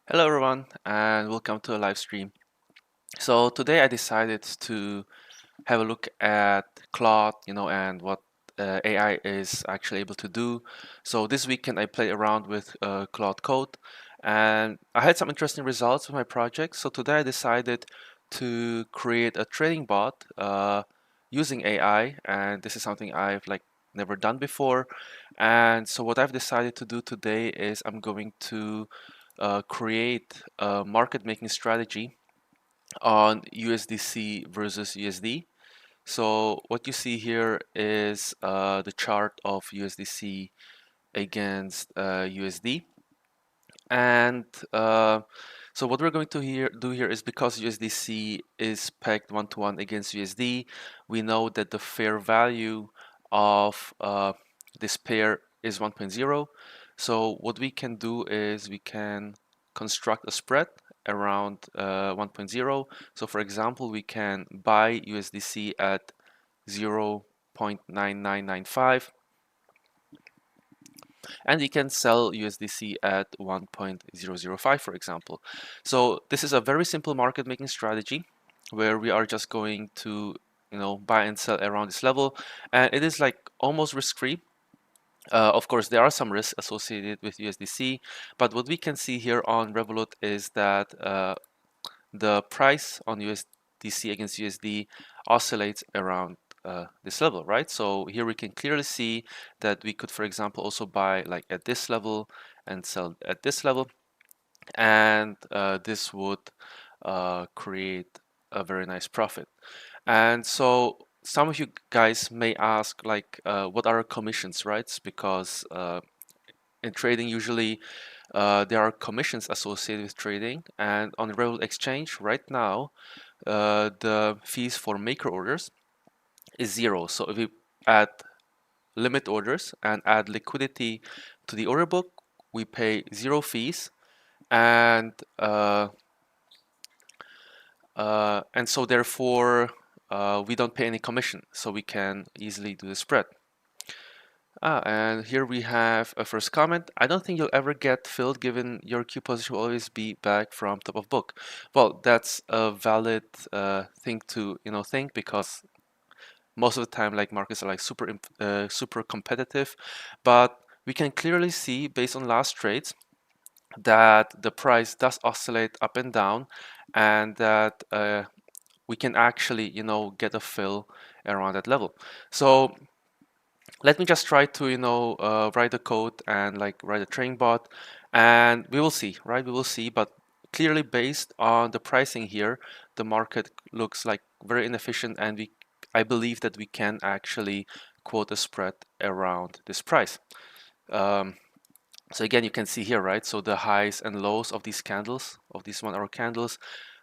Hello everyone and welcome to a live stream. So today I decided to have a look at Claude, and what AI is actually able to do. So this weekend I played around with Claude Code and I had some interesting results with my project. So today I decided to create a trading bot using AI, and this is something I've never done before. And so what I've decided to do today is I'm going to create a market making strategy on USDC versus USD. So what you see here is the chart of USDC against USD. And so what we're going to do here is, because USDC is pegged one-to-one against USD, we know that the fair value of this pair is 1.0. So what we can do is we can construct a spread around 1.0. So for example, we can buy USDC at 0.9995 and we can sell USDC at 1.005, for example. So this is a very simple market making strategy where we are just going to buy and sell around this level, and it is like almost risk-free. Of course, there are some risks associated with USDC, but what we can see here on Revolut is that the price on USDC against USD oscillates around this level, right? So here we can clearly see that we could, for example, also buy like at this level and sell at this level, and this would create a very nice profit. And so some of you guys may ask, what are commissions, right? Because in trading, usually there are commissions associated with trading, and on the Revolut exchange right now, the fees for maker orders is 0. So if we add limit orders and add liquidity to the order book, we pay 0 fees, and so therefore we don't pay any commission, so we can easily do the spread. And here we have a first comment. I don't think you'll ever get filled given your queue position will always be back from top of book. Well, that's a valid thing to think, because most of the time markets are super competitive, but we can clearly see based on last trades that the price does oscillate up and down, and that we can actually get a fill around that level. So let me just try to write the code and write a training bot, and we will see, right? We will see, but clearly based on the pricing here, the market looks like very inefficient, and I believe that we can actually quote a spread around this price. So again, you can see here, right? So the highs and lows of these candles, of these 1 hour candles,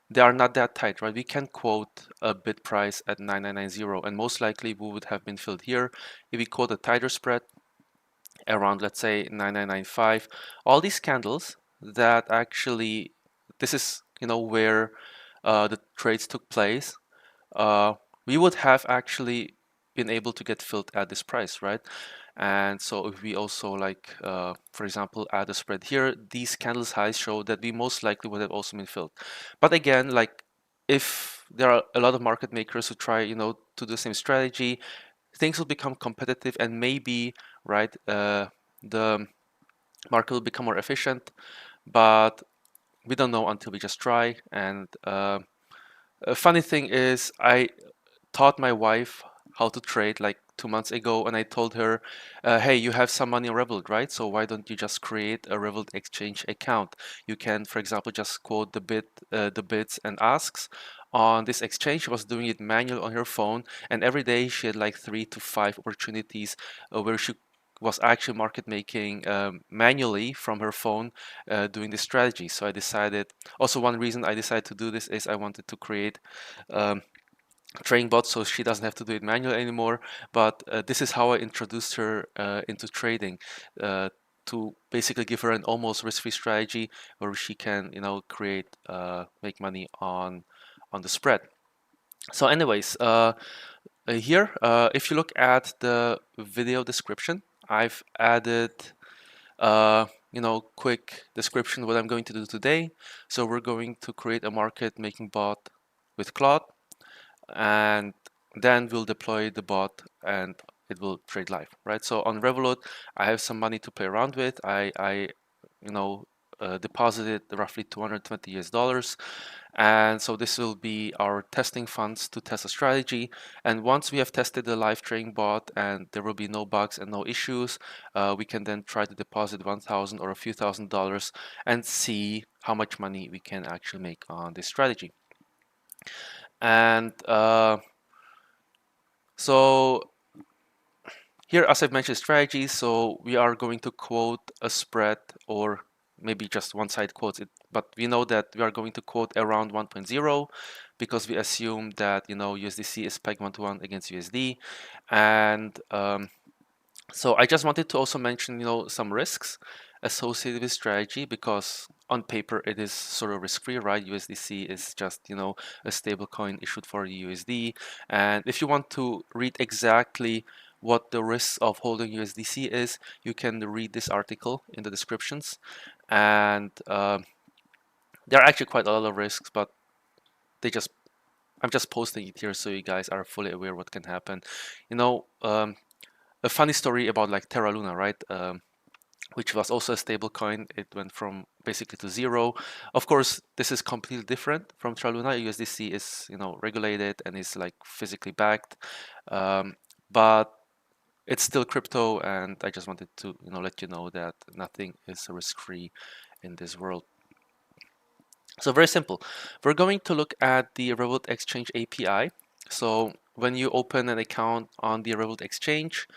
they are not that tight, right? We can quote a bid price at 9990, and most likely we would have been filled here if we quote a tighter spread around, let's say, 9995. All these candles that actually, this is where the trades took place. We would have actually been able to get filled at this price, right? And so if we also for example, add a spread here, these candles highs show that we most likely would have also been filled. But again, if there are a lot of market makers who try to do the same strategy, things will become competitive, and maybe, right, the market will become more efficient, but we don't know until we just try. And a funny thing is, I taught my wife how to trade like 2 months ago, and I told her, hey, you have some money on Revolut, right? So why don't you just create a Revolut exchange account? You can, for example, just quote the bids and asks on this exchange. She was doing it manually on her phone, and every day she had like 3 to 5 opportunities where she was actually market making manually from her phone, doing this strategy. So I decided, also one reason I decided to do this is I wanted to create trading bot so she doesn't have to do it manually anymore. But this is how I introduced her into trading, to basically give her an almost risk-free strategy where she can make money on the spread. So anyways, here if you look at the video description, I've added quick description what I'm going to do today. So we're going to create a market making bot with Claude, and then we'll deploy the bot and it will trade live, right? So on Revolut, I have some money to play around with. I deposited roughly $220 US, and so this will be our testing funds to test a strategy. And once we have tested the live trading bot and there will be no bugs and no issues, we can then try to deposit 1,000 or a few $1,000s and see how much money we can actually make on this strategy. And so here, as I've mentioned, strategies. So we are going to quote a spread, or maybe just one side quotes it, but we know that we are going to quote around 1.0 because we assume that USDC is pegged 1-to-1 against USD. And so I just wanted to also mention some risks associated with strategy, because on paper it is sort of risk-free, right? USDC is just a stable coin issued for USD. And if you want to read exactly what the risks of holding USDC is, you can read this article in the descriptions. And there are actually quite a lot of risks, but I'm just posting it here so you guys are fully aware what can happen. A funny story about like Terra Luna, right? Which was also a stable coin. It went from basically to zero. Of course, this is completely different from Terra Luna. USDC is regulated and is like physically backed, but it's still crypto. And I just wanted to let you know that nothing is risk-free in this world. So very simple. We're going to look at the Revolut Exchange API. So when you open an account on the Revolut Exchange,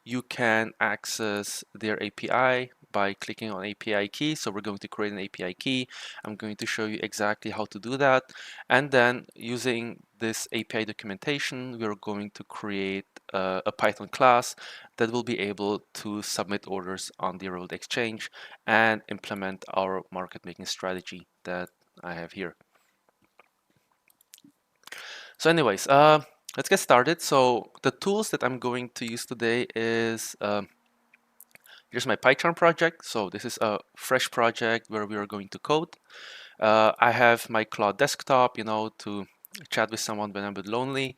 you can access their API by clicking on API key. So we're going to create an API key. I'm going to show you exactly how to do that. And then using this API documentation, we're going to create a Python class that will be able to submit orders on the Revolut Exchange and implement our market making strategy that I have here. So anyways, let's get started. So the tools that I'm going to use today is here's my PyCharm project. So this is a fresh project where we are going to code. I have my Claude desktop, to chat with someone when I'm a bit lonely.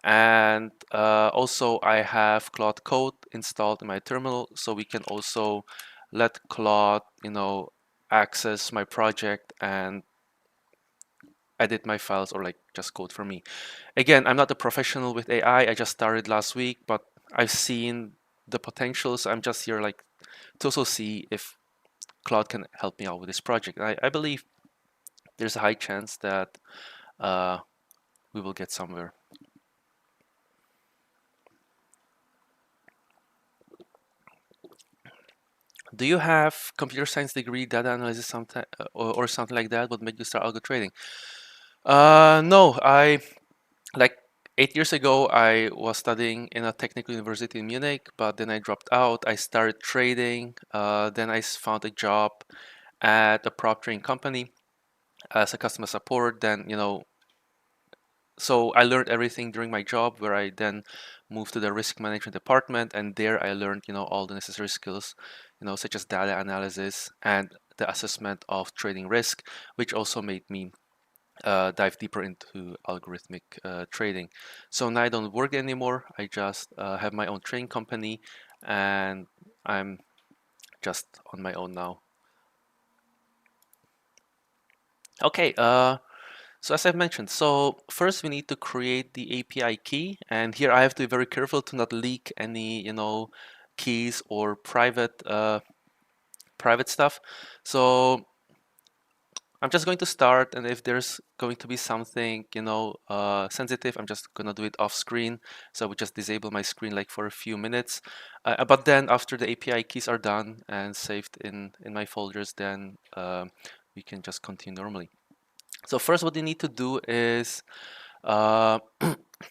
And also I have Claude Code installed in my terminal, so we can also let Claude, access my project and edit my files, or like just code for me. Again, I'm not a professional with AI. I just started last week, but I've seen the potential, so I'm just here like to also see if Claude can help me out with this project. I believe there's a high chance that we will get somewhere. Do you have computer science degree, data analysis, something or something like that? What made you start algo trading? No, I like 8 years ago I was studying in a technical university in Munich, but then I dropped out. I started trading. Then I found a job at a prop trading company as a customer support. Then so I learned everything during my job, where I then moved to the risk management department, and there I learned all the necessary skills, such as data analysis and the assessment of trading risk, which also made me dive deeper into algorithmic trading. So now I don't work anymore. I just have my own trading company, and I'm just on my own now. Okay, so as I've mentioned, so first we need to create the API key, and here I have to be very careful to not leak any, keys or private stuff. So I'm just going to start, and if there's going to be something, sensitive, I'm just gonna do it off screen. So I would just disable my screen like for a few minutes. But then after the API keys are done and saved in my folders, then we can just continue normally. So first, what you need to do is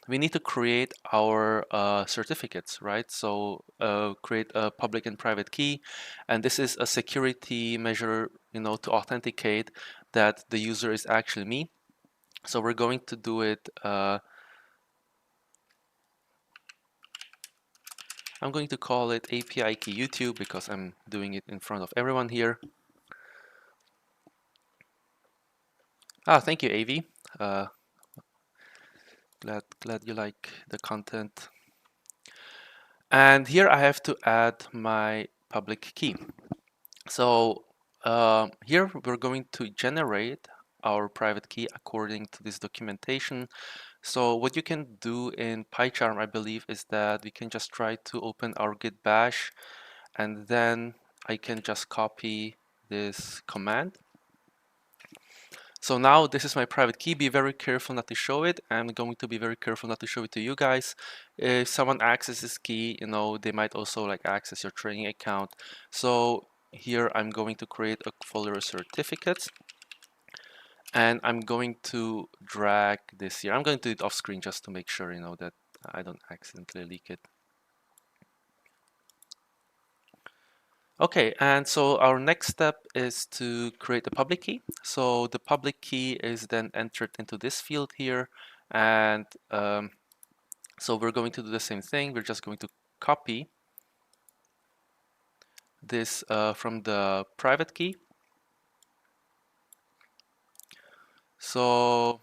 we need to create our certificates, right? So create a public and private key, and this is a security measure, to authenticate that the user is actually me. So we're going to do it I'm going to call it API key YouTube because I'm doing it in front of everyone here. Thank you, AV. Glad you like the content. And here I have to add my public key. So here we're going to generate our private key according to this documentation. So what you can do in PyCharm, I believe, is that we can just try to open our git bash, and then I can just copy this command. So now this is my private key. Be very careful not to show it. I'm going to be very careful not to show it to you guys. If someone accesses this key, they might also like access your trading account. So here I'm going to create a folder of certificates, and I'm going to drag this here. I'm going to do it off screen just to make sure, that I don't accidentally leak it. Okay, and so our next step is to create a public key. So the public key is then entered into this field here, and so we're going to do the same thing. We're just going to copy this from the private key. So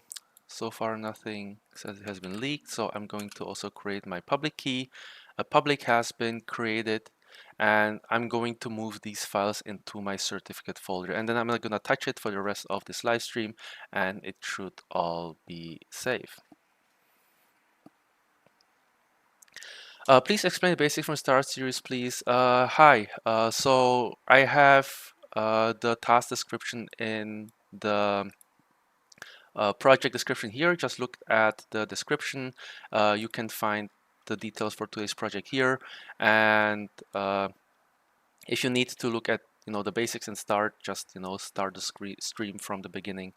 far nothing says it has been leaked, so I'm going to also create my public key. A public has been created, and I'm going to move these files into my certificate folder, and then I'm not going to touch it for the rest of this live stream, and it should all be safe. Please explain the basics from Start series, please. Hi, so I have the task description in the project description here. Just look at the description. You can find the details for today's project here, and if you need to look at the basics and start, just start the stream from the beginning.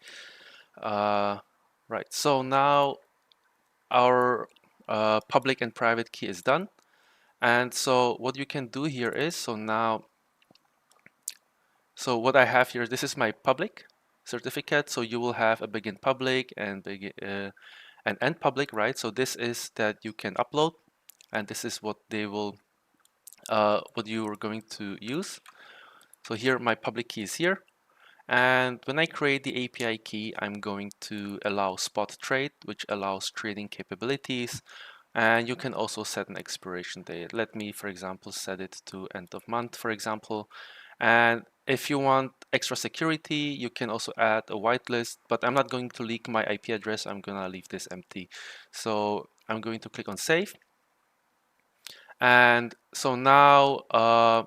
Right, so now our public and private key is done, and so what you can do here is, so what I have here, this is my public certificate. So you will have a begin public and end public, right? So this is that you can upload, and this is what they will what you are going to use. So here my public key is here, and when I create the API key, I'm going to allow spot trade, which allows trading capabilities, and you can also set an expiration date. Let me, for example, set it to end of month, for example. And if you want extra security, you can also add a whitelist, but I'm not going to leak my IP address. I'm gonna leave this empty. So I'm going to click on save. And so now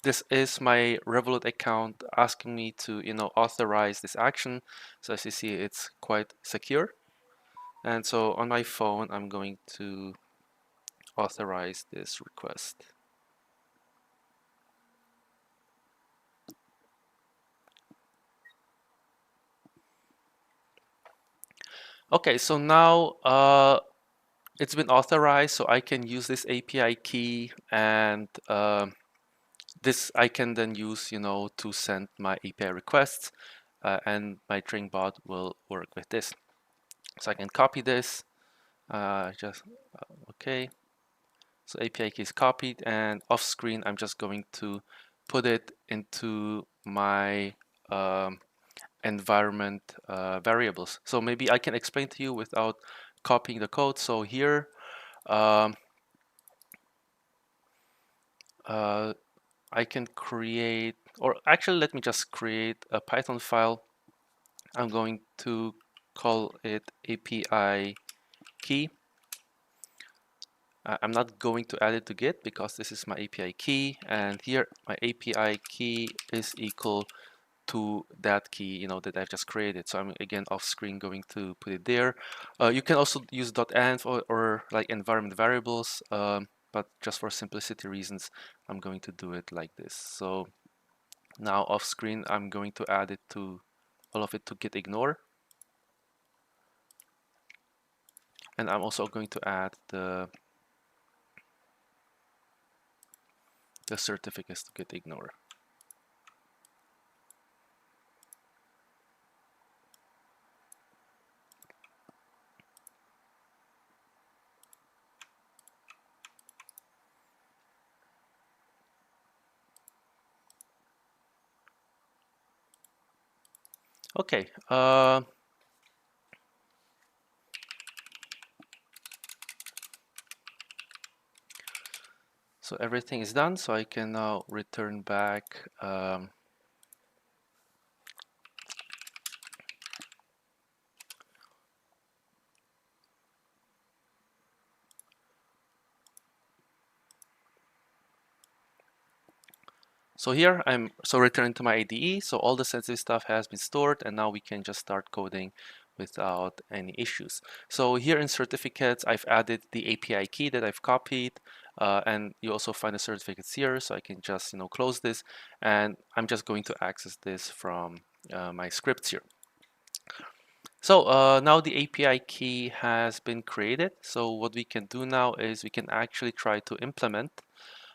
this is my Revolut account asking me to authorize this action. So as you see, it's quite secure. And so on my phone, I'm going to authorize this request. Okay, so now it's been authorized, so I can use this API key, and this I can then use, to send my API requests, and my trading bot will work with this. So I can copy this, okay. So API key is copied, and off screen, I'm just going to put it into my environment variables. So maybe I can explain to you without copying the code. So here, um, I can create, or actually let me just create a Python file. I'm going to call it API key. I'm not going to add it to Git because this is my API key, and here my API key is equal to that key, that I've just created. So I'm again off screen going to put it there. You can also use .env or like environment variables, but just for simplicity reasons, I'm going to do it like this. So now off screen, I'm going to add it to all of it to git ignore. And I'm also going to add the certificates to git ignore. Okay. So everything is done. So I can now return back. So here I'm returning to my IDE. So all the sensitive stuff has been stored, and now we can just start coding without any issues. So here in certificates, I've added the API key that I've copied, and you also find the certificates here. So I can just close this, and I'm just going to access this from my scripts here. So now the API key has been created. So what we can do now is we can actually try to implement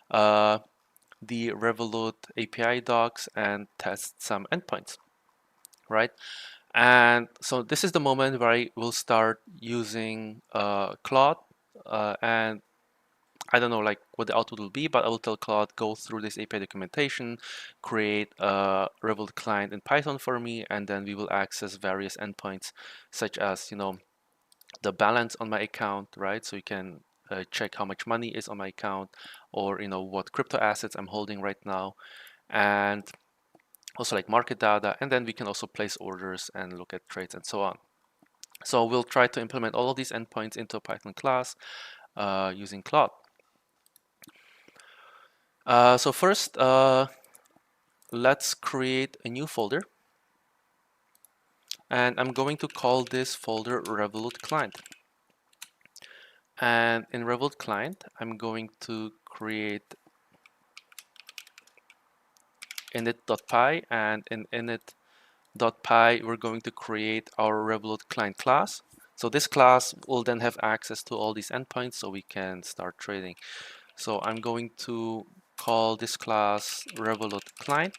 uh, the Revolut API docs and test some endpoints, right? And so this is the moment where I will start using Claude, and I don't know like what the output will be, but I will tell Claude go through this API documentation, create a Revolut client in Python for me, and then we will access various endpoints such as the balance on my account, right? So you can check how much money is on my account, or what crypto assets I'm holding right now, and also like market data, and then we can also place orders and look at trades and so on. So we'll try to implement all of these endpoints into a Python class using Claude. So first, let's create a new folder, and I'm going to call this folder Revolut Client. And in Revolut Client, I'm going to create init.py, and in init.py, we're going to create our Revolut Client class. So this class will then have access to all these endpoints so we can start trading. So I'm going to call this class Revolut Client.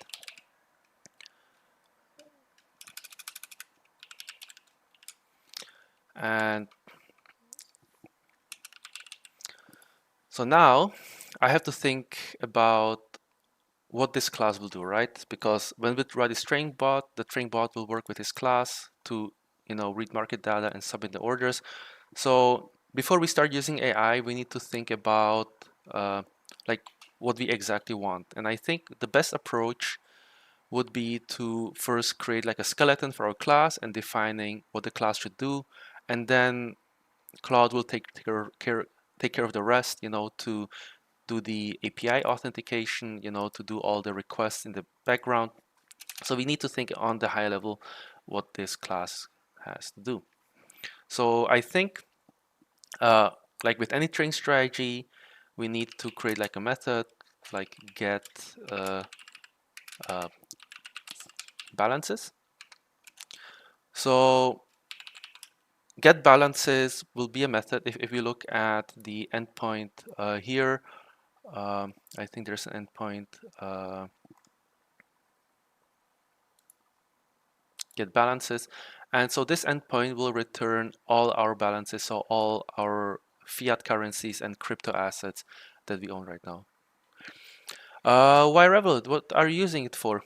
And so now I have to think about what this class will do, right? Because when we write a string bot, the string bot will work with this class to read market data and submit the orders. So before we start using AI, we need to think about like what we exactly want. And I think the best approach would be to first create like a skeleton for our class and defining what the class should do, and then Claude will take care of the rest, to do the API authentication, to do all the requests in the background. So we need to think on the high level what this class has to do. So I think like with any trading strategy, we need to create like a method like get uh, balances. So get balances will be a method. If we look at the endpoint here, I think there's an endpoint get balances. And so this endpoint will return all our balances, so all our fiat currencies and crypto assets that we own right now. Why Revolut? What are you using it for?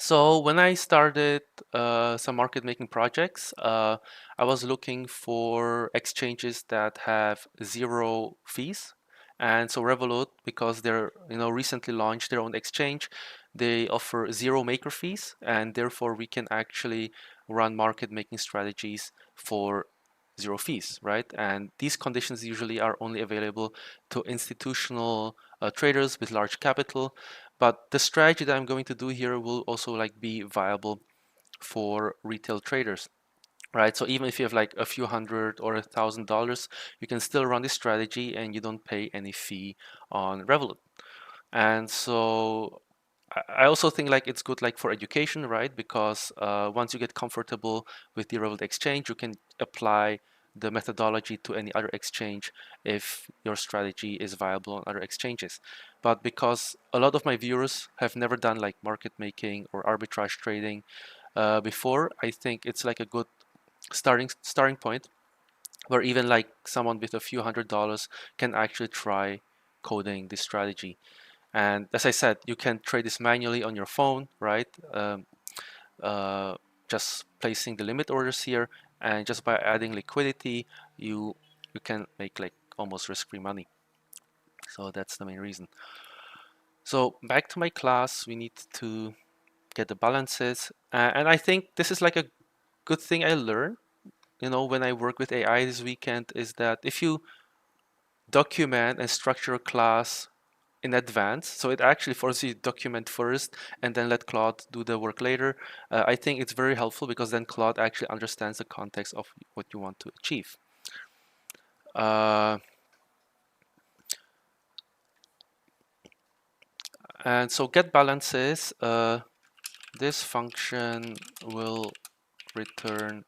So when I started some market making projects, I was looking for exchanges that have zero fees. And so Revolut, because they're recently launched their own exchange, they offer zero maker fees, and therefore we can actually run market making strategies for zero fees, right? And these conditions usually are only available to institutional traders with large capital. But the strategy that I'm going to do here will also like be viable for retail traders, right? So even if you have like a few hundred or $1,000, you can still run this strategy and you don't pay any fee on Revolut. And so I also think like it's good like for education, right? Because once you get comfortable with the Revolut exchange, you can apply the methodology to any other exchange if your strategy is viable on other exchanges. But because a lot of my viewers have never done like market making or arbitrage trading before, I think it's like a good starting point where even like someone with a few $100s can actually try coding this strategy. And as I said, you can trade this manually on your phone, right? just placing the limit orders here, and just by adding liquidity, you can make like almost risk-free money. So that's the main reason. So back to my class, we need to get the balances, and I think this is like a good thing I learned, you know, when I work with AI this weekend, is that if you document and structure a class in advance, so it actually forces you to document first and then let Claude do the work later. I think it's very helpful because then Claude actually understands the context of what you want to achieve. And so get balances, this function will return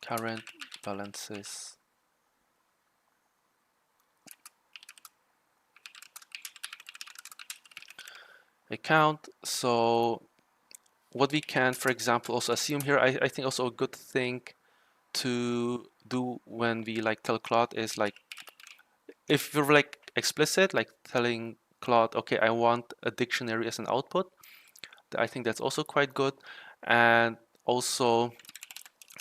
current balances account. So what we can, for example, also assume here, I think also a good thing to do when we like tell Claude is like, if you're like explicit, like telling Claude, okay, I want a dictionary as an output, I think that's also quite good. And also,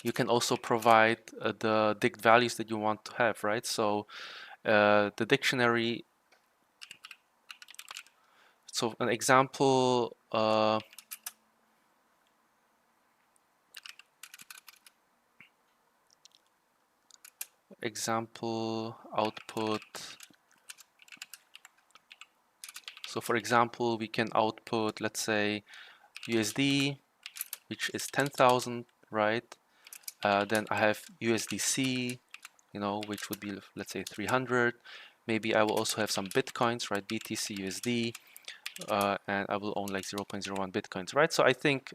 you can also provide the dict values that you want to have, right? So the dictionary, so an example, output. So for example, we can output, let's say, USD, which is 10,000, right? Then I have USDC, you know, which would be, let's say, 300. Maybe I will also have some Bitcoins, right? BTC USD, and I will own like 0.01 Bitcoins, right? So I think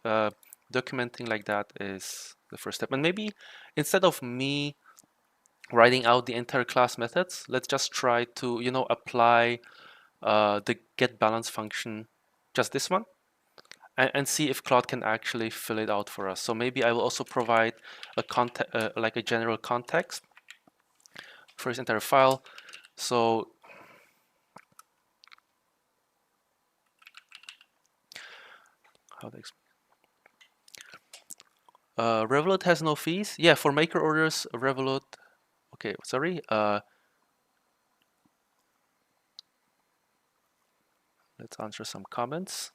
documenting like that is the first step. And maybe instead of me writing out the entire class methods, let's just try to, you know, apply the get balance function, just this one, and see if Claude can actually fill it out for us. So maybe I will also provide a like a general context for this entire file. So how to explain? Revolut has no fees. Yeah, for maker orders, Revolut. Okay, sorry. Let's answer some comments.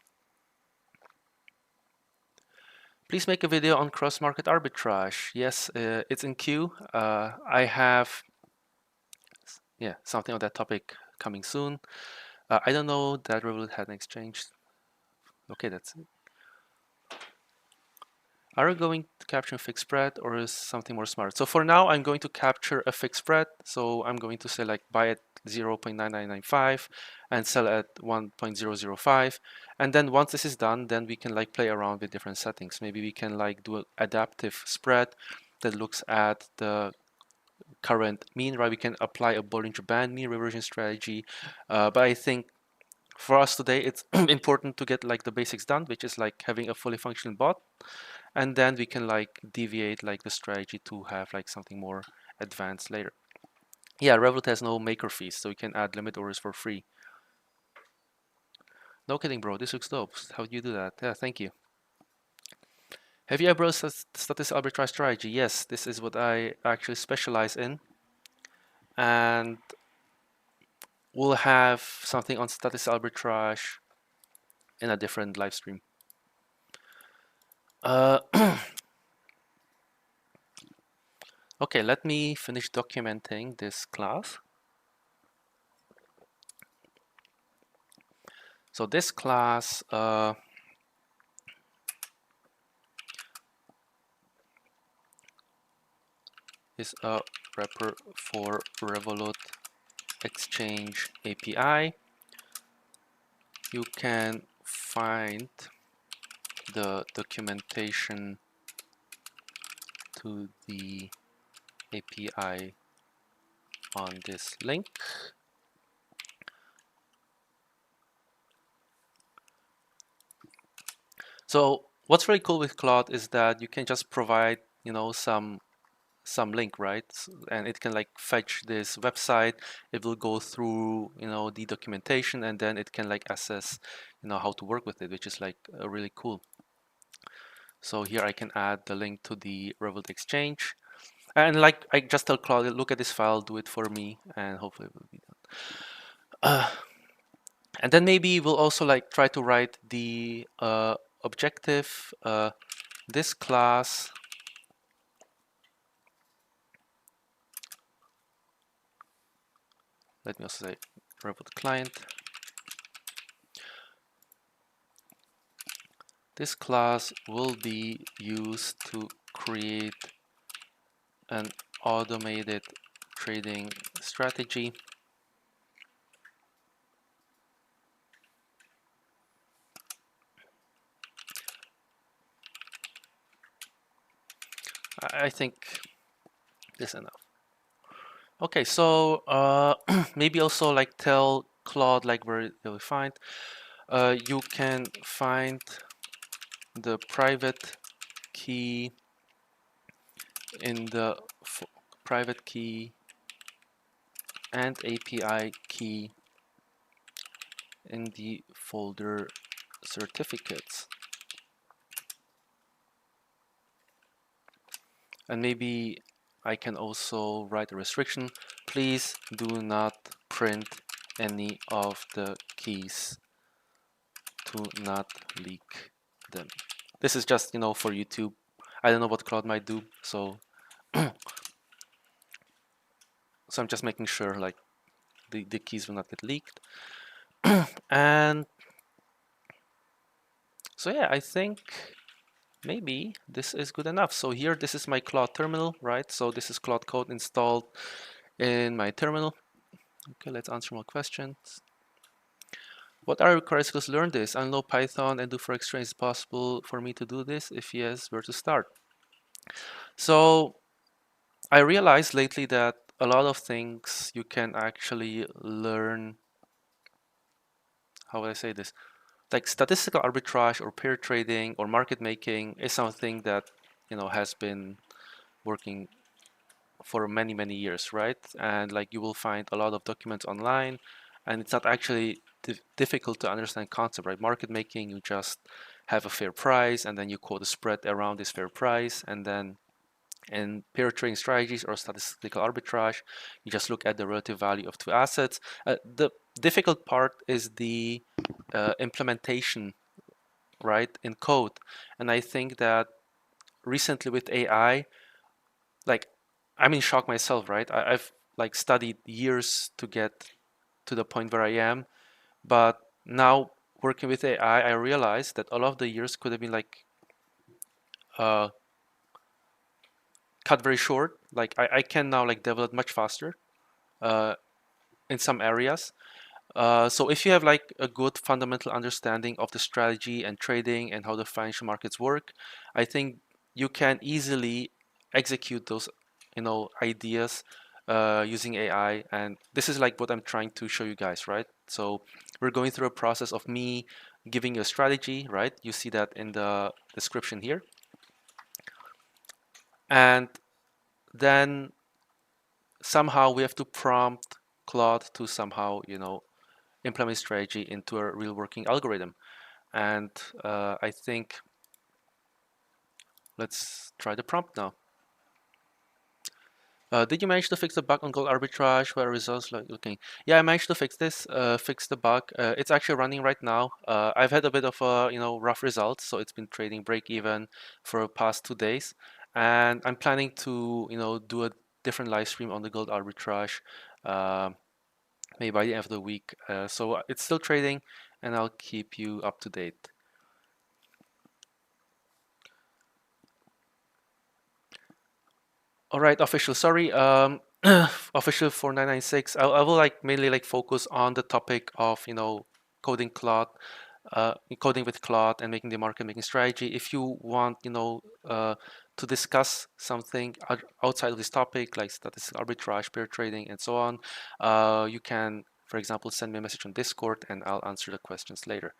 Please make a video on cross-market arbitrage. Yes, it's in queue. I have something on that topic coming soon. I don't know that Revolut had an exchange. Okay, that's it. Are we going to capture a fixed spread or is something more smart? So for now, I'm going to capture a fixed spread. So I'm going to say like buy at 0.9995 and sell at 1.005. And then once this is done, then we can like play around with different settings. Maybe we can like do an adaptive spread that looks at the current mean, right? We can apply a Bollinger Band mean reversion strategy. But I think for us today, it's important to get like the basics done, which is like having a fully functional bot. And then we can like deviate like the strategy to have like something more advanced later. Yeah, Revolut has no maker fees, so you can add limit orders for free. No kidding, bro. This looks dope. How do you do that? Yeah, thank you. Have you ever statistical arbitrage strategy? Yes, this is what I actually specialize in. And we'll have something on statistical arbitrage in a different live stream. Okay, let me finish documenting this class. So this class is a wrapper for Revolut Exchange API. You can find the documentation to the API on this link. So what's really cool with Claude is that you can just provide, you know, some some link, right? And it can like fetch this website. It will go through, the documentation, and then it can like assess, how to work with it, which is like really cool. So here I can add the link to the Revolut exchange. And like I just tell Claude, look at this file, do it for me, and hopefully it will be done. And then maybe we'll also like try to write the objective, this class. Let me also say Revolut client. This class will be used to create an automated trading strategy. I think this is enough. Okay, so maybe also like tell Claude like where you'll find. You can find the private key in the private key and API key in the folder certificates. And maybe I can also write a restriction. Please do not print any of the keys to not leak them. This is just, for YouTube. I don't know what Claude might do, so so I'm just making sure like the keys will not get leaked. And so yeah, I think maybe this is good enough. So here, this is my Claude terminal, right? So this is Claude Code installed in my terminal. Okay, let's answer more questions. What are required skills to learn this? I know Python and do forex trading. Is it possible for me to do this? If yes, where to start? So I realized lately that a lot of things you can actually learn. How would I say this? Like statistical arbitrage or pair trading or market making is something that has been working for many, many years, right? And like you will find a lot of documents online, and it's not actually difficult to understand concept, right? Market making, you just have a fair price, and then you quote a spread around this fair price, and then in pair trading strategies or statistical arbitrage, you just look at the relative value of two assets. The difficult part is the implementation, right, in code. And I think that recently with AI, like I'm in shock myself, right? I've like studied years to get to the point where I am, but now working with AI, I realized that all of the years could have been like uh, cut very short. Like I can now like develop much faster uh, in some areas. So if you have like a good fundamental understanding of the strategy and trading and how the financial markets work, I think you can easily execute those, ideas using AI. And this is like what I'm trying to show you guys, right? So we're going through a process of me giving you a strategy, right? You see that in the description here. And then somehow we have to prompt Claude to somehow, implement strategy into a real working algorithm. And I think let's try the prompt now. Did you manage to fix the bug on gold arbitrage where results like looking? Yeah, I managed to fix this, fix the bug. It's actually running right now. I've had a bit of a rough results, so it's been trading break even for the past 2 days, and I'm planning to do a different live stream on the gold arbitrage, maybe by the end of the week. So it's still trading, and I'll keep you up to date. All right, official. Sorry, official for 996. I will like mainly like focus on the topic of coding Claude, coding with Claude, and making the market making strategy. If you want to discuss something outside of this topic, like statistical arbitrage, pair trading, and so on, you can, for example, send me a message on Discord, and I'll answer the questions later.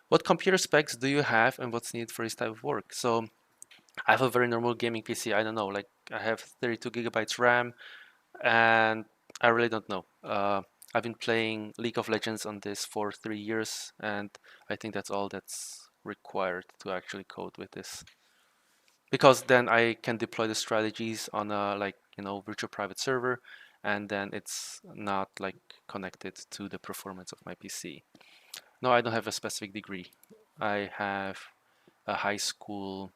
What computer specs do you have, and what's needed for this type of work? So I have a very normal gaming PC. I don't know, like I have 32 gigabytes RAM, and I really don't know. I've been playing League of Legends on this for 3 years, and I think that's all that's required to actually code with this. Because then I can deploy the strategies on a virtual private server, and then it's not like connected to the performance of my PC. No, I don't have a specific degree. I have a high school.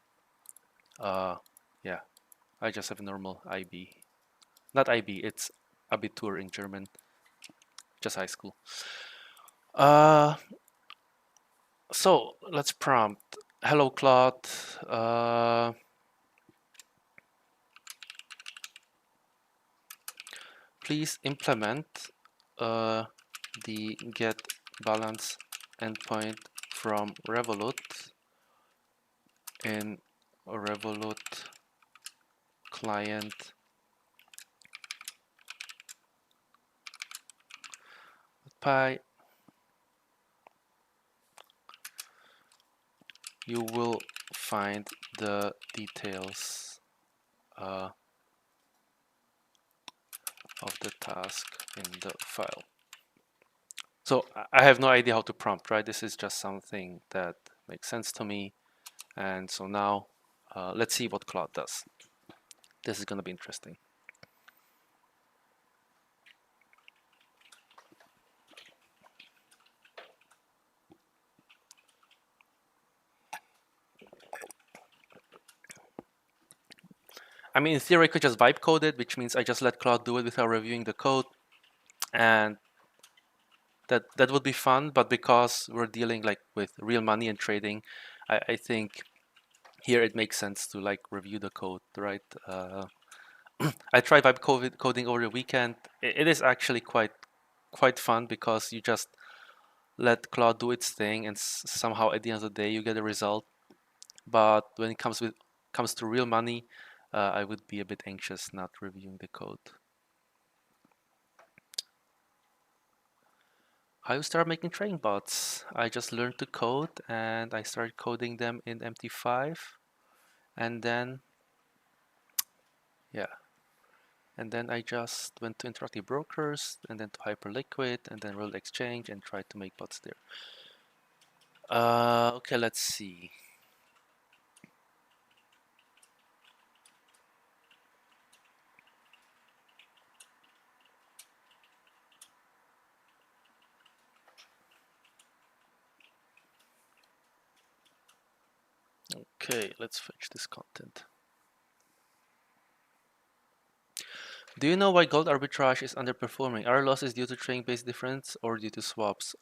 Yeah, I just have a normal IB. Not IB, it's Abitur in German. Just high school. Uh, so let's prompt. Hello, Claude. Please implement the get balance endpoint from Revolut in Revolut client API. You will find the details of the task in the file. So I have no idea how to prompt, right? This is just something that makes sense to me. And so now let's see what Claude does. This is going to be interesting. I mean, in theory, I could just vibe code it, which means I just let Claude do it without reviewing the code. And that would be fun, but because we're dealing like with real money and trading, I think here it makes sense to like review the code, right? I tried vibe coding over the weekend. It is actually quite fun because you just let Claude do its thing, and somehow at the end of the day you get a result. But when it comes to real money, I would be a bit anxious not reviewing the code. How you start making trading bots? I just learned to code and I started coding them in MT5, and then I just went to interactive brokers and then to Hyperliquid and then Revolut Exchange and tried to make bots there. Okay, let's see. Okay, let's fetch this content. Do you know why gold arbitrage is underperforming? Are losses due to trading-based difference or due to swaps?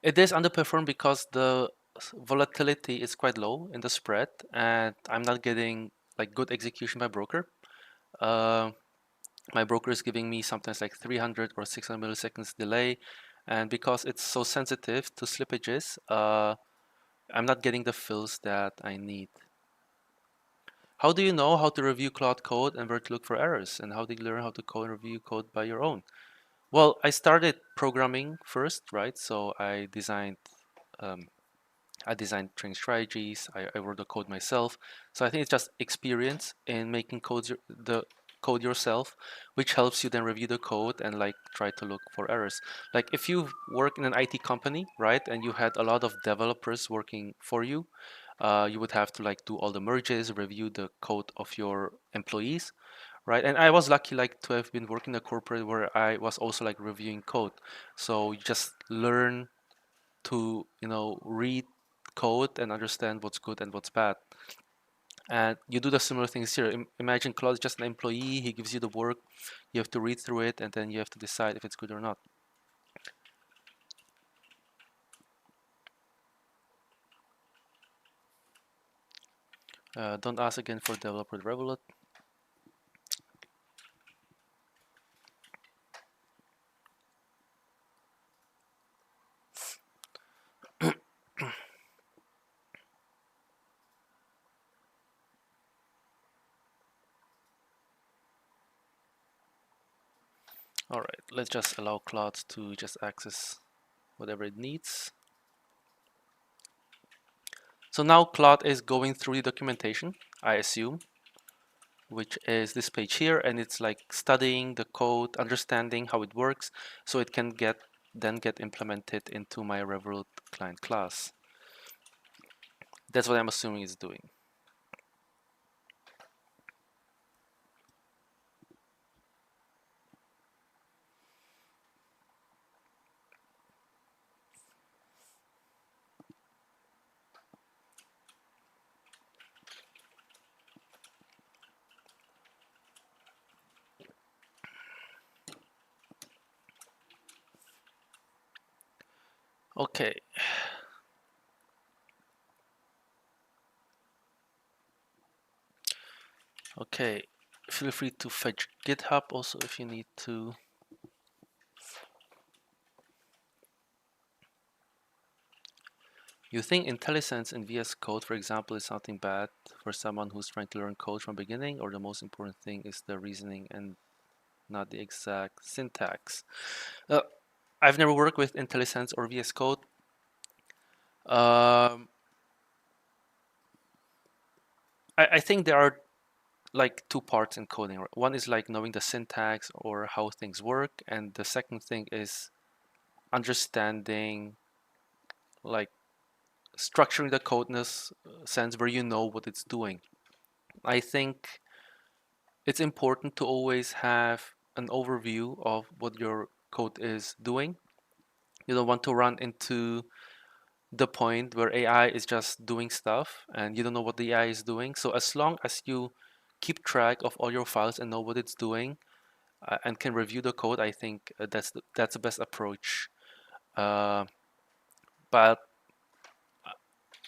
It is underperformed because the volatility is quite low in the spread, and I'm not getting like good execution by broker. My broker is giving me sometimes like 300 or 600 milliseconds delay, and because it's so sensitive to slippages, I'm not getting the fills that I need. How do you know how to review Claude Code and where to look for errors? And how do you learn how to code and review code by your own? Well, I started programming first, right? So I designed trading strategies. I wrote the code myself. So I think it's just experience in making the code yourself, which helps you then review the code and like try to look for errors. Like if you work in an IT company, right, and you had a lot of developers working for you, you would have to like do all the merges, review the code of your employees, right? And I was lucky like to have been working in a corporate where I was also like reviewing code. So you just learn to read code and understand what's good and what's bad. And you do the similar things here. Imagine Claude is just an employee. He gives you the work. You have to read through it, and then you have to decide if it's good or not. Don't ask again for developer Revolut. All right, let's just allow Claude to just access whatever it needs. So now Claude is going through the documentation, I assume. which is this page here, and it's like studying the code, understanding how it works, so it can then get implemented into my Revolut client class. That's what I'm assuming it's doing. Okay. Okay. Feel free to fetch GitHub also if you need to. You think IntelliSense in VS Code, for example, is something bad for someone who's trying to learn code from the beginning, or the most important thing is the reasoning and not the exact syntax? I've never worked with IntelliSense or VS Code. I think there are like two parts in coding. One is like knowing the syntax or how things work, and the second thing is understanding, like structuring the code in a sense where you know what it's doing. I think it's important to always have an overview of what your code is doing. You don't want to run into the point where AI is just doing stuff and you don't know what the AI is doing. So as long as you keep track of all your files and know what it's doing and can review the code, I think that's the best approach. But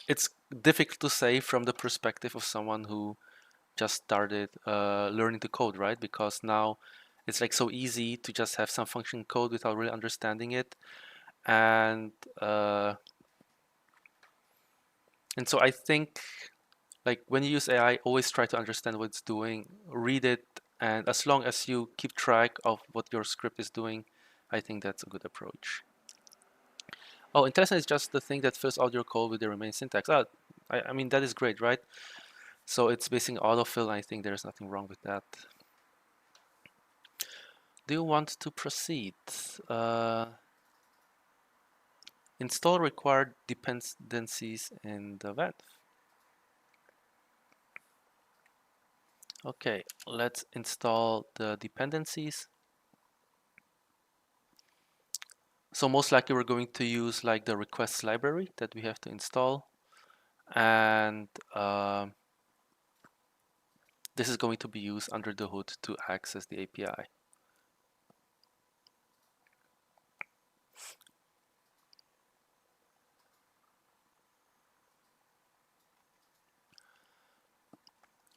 it's difficult to say from the perspective of someone who just started learning to code, right? Because now it's like so easy to just have some function code without really understanding it, and uh, and so I think like when you use AI, always try to understand what it's doing, read it, and as long as you keep track of what your script is doing, I think that's a good approach. Oh, IntelliSense is just the thing that fills out your code with the remaining syntax. I mean, that is great, right? So it's basically autofill, and I think there's nothing wrong with that. Do you want to proceed? Install required dependencies in the event. Okay, let's install the dependencies. So most likely we're going to use like the requests library that we have to install, and this is going to be used under the hood to access the API.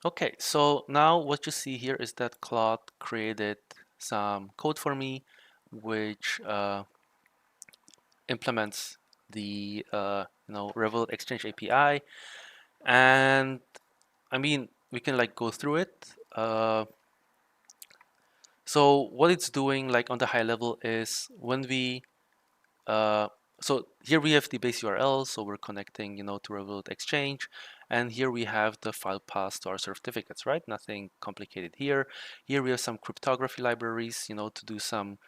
Okay, so now what you see here is that Claude created some code for me, which implements the Revolut Exchange API, and I mean we can like go through it. So what it's doing like on the high level is when we so here we have the base URL, so we're connecting to Revolut Exchange, and here we have the file path to our certificates, right? Nothing complicated here. Here we have some cryptography libraries, to do some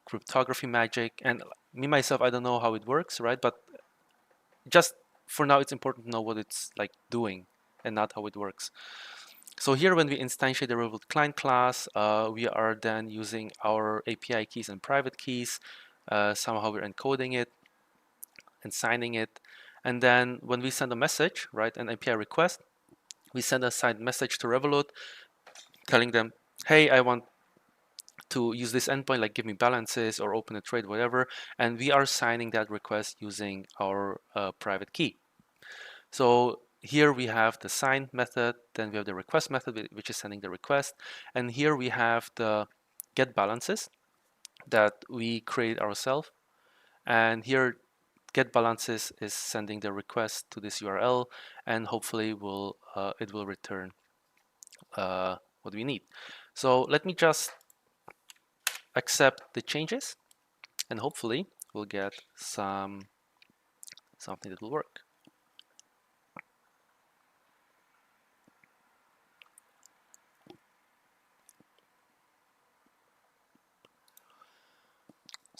cryptography magic, and me myself, I don't know how it works, right? But just for now, it's important to know what it's like doing and not how it works. So here, when we instantiate the Revolut client class, we are then using our API keys and private keys. Somehow we're encoding it and signing it. And then when we send a message, right, an API request, we send a signed message to Revolut telling them, hey, I want to use this endpoint, like give me balances or open a trade, whatever. And we are signing that request using our private key. So here we have the sign method, then we have the request method, which is sending the request. And here we have the get balances that we create ourselves. And here get balances is sending the request to this URL, and hopefully it will return what we need. So let me just accept the changes, and hopefully we'll get something that will work.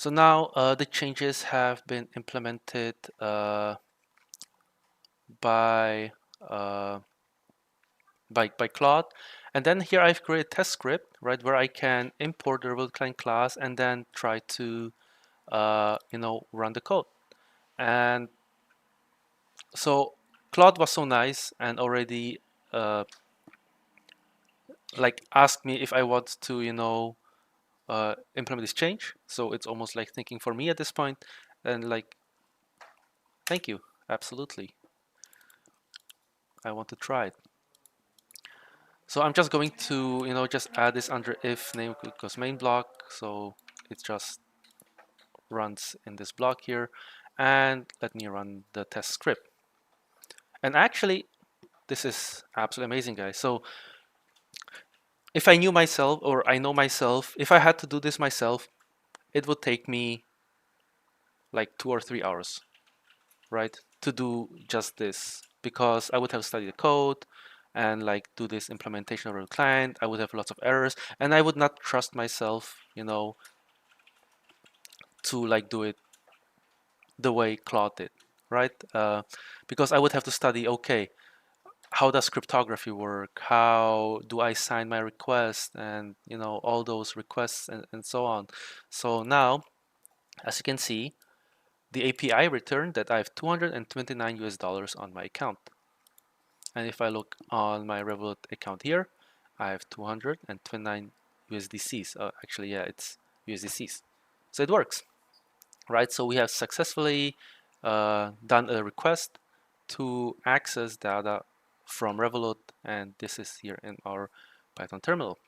So now the changes have been implemented by uh, by Claude, and then here I've created a test script, right, where I can import the Revolut client class and then try to run the code. And so Claude was so nice and already like asked me if I want to implement this change. So it's almost like thinking for me at this point, and like, thank you, absolutely, I want to try it. So I'm just going to just add this under if name equals main block, so it just runs in this block here, and let me run the test script. And actually, this is absolutely amazing, guys. So if I knew myself, or I know myself, if I had to do this myself, it would take me like 2 or 3 hours, right, to do just this, because I would have studied the code and like do this implementation of a client. I would have lots of errors, and I would not trust myself, to like do it the way Claude did, right? Because I would have to study, okay, how does cryptography work? How do I sign my request? And all those requests and so on. So now, as you can see, the API returned that I have 229 US dollars on my account. And if I look on my Revolut account here, I have 229 USDCs. Actually, yeah, it's USDCs. So it works, right? So we have successfully done a request to access data from Revolut, and this is here in our Python terminal.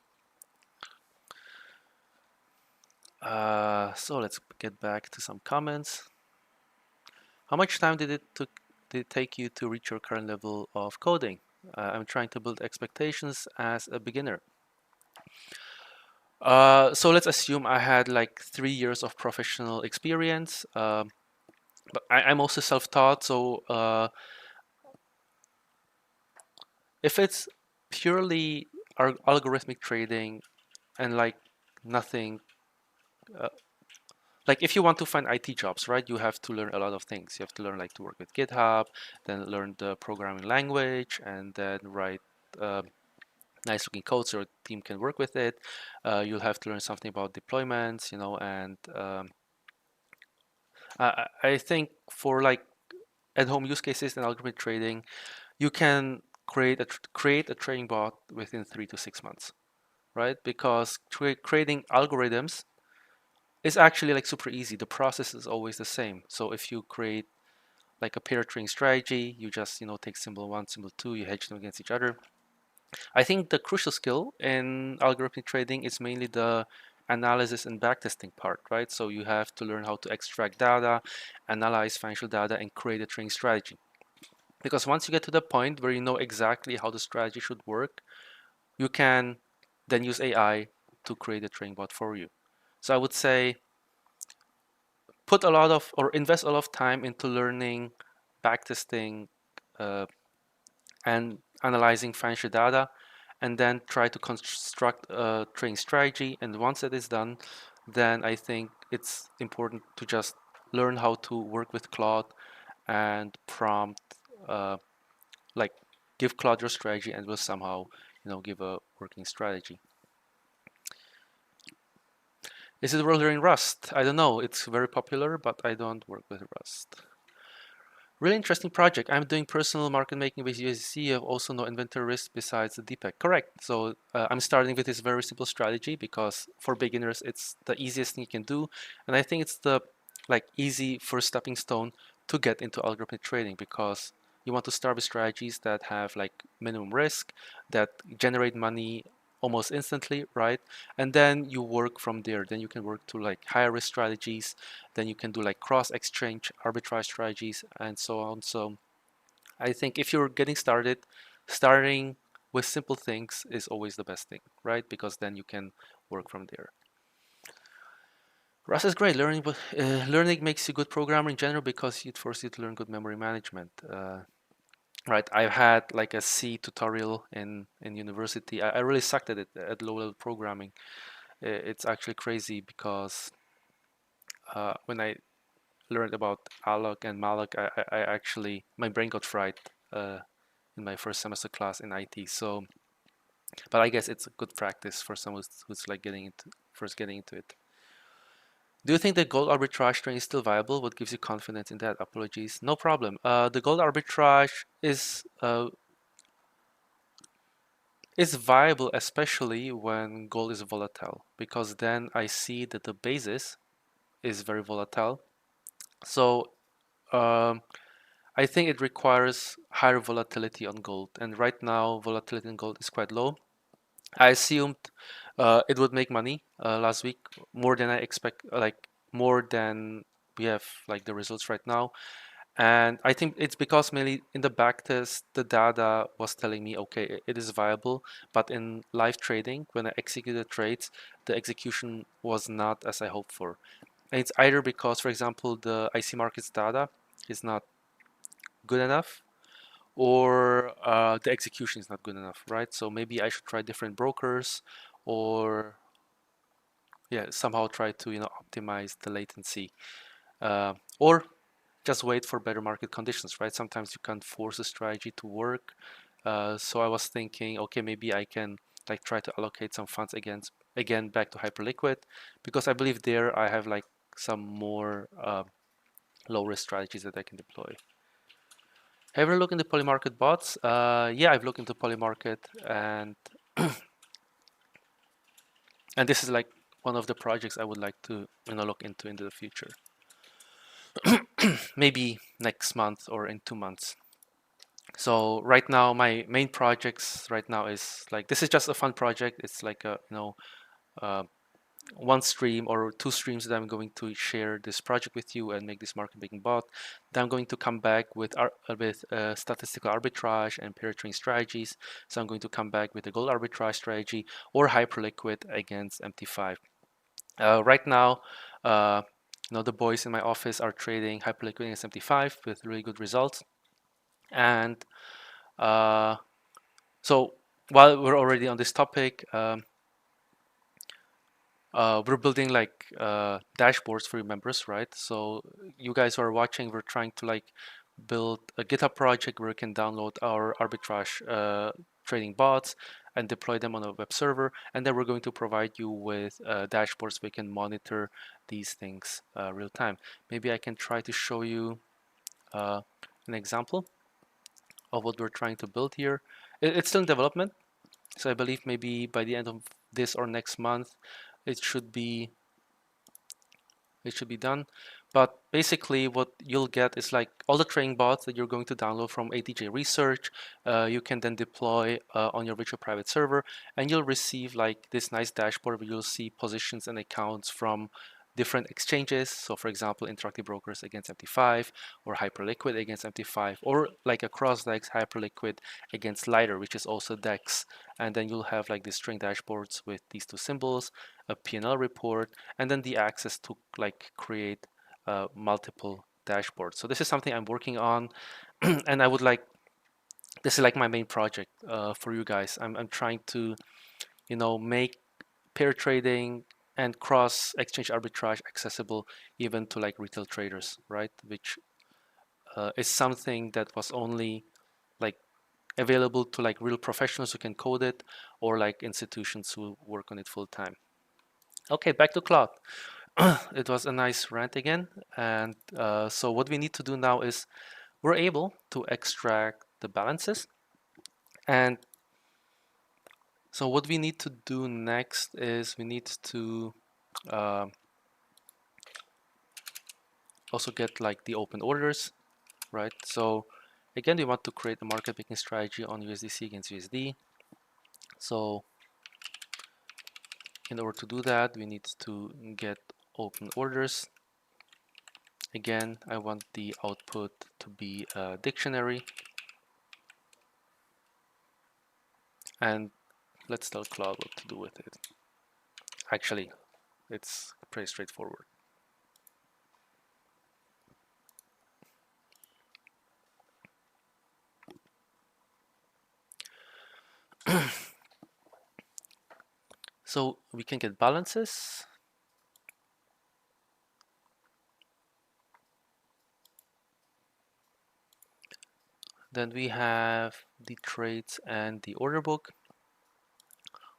So let's get back to some comments. How much time did it take you to reach your current level of coding? I'm trying to build expectations as a beginner. So let's assume I had like 3 years of professional experience, but I'm also self-taught. So if it's purely algorithmic trading and like nothing, uh, like if you want to find IT jobs, right, you have to learn a lot of things. You have to learn like to work with GitHub, then learn the programming language, and then write nice looking code so your team can work with it. You'll have to learn something about deployments, and I think for like at-home use cases and algorithmic trading, you can create a trading bot within 3 to 6 months, right? Because creating algorithms is actually like super easy. The process is always the same. So if you create like a pair trading strategy, you just take symbol one, symbol two, you hedge them against each other. I think the crucial skill in algorithmic trading is mainly the analysis and backtesting part, right? So you have to learn how to extract data, analyze financial data, and create a trading strategy. Because once you get to the point where you know exactly how the strategy should work, you can then use AI to create a trading bot for you. So I would say put a lot of or invest a lot of time into learning, backtesting, uh, and analyzing financial data, and then try to construct a trading strategy. And once that is done, then I think it's important to just learn how to work with Claude and prompt, like give Claude your strategy, and will somehow, give a working strategy. Is it worth learning Rust? I don't know. It's very popular, but I don't work with Rust. Really interesting project. I'm doing personal market making with USDC. I have also no inventory risk besides the DPEG. Correct. So I'm starting with this very simple strategy because for beginners, it's the easiest thing you can do. And I think it's the like easy first stepping stone to get into algorithmic trading, because you want to start with strategies that have like minimum risk, that generate money almost instantly, right? And then you work from there. Then you can work to like higher risk strategies. Then you can do like cross exchange arbitrage strategies and so on. So I think if you're getting started, starting with simple things is always the best thing, right? Because then you can work from there. Rust is great. Learning makes you good programmer in general because it forces you to learn good memory management. Right, I've had like a C tutorial in university. I really sucked at it at low level programming. It's actually crazy because when I learned about alloc and malloc, I actually, my brain got fried in my first semester class in IT. So, but I guess it's a good practice for someone who's like first getting into it. Do you think the gold arbitrage trade is still viable? What gives you confidence in that? Apologies. No problem. The gold arbitrage is viable, especially when gold is volatile, because then I see that the basis is very volatile. So I think it requires higher volatility on gold, and right now volatility in gold is quite low. I assumed it would make money last week, more than I expect, like more than we have like the results right now. And I think it's because mainly in the backtest, the data was telling me, okay, it is viable. But in live trading, when I executed trades, the execution was not as I hoped for. And it's either because, for example, the IC markets data is not good enough, or the execution is not good enough, right? So maybe I should try different brokers, or yeah, somehow try to optimize the latency, or just wait for better market conditions, right? Sometimes you can't force a strategy to work. So I was thinking, okay, maybe I can like try to allocate some funds again back to Hyperliquid, because I believe there I have like some more low risk strategies that I can deploy. Have you looked into Polymarket bots? Yeah, I've looked into Polymarket, and this is like one of the projects I would like to look into the future. Maybe next month or in 2 months. So right now my main projects right now is like, this is just a fun project. It's like a uh, one stream or two streams that I'm going to share this project with you and make this market making bot. Then I'm going to come back with statistical arbitrage and pair trading strategies. So I'm going to come back with a gold arbitrage strategy or hyperliquid against MT5. Right now, the boys in my office are trading hyperliquid against MT5 with really good results. And so while we're already on this topic, we're building like dashboards for your members, right? So you guys who are watching, we're trying to like build a GitHub project where you can download our arbitrage trading bots and deploy them on a web server. And then we're going to provide you with dashboards where you can monitor these things real time. Maybe I can try to show you an example of what we're trying to build here. It's still in development, so I believe maybe by the end of this or next month, it should be done. But basically what you'll get is like all the training bots that you're going to download from ATJ Research. You can then deploy on your virtual private server, and you'll receive like this nice dashboard where you'll see positions and accounts from different exchanges. So for example, Interactive Brokers against MT5, or Hyperliquid against MT5, or like a cross-DEX Hyperliquid against Lighter, which is also DEX. And then you'll have like these string dashboards with these two symbols, a P&L report, and then the access to like create multiple dashboards. So this is something I'm working on, and I would like, this is like my main project for you guys. I'm trying to make pair trading and cross exchange arbitrage accessible even to like retail traders, right? Which is something that was only like available to like real professionals who can code it, or like institutions who work on it full time. Okay, back to Claude. It was a nice rant again. And so what we need to do now is we're able to extract the balances. And so what we need to do next is we need to uh, also get like the open orders, right? So again, we want to create a market making strategy on USDC against USD. So in order to do that, we need to get open orders. Again, I want the output to be a dictionary. And let's tell Claude what to do with it. Actually, it's pretty straightforward. So we can get balances. Then we have the trades and the order book,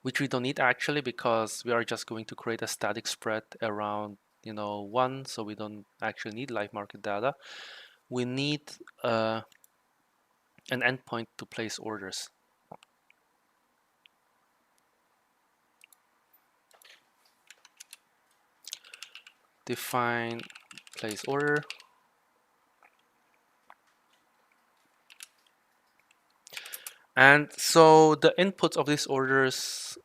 which we don't need actually because we are just going to create a static spread around 1, so we don't actually need live market data. We need an endpoint to place orders. Define place order. And so the inputs of these orders,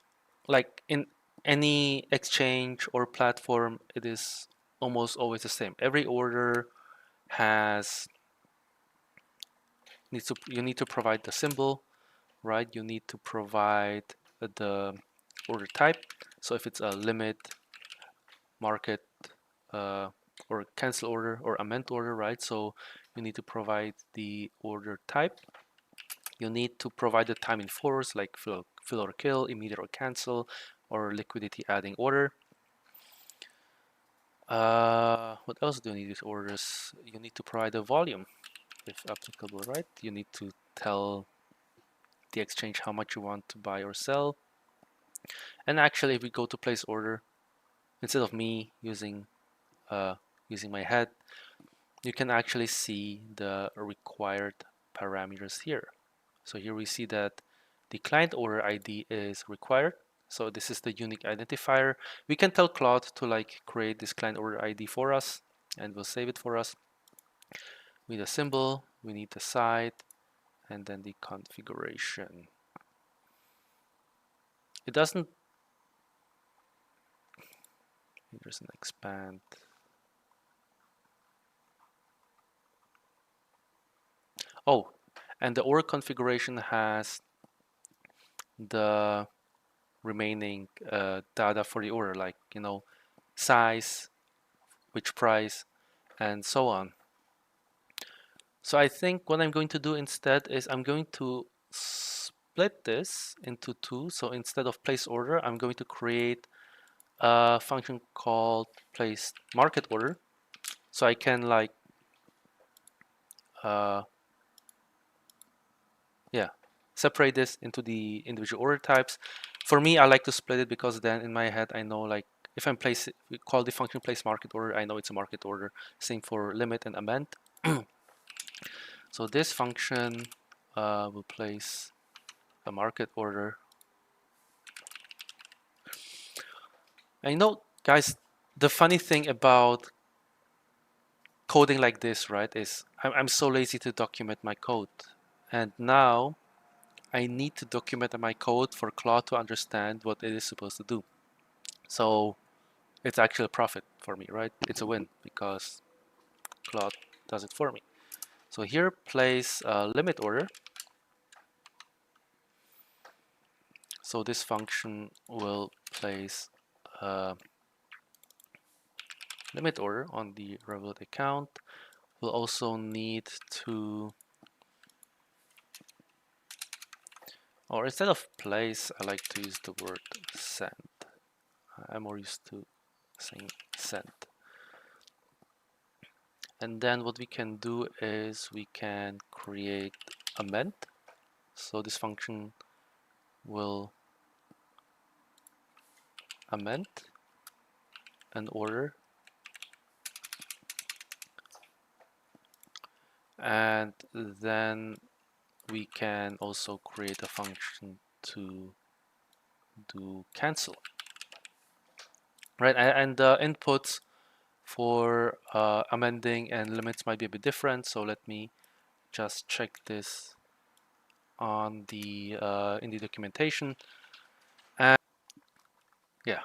like in any exchange or platform, it is almost always the same. Every order you need to provide the symbol, right? You need to provide the order type. So if it's a limit, market, or cancel order or amend order, right? So you need to provide the order type. You need to provide the time in force, like fill or kill, immediate or cancel, or liquidity adding order. What else do you need these orders? You need to provide a volume, if applicable, right? You need to tell the exchange how much you want to buy or sell. And actually, if we go to place order, instead of me using my head, you can actually see the required parameters here. So here we see that the client order ID is required. So this is the unique identifier. We can tell Claude to create this client order ID for us, and will save it for us. We need a symbol, we need the site, and then the configuration. It doesn't expand. Oh, and the order configuration has the remaining data for the order, like size, which price, and so on. So I think what I'm going to do instead is I'm going to split this into two. So instead of place order, I'm going to create a function called place market order. So I can separate this into the individual order types. For me, I like to split it because then in my head I know if I'm we call the function place market order, I know it's a market order. Same for limit and amend. So this function will place a market order. And guys, the funny thing about coding like this, right, is I'm so lazy to document my code. And now I need to document my code for Claude to understand what it is supposed to do. So it's actually a profit for me, right? It's a win because Claude does it for me. So here, place a limit order. So this function will place a limit order on the Revolut account. We'll also need to, or instead of place, I like to use the word send. I'm more used to saying send. And then what we can do is we can create amend. So this function will amend an order, and then we can also create a function to do cancel, right? And the inputs for amending and limits might be a bit different, so let me just check this on the in the documentation. And yeah,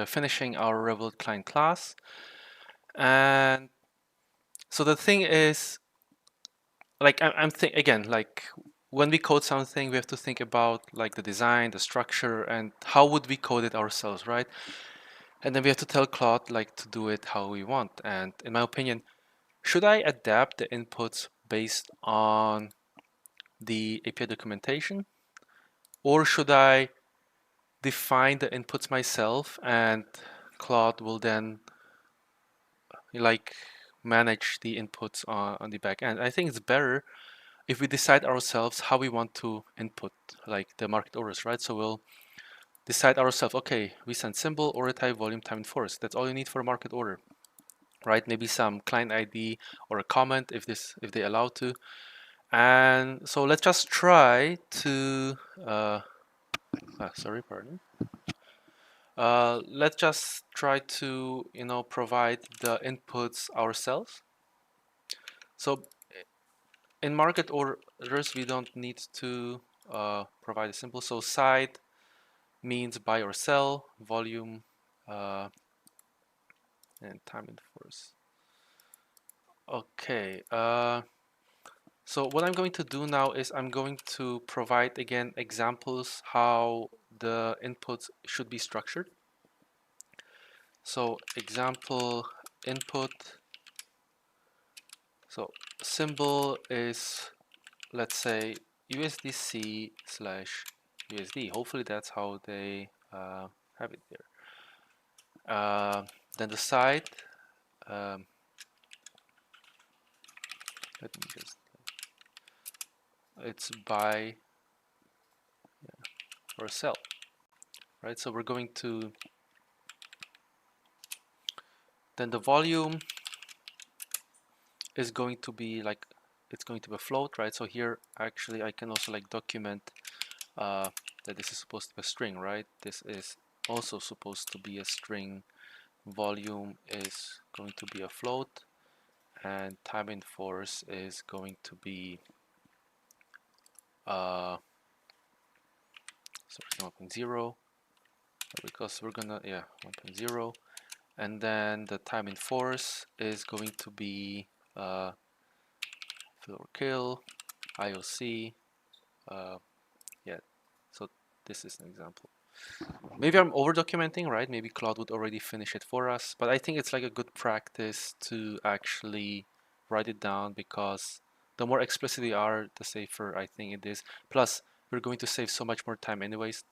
finishing our Revolut client class. And so the thing is, again, when we code something, we have to think about the design, the structure, and how would we code it ourselves, right? And then we have to tell Claude to do it how we want. And in my opinion, should I adapt the inputs based on the API documentation, or should I define the inputs myself and Claude will then manage the inputs on the back end? I think it's better if we decide ourselves how we want to input like the market orders, right? So we'll decide ourselves, okay, we send symbol, order type, volume, time, and force. That's all you need for a market order, right? Maybe some client ID or a comment if they allow to. And so let's just try to, pardon. Let's just try to, provide the inputs ourselves. So in market orders, we don't need to provide a symbol. So side means buy or sell, volume, and time and force. Okay. So what I'm going to do now is I'm going to provide again examples how the inputs should be structured. So example input. So symbol is, let's say, USDC slash USD. Hopefully that's how they have it there. Then the side, um, let me just, it's buy or sell, right? So we're going to, then the volume is going to be like, it's going to be a float, right? So here actually I can also like document that this is supposed to be a string, right? This is also supposed to be a string. Volume is going to be a float, and time in force is going to be sorry, 1.0, because we're gonna 1.0, and then the time in force is going to be fill or kill, IOC. Yeah, so this is an example. Maybe I'm over documenting, right? Maybe Claude would already finish it for us, but I think it's like a good practice to actually write it down, because the more explicit we are, the safer I think it is. Plus, we're going to save so much more time anyways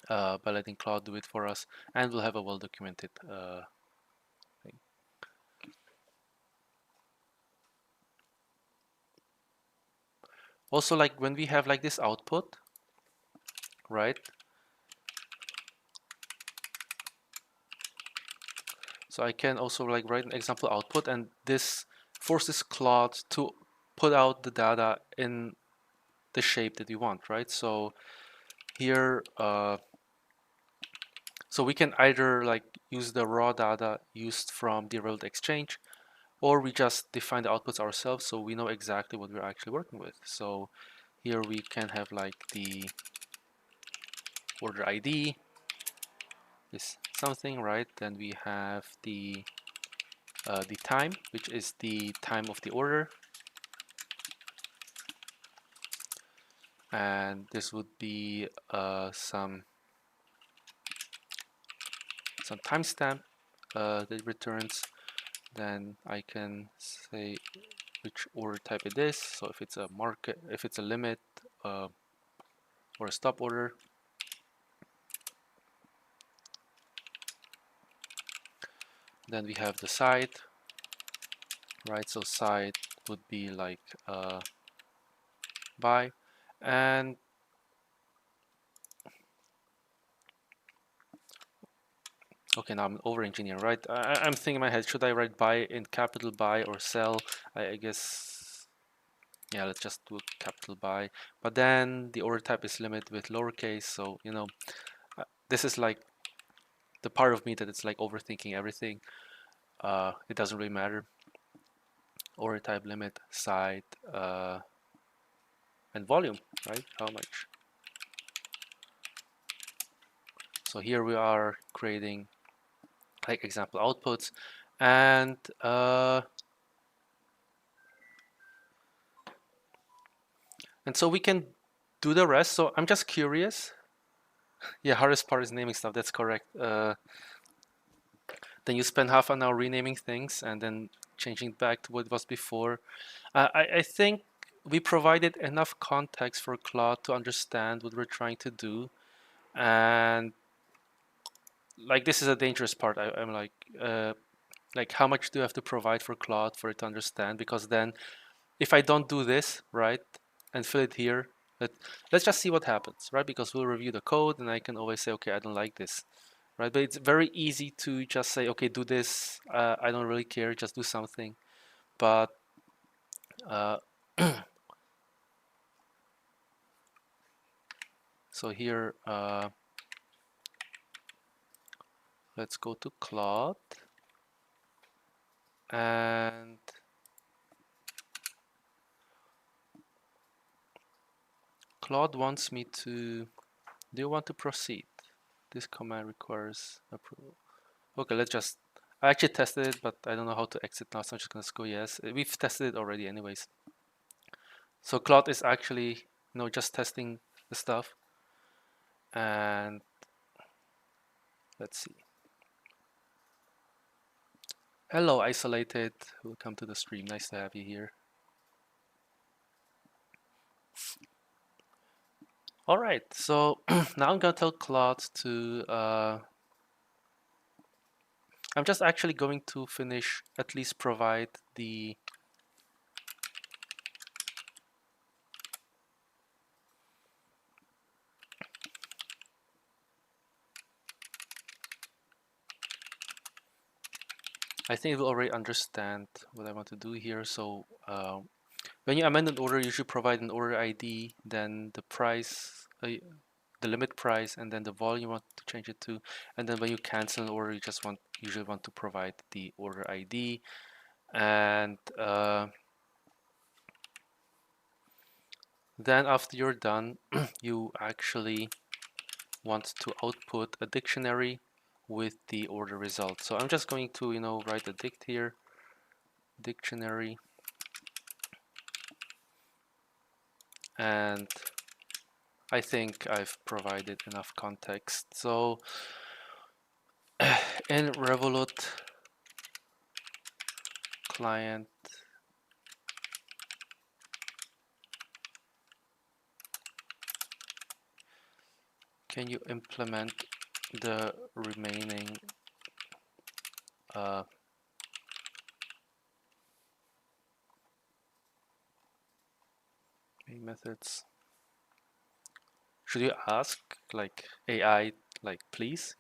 by letting Claude do it for us, and we'll have a well-documented thing. Also, like when we have like this output, right? So I can also like write an example output, and this forces Claude to put out the data in the shape that we want, right? So here, so we can either like use the raw data used from the Revolut exchange, or we just define the outputs ourselves so we know exactly what we're actually working with. So here we can have like the order ID, this something, right? Then we have the time, which is the time of the order, and this would be some timestamp that returns. Then I can say which order type it is. So if it's a market, if it's a limit or a stop order. Then we have the side, right? So side would be like buy, and okay, now I'm over engineering, right? I'm thinking in my head, should I write buy in capital buy or sell? I guess, yeah, let's just do capital buy. But then the order type is limit with lowercase, so this is like the part of me that it's like overthinking everything. It doesn't really matter. Order type, limit, side, and volume, right? How much? So here we are creating like example outputs, and so we can do the rest. So I'm just curious. Yeah, hardest part is naming stuff. That's correct. Then you spend half an hour renaming things and then changing back to what it was before. I think we provided enough context for Claude to understand what we're trying to do, and like this is a dangerous part. I'm like how much do you have to provide for Claude for it to understand? Because then if I don't do this, right, and fill it here, let's just see what happens, right? Because we'll review the code and I can always say, okay, I don't like this, right? But it's very easy to just say, okay, do this. I don't really care, just do something. But uh, so here, let's go to Claude, and Claude wants me to, do you want to proceed? This command requires approval. Okay, let's just, I actually tested it, but I don't know how to exit now, so I'm just gonna go yes. We've tested it already anyways. So Claude is actually, just testing the stuff. And let's see. Hello, Isolated. Welcome to the stream. Nice to have you here. All right, so now I'm gonna tell Claude to, I'm just actually going to finish, at least provide the, I think it will already understand what I want to do here. So when you amend an order, you should provide an order ID, then the price, the limit price, and then the volume you want to change it to. And then when you cancel an order, you just usually want to provide the order ID. And then after you're done, you actually want to output a dictionary with the order result. So I'm just going to, write a dict here, dictionary, and I think I've provided enough context. So in Revolut client, can you implement the remaining methods? Should you ask like AI, like please,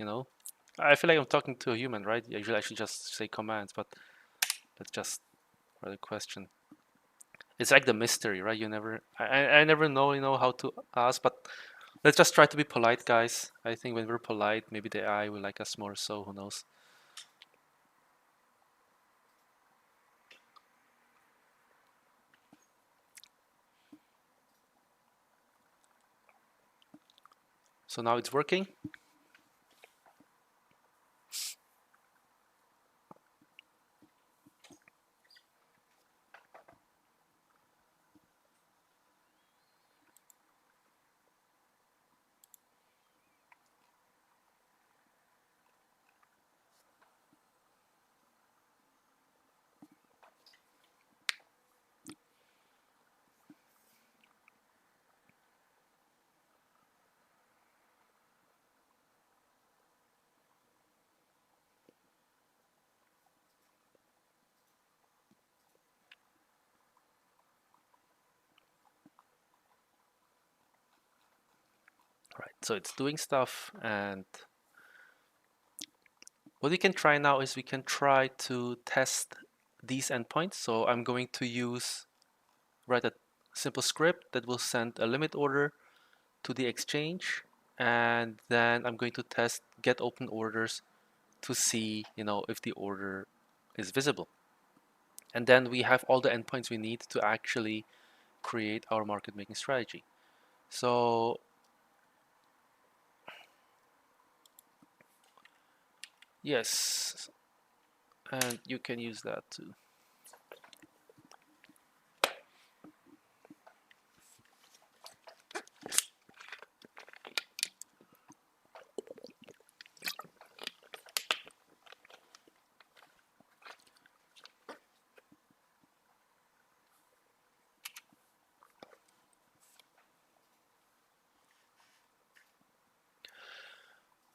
I feel like I'm talking to a human, right? Usually I should just say commands, but let's just write a question. It's like the mystery, right? I never know, how to ask, but let's just try to be polite, guys. I think when we're polite, maybe the AI will like us more, so who knows? So now it's working. Right, so it's doing stuff, and what we can try now is we can try to test these endpoints. So I'm going to write a simple script that will send a limit order to the exchange, and then I'm going to test get open orders to see, if the order is visible. And then we have all the endpoints we need to actually create our market making strategy. So yes, and you can use that too.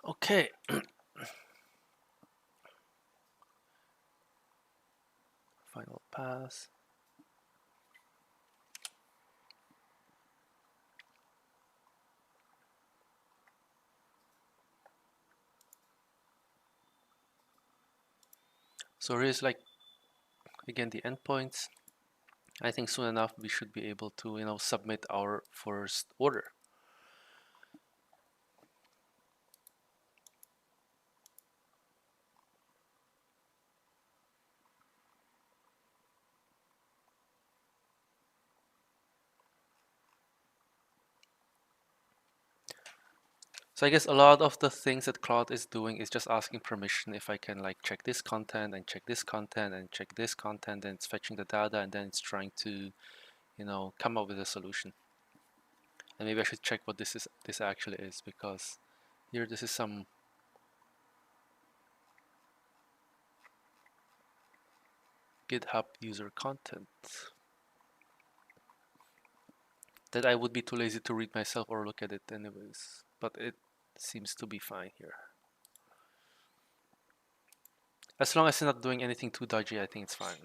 Okay. Final pass. So here's like, again, the endpoints. I think soon enough we should be able to, submit our first order. So I guess a lot of the things that Claude is doing is just asking permission if I can like check this content and check this content and check this content, and it's fetching the data, and then it's trying to, come up with a solution. And maybe I should check what this actually is, because here this is some GitHub user content that I would be too lazy to read myself or look at it anyways, but it seems to be fine here. As long as it's not doing anything too dodgy, I think it's fine.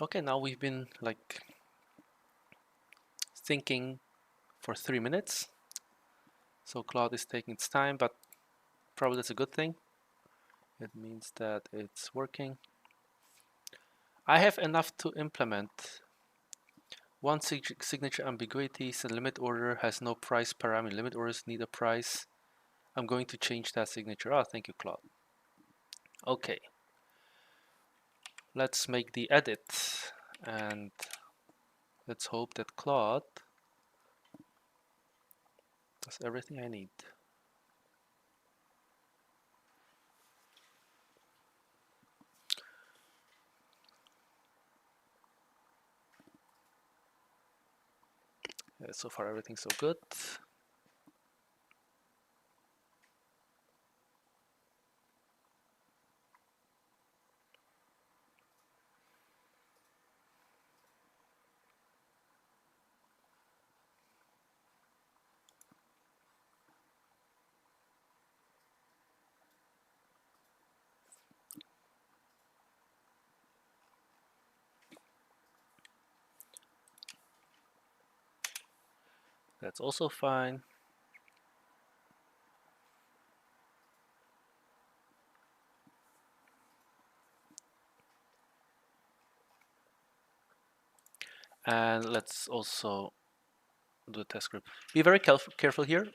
Okay, now we've been like thinking for 3 minutes. So Claude is taking its time, but probably that's a good thing. It means that it's working. I have enough to implement one signature ambiguity. So limit order has no price parameter. Limit orders need a price. I'm going to change that signature. Oh, thank you, Claude. Okay. Let's make the edit, and let's hope that Claude does everything I need. So far everything's so good. That's also fine. And let's also do a test script. Be very careful here.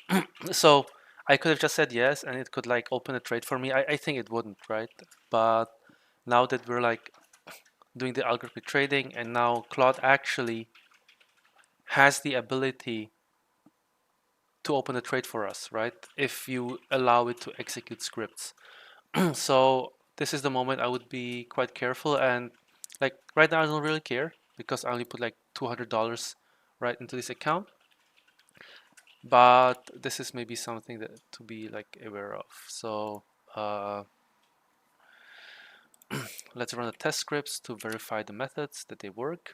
So I could have just said yes, and it could like open a trade for me. I think it wouldn't, right? But now that we're like doing the algorithmic trading, and now Claude actually has the ability to open a trade for us, right? If you allow it to execute scripts. So this is the moment I would be quite careful, and like right now I don't really care because I only put like $200 right into this account. But this is maybe something that to be like aware of. So let's run the test scripts to verify the methods that they work.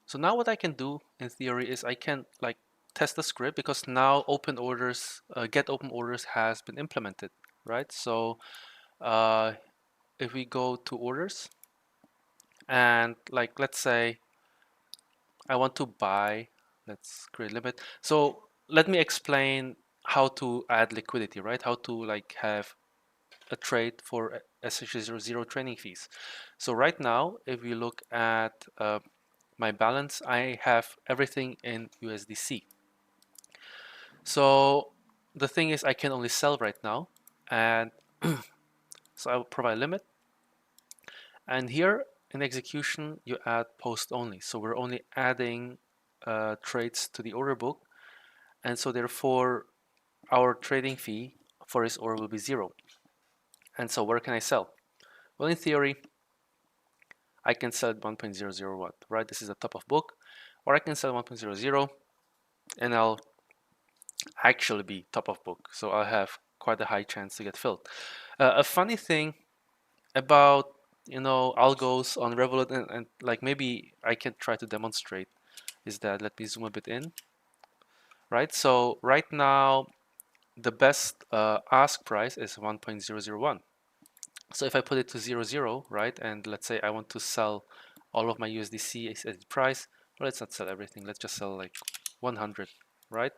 So now what I can do in theory is I can like test the script, because now open orders, get open orders has been implemented, right? So if we go to orders, and like let's say I want to buy, let's create limit. So let me explain how to add liquidity, right? How to like have a trade for essentially zero trading fees. So right now, if we look at my balance, I have everything in USDC. So the thing is, I can only sell right now, and so I will provide limit. And here in execution, you add post only. So we're only adding trades to the order book, and so therefore our trading fee for this order will be 0. And so where can I sell? Well, in theory, I can sell at 1.001, right? This is the top of book, or I can sell 1.00, and I'll actually be top of book. So I'll have quite a high chance to get filled. A funny thing about algos on Revolut, and like maybe I can try to demonstrate, is that let me zoom a bit in, right? So right now the best ask price is 1.001. So if I put it to 00, right, and let's say I want to sell all of my USDC at the price, well, let's not sell everything. Let's just sell like 100, right?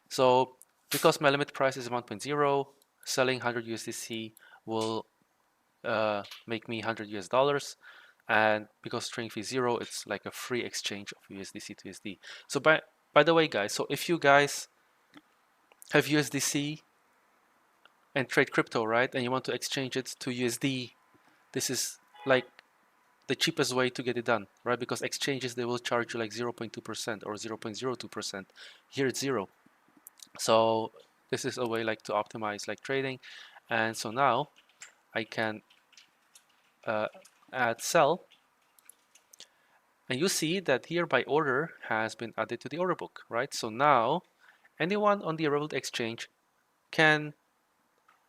So because my limit price is 1.0, selling 100 USDC will make me 100 US dollars. And because trading fee is 0, it's like a free exchange of USDC to USD. So by the way, guys, so if you guys have USDC and trade crypto, right, and you want to exchange it to USD, this is like the cheapest way to get it done, right? Because exchanges, they will charge you like 0.2% or 0.02%. Here it's 0. So this is a way like to optimize like trading. And so now I can add sell, and you see that here by order has been added to the order book, right? So now anyone on the Revolut exchange can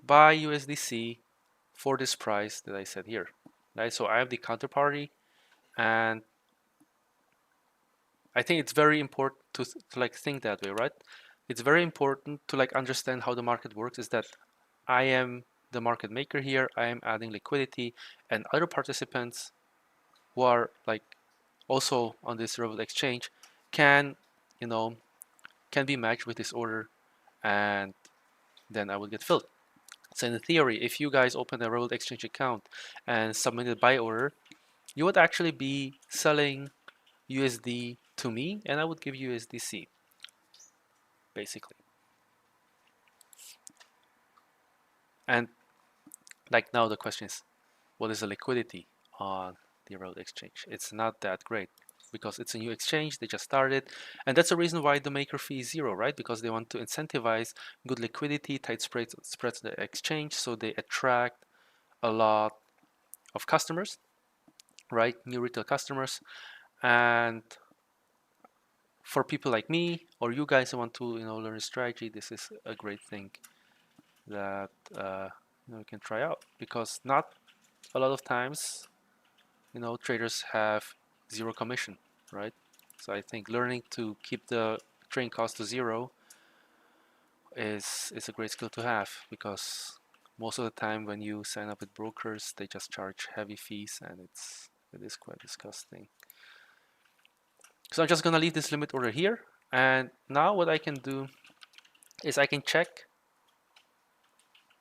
buy USDC for this price that I said here, right? So I have the counterparty, and I think it's very important to like think that way, right? It's very important to like understand how the market works, is that I am the market maker here, I am adding liquidity, and other participants who are like also on this Revolut exchange can, you know, can be matched with this order, and then I will get filled. So in theory, if you guys open a Revolut exchange account and submit a buy order, you would actually be selling USD to me, and I would give you USDC, basically. And like now the question is, what is the liquidity on the Revolut exchange? It's not that great because it's a new exchange, they just started, and that's the reason why the maker fee is 0, right? Because they want to incentivize good liquidity, tight spreads in the exchange, so they attract a lot of customers, right? New retail customers. And for people like me or you guys who want to, learn a strategy, this is a great thing that you can try out, because not a lot of times traders have 0 commission, right? So I think learning to keep the trading cost to 0 is a great skill to have, because most of the time when you sign up with brokers, they just charge heavy fees, and it is quite disgusting. So I'm just gonna leave this limit order here, and now what I can do is I can check.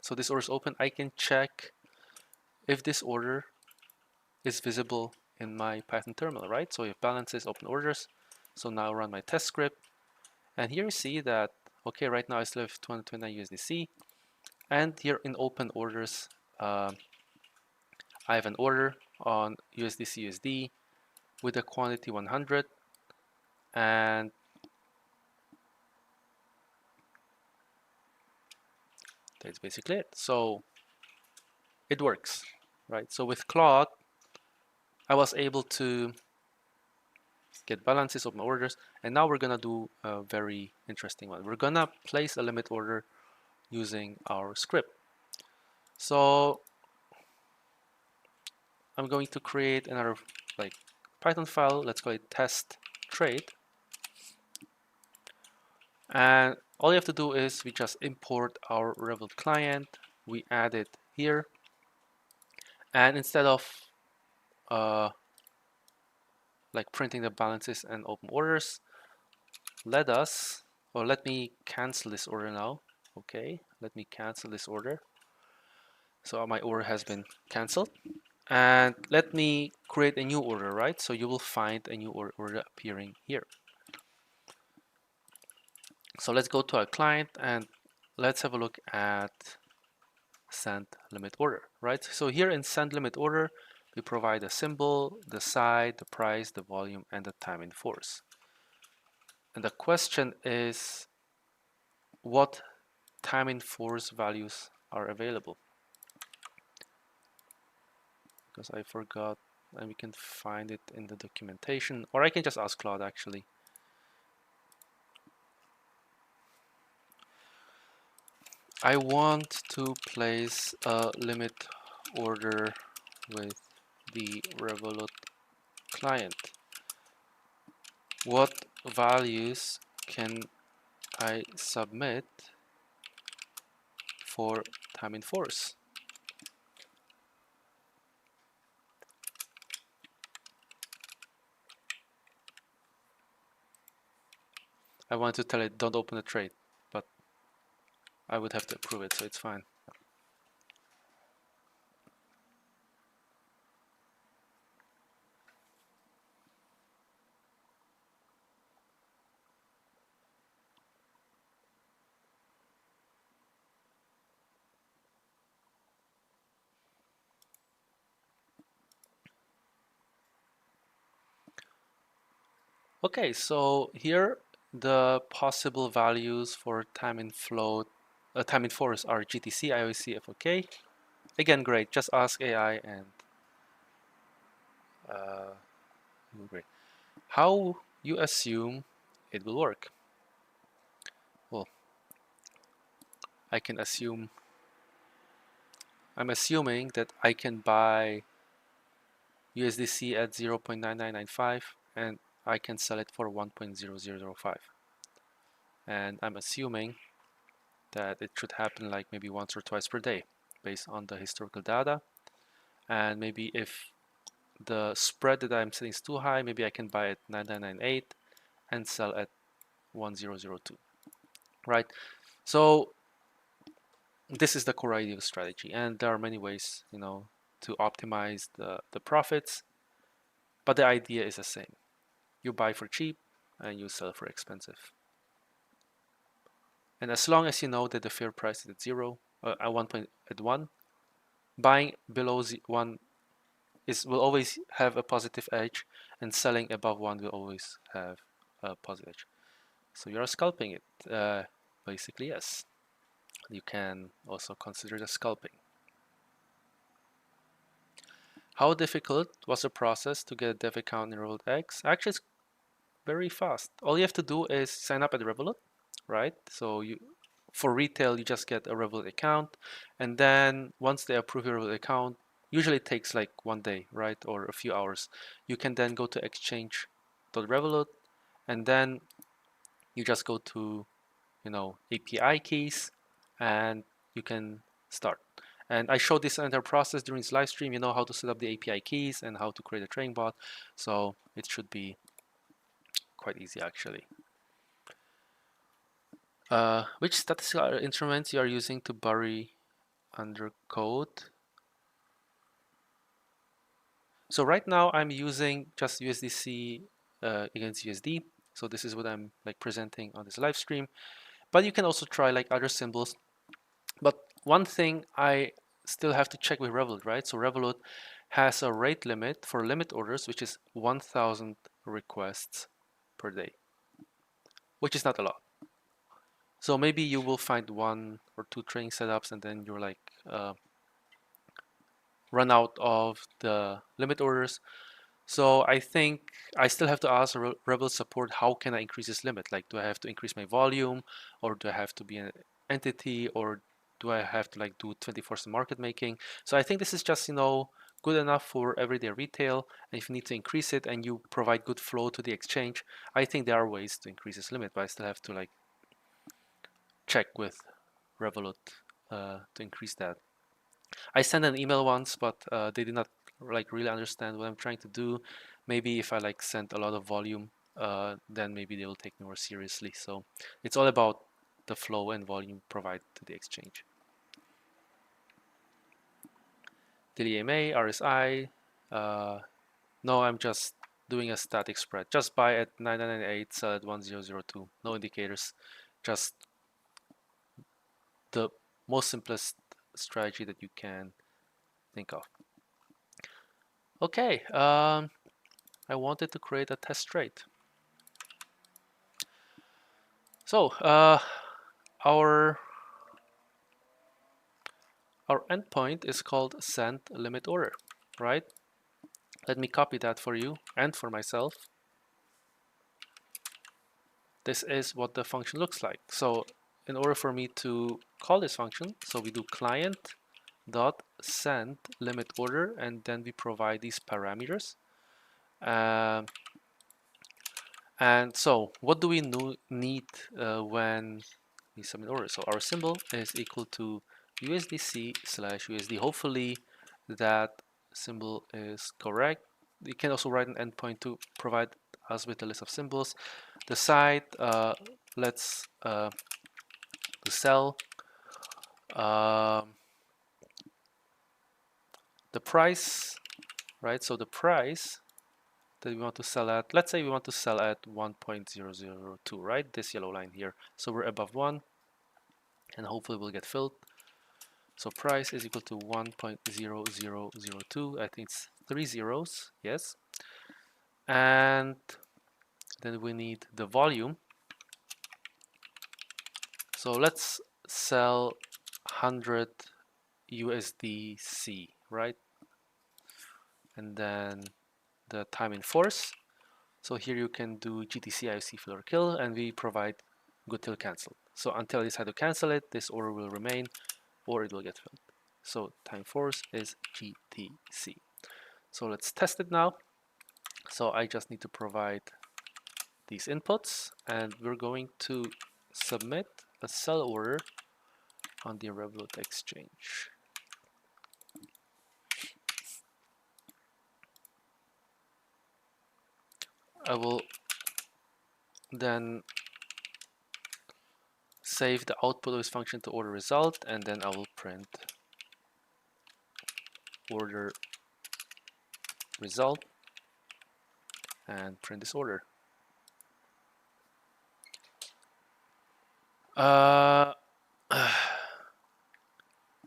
So this order is open. I can check if this order is visible in my Python terminal, right? So if balances, open orders. So now I run my test script, and here you see that, okay, right now I still have 229 USDC, and here in open orders, I have an order on USDC USD with a quantity 100, and that's basically it. So it works, right? So with Claude, I was able to get balances of my orders, and now we're gonna do a very interesting one. We're gonna place a limit order using our script. So I'm going to create another like Python file. Let's call it test trade, and all you have to do is we just import our Revolut client. We add it here, and instead of like printing the balances and open orders, let me cancel this order now. Okay, let me cancel this order. So my order has been canceled, and let me create a new order, right? So you will find a new order appearing here. So let's go to our client and let's have a look at send limit order, right? So here in send limit order, we provide a symbol, the side, the price, the volume, and the time in force. And the question is, what time in force values are available? Because I forgot, and we can find it in the documentation, or I can just ask Claude actually. I want to place a limit order with the Revolut client. What values can I submit for time in force. I want to tell it don't open a trade, but I would have to approve it, so it's fine. Okay, so here the possible values for time in float, time in force are GTC, IOC, FOK. Again, great. Just ask AI and great. How you assume it will work? Well, I can assume. I'm assuming that I can buy USDC at 0.9995 and I can sell it for 1.0005. And I'm assuming that it should happen like maybe once or twice per day based on the historical data. And maybe if the spread that I'm setting is too high, maybe I can buy at 9998 and sell at 1002, right? So this is the core idea of strategy, and there are many ways, to optimize the profits, but the idea is the same. You buy for cheap and you sell for expensive. And as long as you know that the fair price is at zero, at 1, buying below 1 will always have a positive edge, and selling above 1 will always have a positive edge. So you're scalping it. Basically, yes. You can also consider the scalping. How difficult was the process to get a dev account in Revolut X? Actually, it's very fast. All you have to do is sign up at Revolut, right? So for retail, you just get a Revolut account, and then once they approve your Revolut account, usually it takes like 1 day, right, or a few hours. You can then go to exchange.revolut, and then you just go to, API keys, and you can start. And I showed this entire process during this live stream. You know how to set up the API keys and how to create a trading bot, so it should be quite easy actually. Which statistical instruments you are using to bury under code? So right now I'm using just USDC against USD. So this is what I'm like presenting on this live stream. But you can also try like other symbols. But one thing I still have to check with Revolut, right? So Revolut has a rate limit for limit orders, which is 1,000 requests per day, which is not a lot. So maybe you will find 1 or 2 trading setups, and then you're like run out of the limit orders. So I think I still have to ask Revolut support, how can I increase this limit? Like, do I have to increase my volume, or do I have to be an entity, or do I have to like do 24/7 market making? So I think this is just, good enough for everyday retail. And if you need to increase it and you provide good flow to the exchange, I think there are ways to increase this limit, but I still have to like check with Revolut to increase that. I sent an email once, but they did not like really understand what I'm trying to do. Maybe if I like sent a lot of volume, then maybe they will take me more seriously. So it's all about the flow and volume provided to the exchange. DLEMA, RSI. No, I'm just doing a static spread. Just buy at 9998, sell at 1002. No indicators. Just the most simplest strategy that you can think of. Okay, I wanted to create a test trade. So our endpoint is called send limit order, right? Let me copy that for you and for myself. This is what the function looks like. So in order for me to call this function, so we do client dot send limit order, and then we provide these parameters. And so what do we need when we submit order? So our symbol is equal to USDC slash USD. Hopefully that symbol is correct. You can also write an endpoint to provide us with a list of symbols. The site, let's to sell. The price, right? So the price that we want to sell at, let's say we want to sell at 1.002, right? This yellow line here. So we're above 1 and hopefully we'll get filled. So price is equal to 1.0002. I think it's 3 zeros, yes. And then we need the volume. So let's sell 100 USDC, right? And then the time in force. So here you can do GTC IOC fill or kill, and we provide good till cancel. So until I decide to cancel it, this order will remain or it will get filled. So time force is GTC. So let's test it now. So I just need to provide these inputs and we're going to submit a sell order on the Revolut exchange. I will then save the output of this function to order result, and then I will print order result and print this order.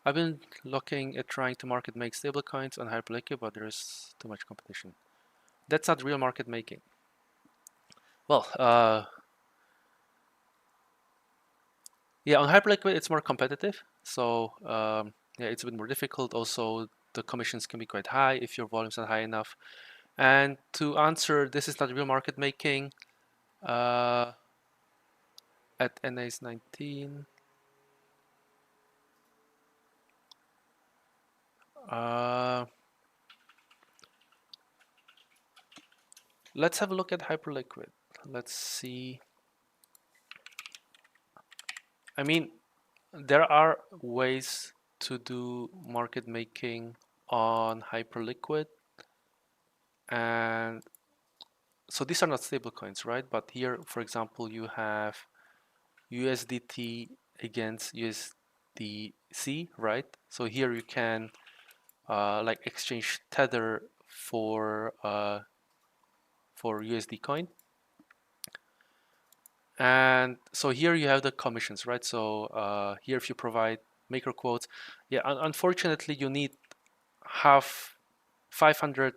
I've been looking at trying to market make stablecoins on Hyperliquid, but there's too much competition. That's not real market making. Well, yeah, on Hyperliquid it's more competitive, so yeah, it's a bit more difficult. Also, the commissions can be quite high if your volumes are high enough. And to answer, this is not real market making. At NA's 19, let's have a look at Hyperliquid. Let's see. I mean, there are ways to do market making on Hyperliquid, and so these are not stable coins, right? But here, for example, you have USDT against USDC, right? So here you can like exchange Tether for USD coin. And so here you have the commissions, right? So here if you provide maker quotes, yeah, unfortunately you need half 500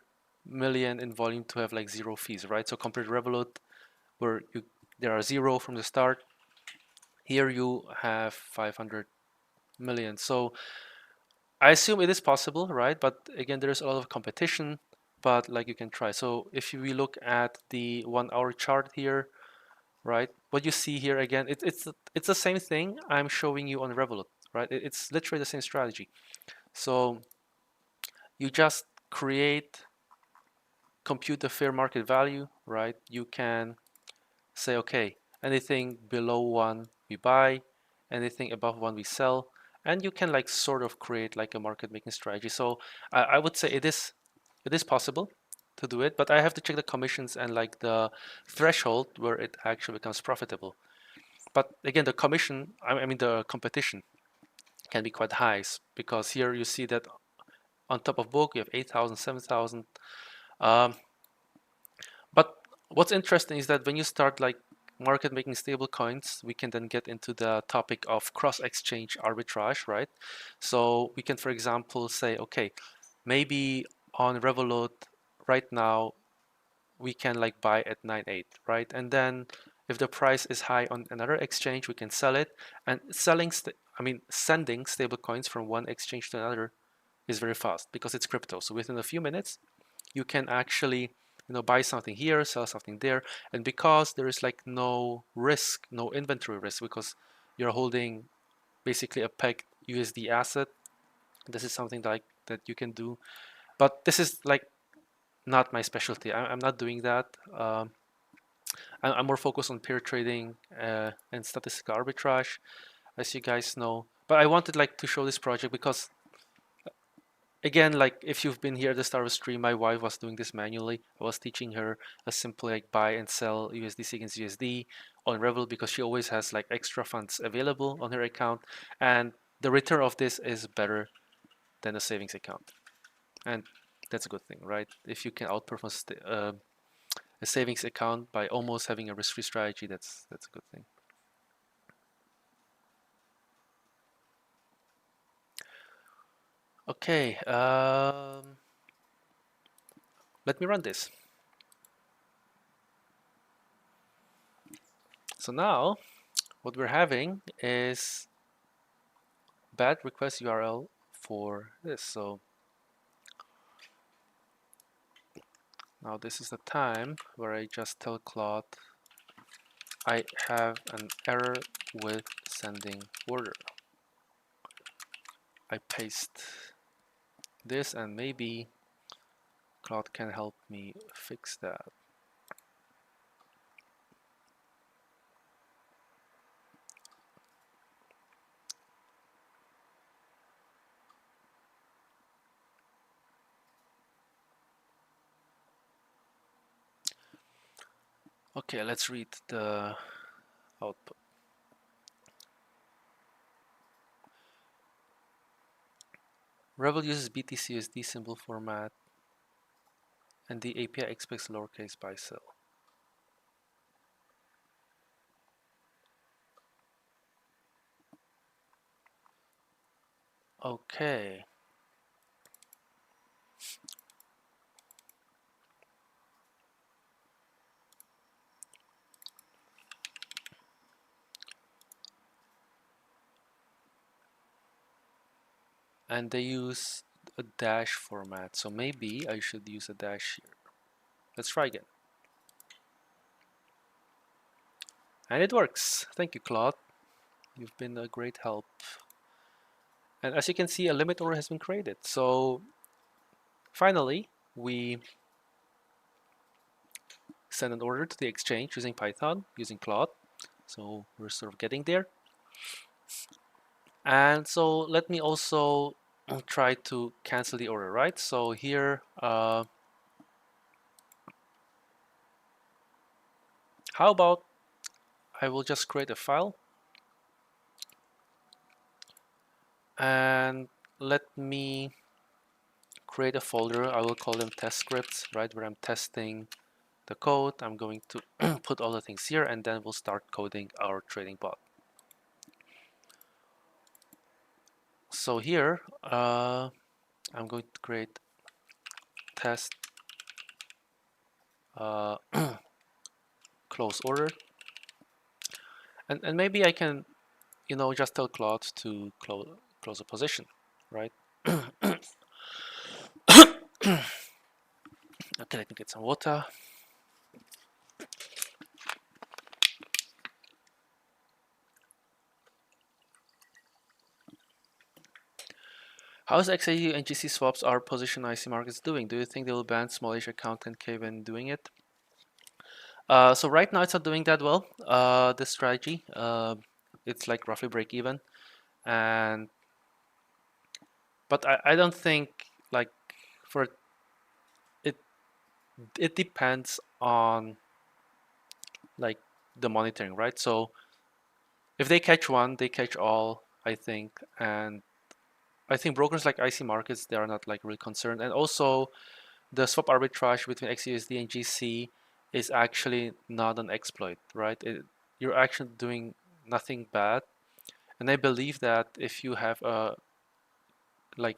million in volume to have like 0 fees, right? So compared to Revolut, where there are 0 from the start, here you have 500 million. So I assume it is possible, right? But again, there's a lot of competition, but like you can try. So if we look at the 1 hour chart here, right? What you see here again, it's the same thing I'm showing you on Revolut, right? It's literally the same strategy. So you just compute the fair market value, right? You can say, okay, anything below 1 we buy, anything above 1 we sell, and you can like sort of create like a market making strategy. So I would say it is possible to do it, but I have to check the commissions and like the threshold where it actually becomes profitable. But again, the commission, I mean the competition can be quite high, because here you see that on top of book you have 8,000, 7,000. But what's interesting is that when you start like market making stable coins, we can then get into the topic of cross exchange arbitrage, right? So we can, for example, say, okay, maybe on Revolut right now we can like buy at 9.8, right? And then if the price is high on another exchange, we can sell it. And sending stable coins from one exchange to another is very fast because it's crypto. So within a few minutes, you can actually buy something here, sell something there, and because there is like no risk, no inventory risk, because you're holding basically a pegged USD asset, this is something that you can do. But this is like not my specialty. I'm not doing that. I'm more focused on pair trading and statistical arbitrage, as you guys know. But I wanted like to show this project because again, like if you've been here at the start of the stream, my wife was doing this manually. I was teaching her a simple like buy and sell USDC against USD on Revolut because she always has like extra funds available on her account, and the return of this is better than a savings account, and that's a good thing, right? If you can outperform a savings account by almost having a risk-free strategy, that's a good thing. Okay, let me run this. So now what we're having is bad request URL for this. So now this is the time where I just tell Claude I have an error with sending order. I paste this and maybe Claude can help me fix that. Okay, let's read the output. Revolut uses BTCSD symbol format and the API expects lowercase buy sell. Okay. And they use a dash format, so maybe I should use a dash here. Let's try again. And it works. Thank you, Claude. You've been a great help. And as you can see, a limit order has been created. So finally, we send an order to the exchange using Python, using Claude. So we're sort of getting there. And so let me also try to cancel the order, right? So here, how about I will just create a file and let me create a folder. I will call them test scripts, right? Where I'm testing the code. I'm going to put all the things here and then we'll start coding our trading bot. So here, I'm going to create test close order. And maybe I can, just tell Claude to close a position, right? Okay, let me get some water. How is XAU and GC swaps are position IC markets doing? Do you think they will ban smallish account 10K when doing it? So right now it's not doing that well. This strategy, it's like roughly break even, and but I don't think like for it depends on like the monitoring, right? So if they catch one, they catch all, I think, and I think brokers like IC markets, they are not like really concerned, and also the swap arbitrage between XUSD and GC is actually not an exploit, right? You're actually doing nothing bad, and I believe that if you have a like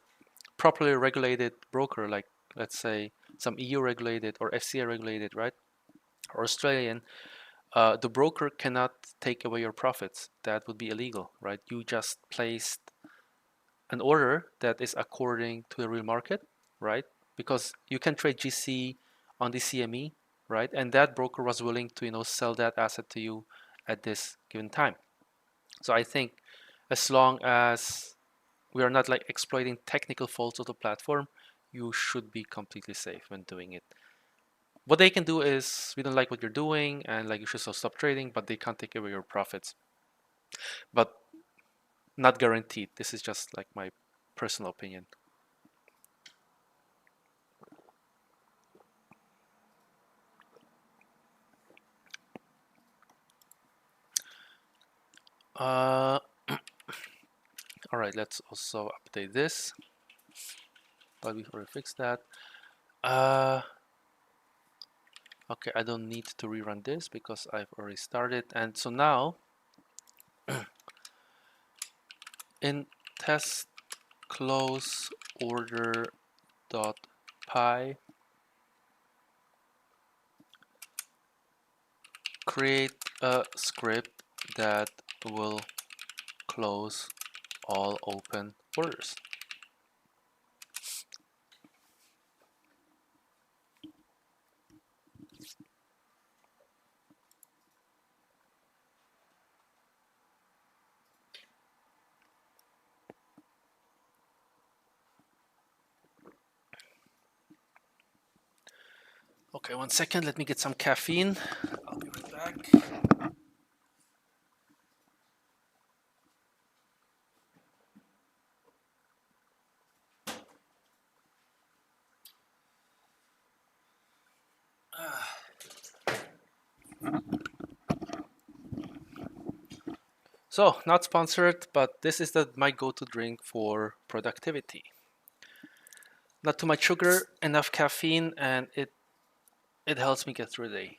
properly regulated broker, like let's say some EU regulated or FCA regulated, right, or Australian, the broker cannot take away your profits. That would be illegal, right? You just placed an order that is according to the real market, right? Because you can trade GC on the CME, right? And that broker was willing to sell that asset to you at this given time. So I think as long as we are not like exploiting technical faults of the platform, you should be completely safe when doing it. What they can do is, we don't like what you're doing and like you should stop trading, but they can't take away your profits. But not guaranteed. This is just like my personal opinion. All right, let's also update this. But we've already fixed that. Okay, I don't need to rerun this because I've already started. And so now in test close order dot py, create a script that will close all open orders. Okay, 1 second, let me get some caffeine. I'll be right back. So, not sponsored, but this is my go-to drink for productivity. Not too much sugar, enough caffeine, and it helps me get through the day.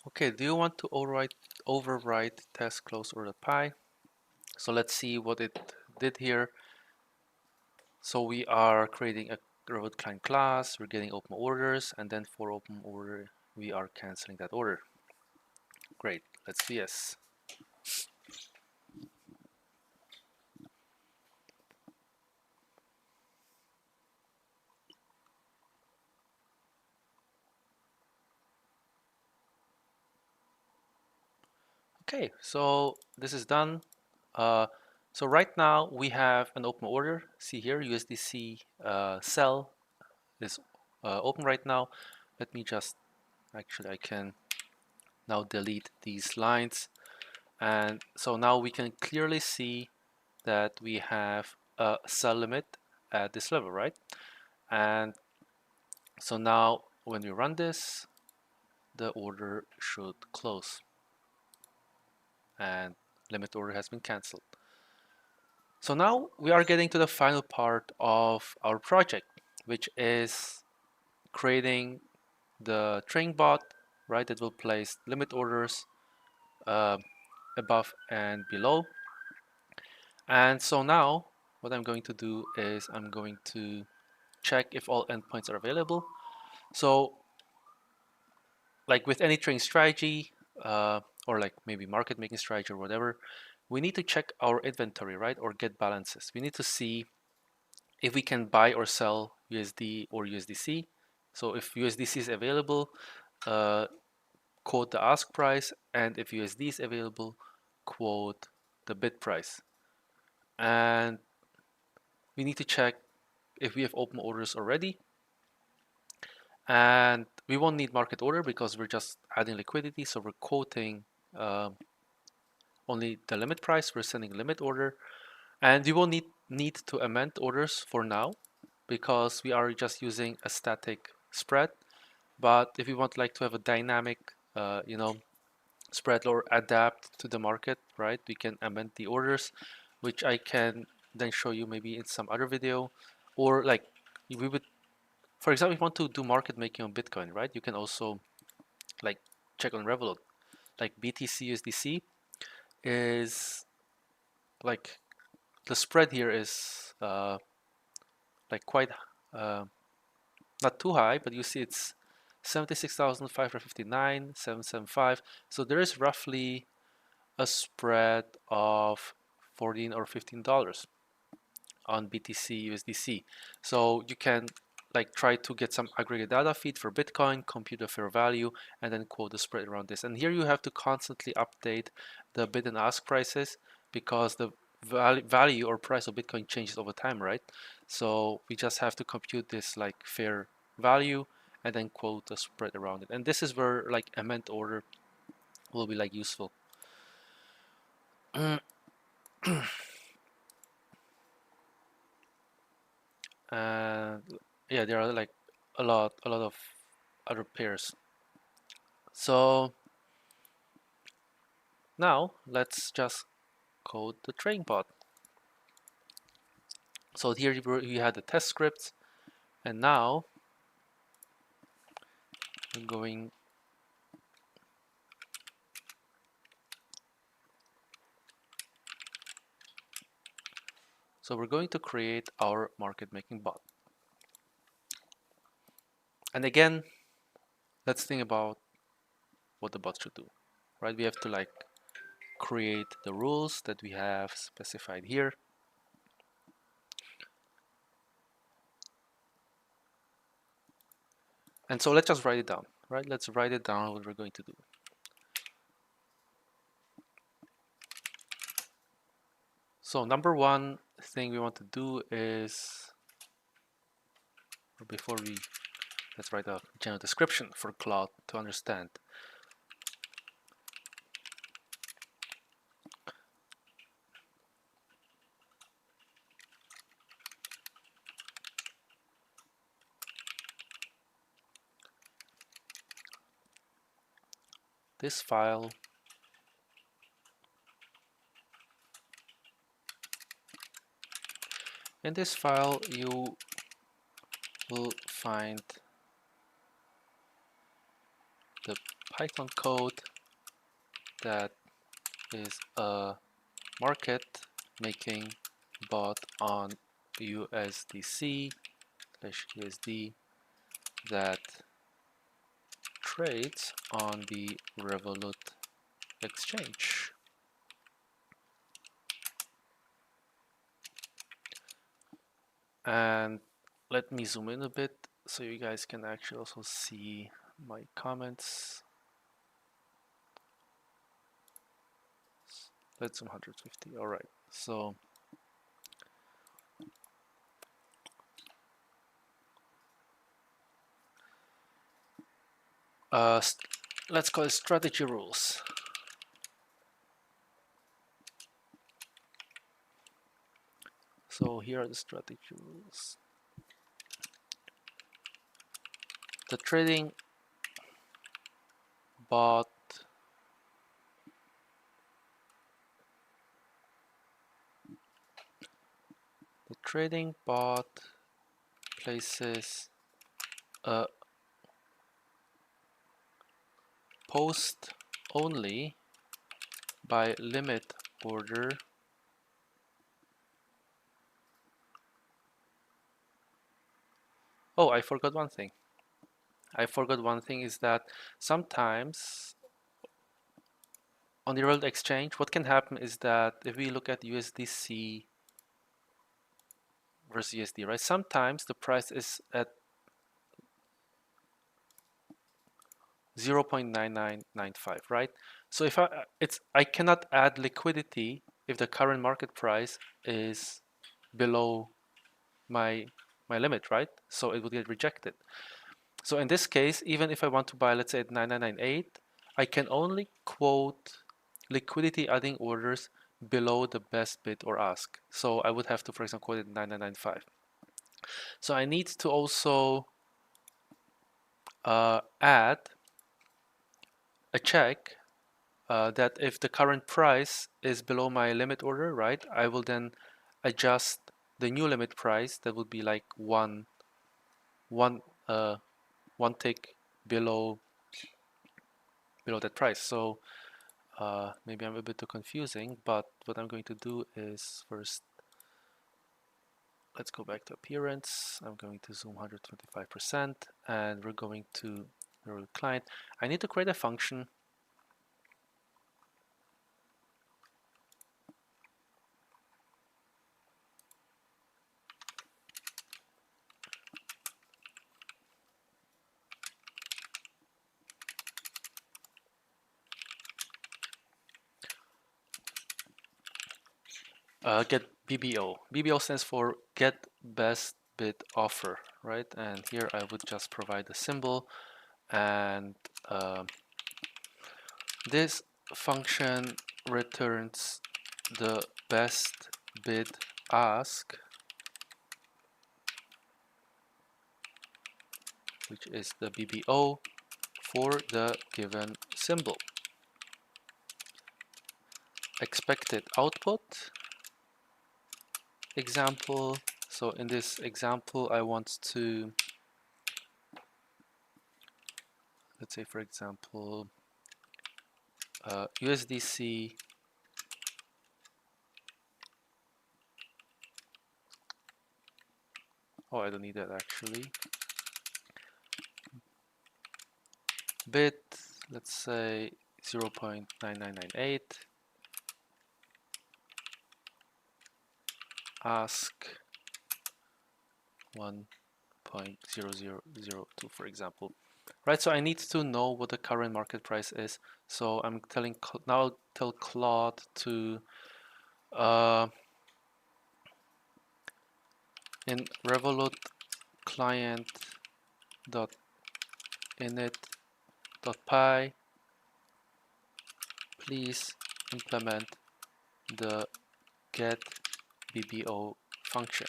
Okay, do you want to overwrite test close order py? So let's see what it did here. So we are creating a Revolut client class, we're getting open orders, and then for open order, we are canceling that order. Great, let's see yes. Okay, so this is done. So right now we have an open order. See here, USDC sell is open right now. Let me just, actually I can now delete these lines. And so now we can clearly see that we have a sell limit at this level, right? And so now when we run this, the order should close and limit order has been canceled. So now we are getting to the final part of our project, which is creating the training bot, right, that will place limit orders above and below. And so now what I'm going to do is I'm going to check if all endpoints are available. So like with any trading strategy or like maybe market making strategy or whatever, we need to check our inventory, right, or get balances. We need to see if we can buy or sell USD or USDC. So if USDC is available, quote the ask price, and if USD is available, quote the bid price. And we need to check if we have open orders already. And we won't need market order because we're just adding liquidity, so we're quoting only the limit price. We're sending limit order, and we won't need to amend orders for now because we are just using a static spread. But if we want like to have a dynamic, spread or adapt to the market, right, we can amend the orders, which I can then show you maybe in some other video. Or like we would, for example, if you want to do market making on Bitcoin, right, you can also like check on Revolut. Like BTC USDC is like the spread here is like quite not too high, but you see it's 76,559, 775. So there is roughly a spread of $14 or $15 on BTC USDC. So you can like try to get some aggregate data feed for Bitcoin, compute a fair value, and then quote the spread around this. And here you have to constantly update the bid and ask prices because the value or price of Bitcoin changes over time, right? So we just have to compute this like fair value and then quote a spread around it. And this is where like amend order will be like useful. And yeah, there are like a lot of other pairs. So now let's just code the trading bot. So here we had the test scripts, and now I'm going. So we're going to create our market making bot. And again, let's think about what the bot should do, right? We have to like create the rules that we have specified here. And so let's just write it down, right? Let's write it down what we're going to do. So number one thing we want to do is, before we, let's write a general description for Claude to understand. This file in this file you will find the Python code that is a market making bot on USDC/USD that trades on the Revolut exchange. And let me zoom in a bit so you guys can actually also see my comments. Let's zoom 150. All right. So let's call it strategy rules. So here are the strategy rules. The trading bot places a post only by limit order Oh, I forgot one thing. Is that sometimes on the Revolut exchange, what can happen is that if we look at USDC versus USD, right? Sometimes the price is at 0.9995, right? So if I cannot add liquidity if the current market price is below my limit, right? So it would get rejected. So in this case, even if I want to buy, let's say at 9998, I can only quote liquidity adding orders below the best bid or ask. So I would have to, for example, quote it 9995. So I need to also add a check that if the current price is below my limit order, right, I will then adjust the new limit price. That would be like one tick below that price. So maybe I'm a bit too confusing, but what I'm going to do is first, let's go back to appearance. I'm going to zoom 125%, and we're going to the client. I need to create a function. Get BBO. BBO stands for get best bid offer, right? And here I would just provide a symbol, and this function returns the best bid ask, which is the BBO for the given symbol. Expected output example. So in this example, I want to, let's say for example, USDC oh, I don't need that actually. Bid, let's say 0.9998. Ask 1.0002, for example. Right, so I need to know what the current market price is. So I'm telling now tell Claude to in Revolut client dot init.py, please implement the get BBO function.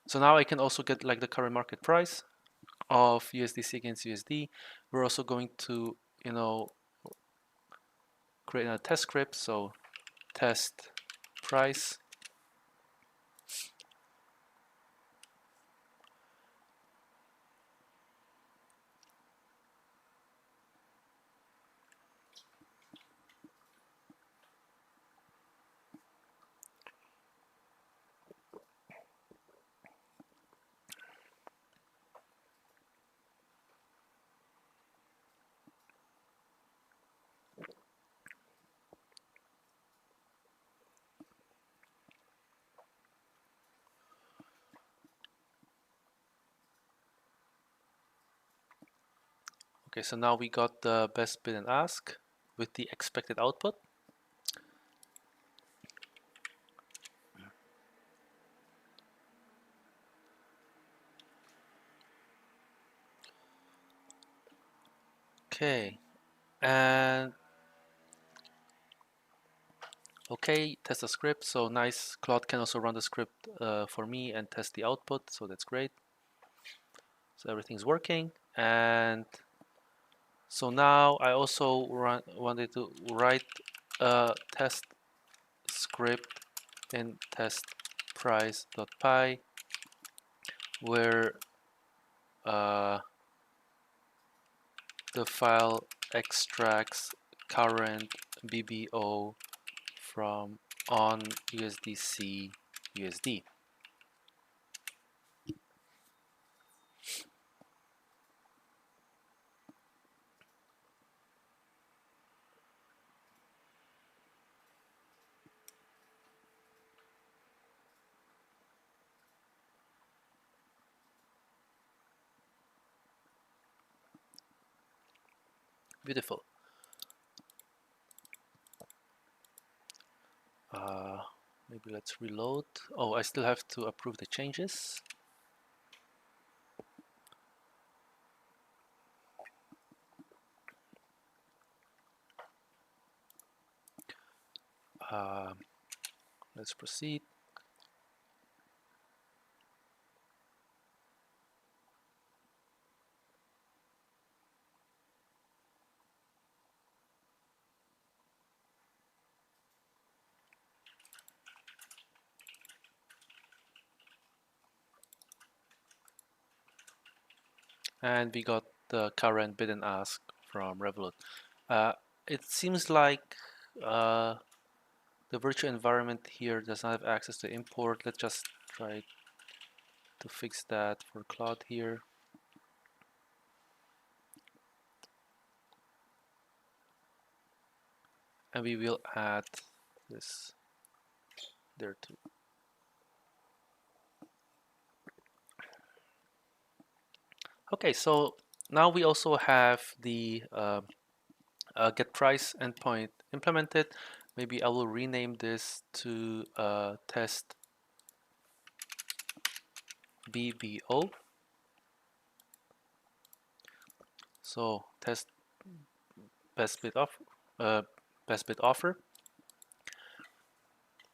So now I can also get like the current market price of USDC against USD. We're also going to, create a test script. So test price. Okay, so now we got the best bid and ask with the expected output. Okay, and okay, test the script. So nice, Claude can also run the script for me and test the output. So that's great. So everything's working. And so now I also wanted to write a test script in test price.py where the file extracts current BBO from on USDC USD. Beautiful. Maybe let's reload. Oh, I still have to approve the changes. Let's proceed. And we got the current bid and ask from Revolut. It seems like the virtual environment here does not have access to import. Let's just try to fix that for Claude here. And we will add this there too. Okay, so now we also have the get price endpoint implemented. Maybe I will rename this to test BBO. So test best bid offer.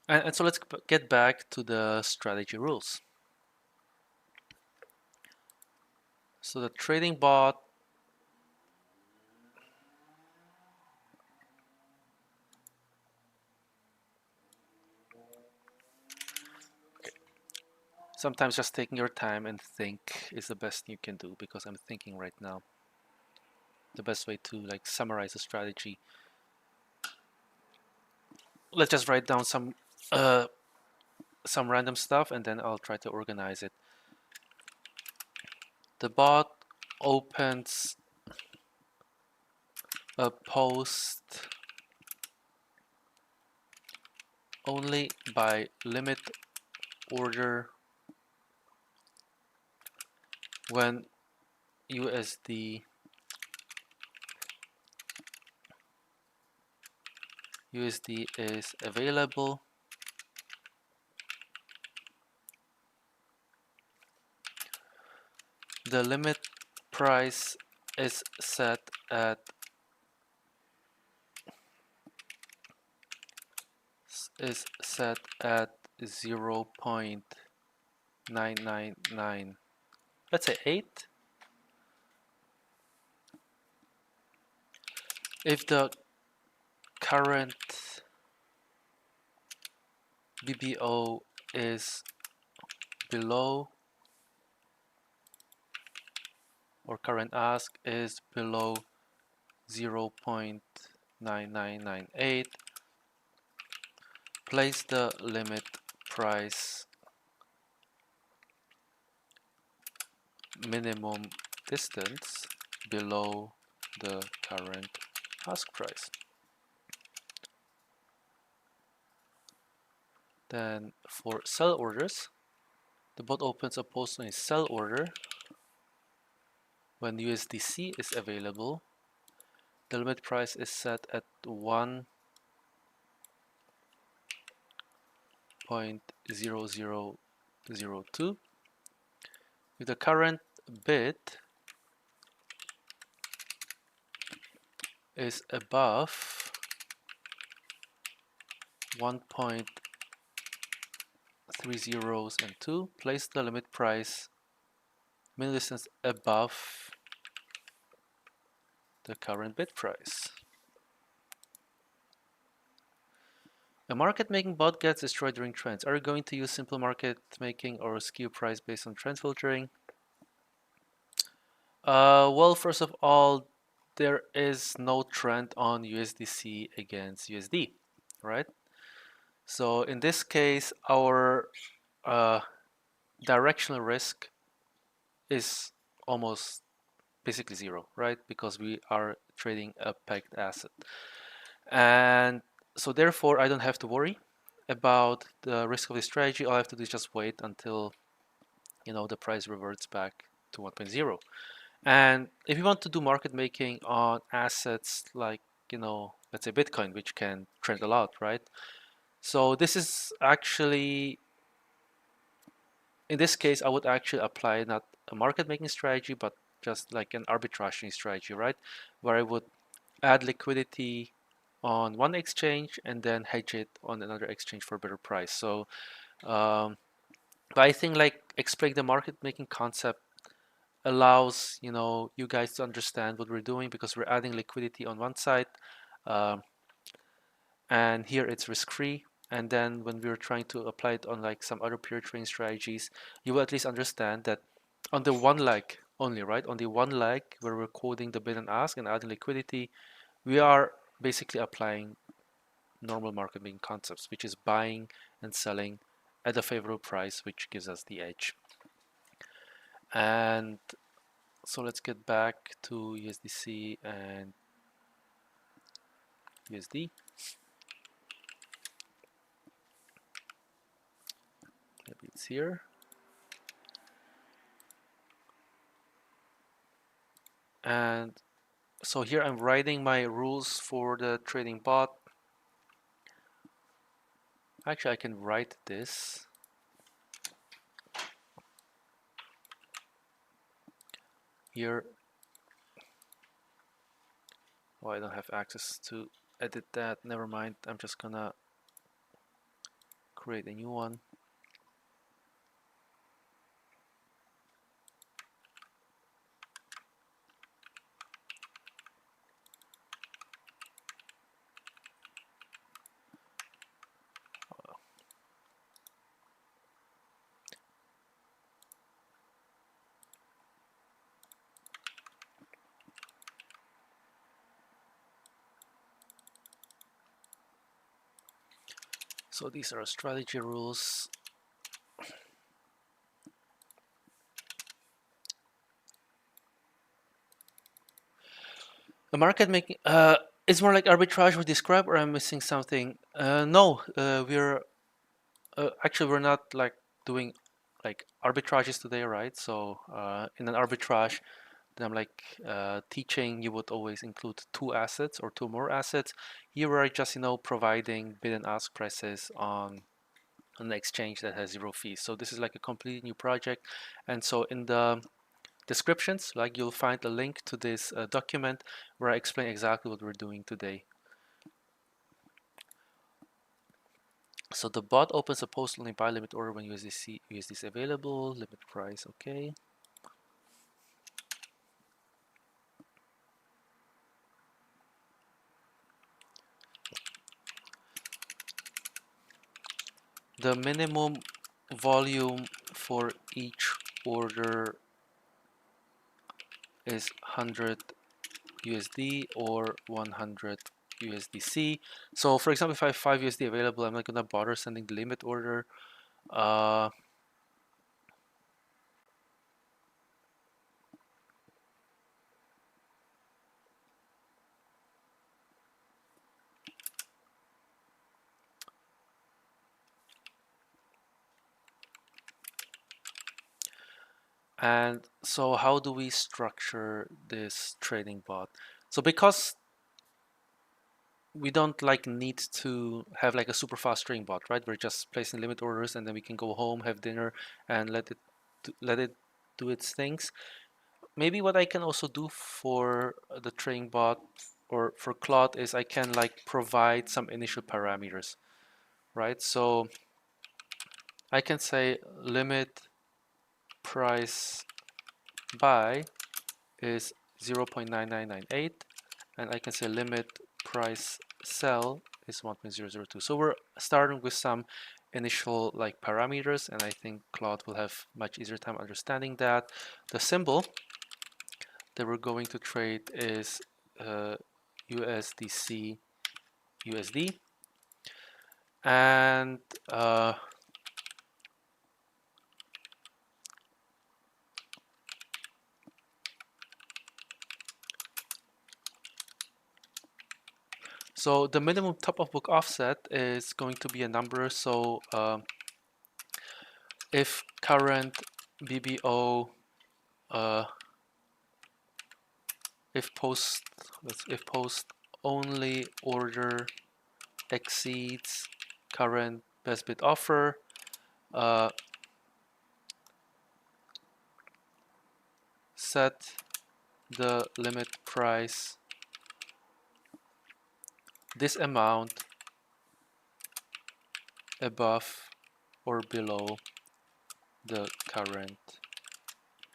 And so let's get back to the strategy rules. So the trading bot sometimes just taking your time and think is the best you can do, because I'm thinking right now the best way to like summarize a strategy. Let's just write down some random stuff and then I'll try to organize it. The bot opens a post only by limit order when USD is available. The limit price is set at 0.999, let's say 8. If the current BBO is below, or current ask is below 0.9998, place the limit price minimum distance below the current ask price. Then for sell orders, the bot opens a post on a sell order when USDC is available. The limit price is set at 1.0002. If the current bid is above 1.3002, place the limit price minimum distance above the current bid price. A market making bot gets destroyed during trends. Are you going to use simple market making or skew price based on trend filtering? Well, first of all, there is no trend on USDC against USD, right? So in this case, our directional risk is almost basically zero, right? Because we are trading a pegged asset. And so therefore, I don't have to worry about the risk of this strategy. All I have to do is just wait until, the price reverts back to 1.0. And if you want to do market making on assets like, let's say Bitcoin, which can trend a lot, right? So this is actually, in this case, I would actually apply not a market making strategy, but just like an arbitrage strategy, right? Where I would add liquidity on one exchange and then hedge it on another exchange for a better price. So, but I think like explaining the market making concept allows you guys to understand what we're doing, because we're adding liquidity on one side, and here it's risk-free. And then when we're trying to apply it on like some other pure trading strategies, you will at least understand that on the one leg only, right? On the one leg where we're coding the bid and ask and adding liquidity, we are basically applying normal market making concepts, which is buying and selling at a favorable price, which gives us the edge. And so let's get back to USDC and USD. Maybe it's here. And So here I'm writing my rules for the trading bot. Actually, I can write this. Here, oh, I don't have access to edit that. Never mind. I'm just gonna create a new one. So these are strategy rules. The market making it's more like arbitrage we describe, or I'm missing something. No, actually we're not like doing like arbitrages today, right? So in an arbitrage, then I'm like teaching you would always include two assets or two more assets. Here we're just providing bid and ask prices on an exchange that has zero fees. So this is like a completely new project, and so in the descriptions, like you'll find a link to this document where I explain exactly what we're doing today. So the bot opens a post only buy limit order when USDC is available, limit price, okay. The minimum volume for each order is 100 USD or 100 USDC. So for example, if I have 5 USD available, I'm not gonna bother sending the limit order. And so how do we structure this trading bot? So because we don't like need to have like a super fast trading bot, right? We're just placing limit orders and then we can go home, have dinner, and let it do its things. Maybe what I can also do for the trading bot or for Claude is I can like provide some initial parameters, right? So I can say limit price buy is 0.9998, and I can say limit price sell is 1.002. So we're starting with some initial like parameters, and I think Claude will have much easier time understanding that. The symbol that we're going to trade is USDC USD, and so the minimum top of book offset is going to be a number. So if current BBO if post only order exceeds current best bid offer, set the limit price this amount above or below the current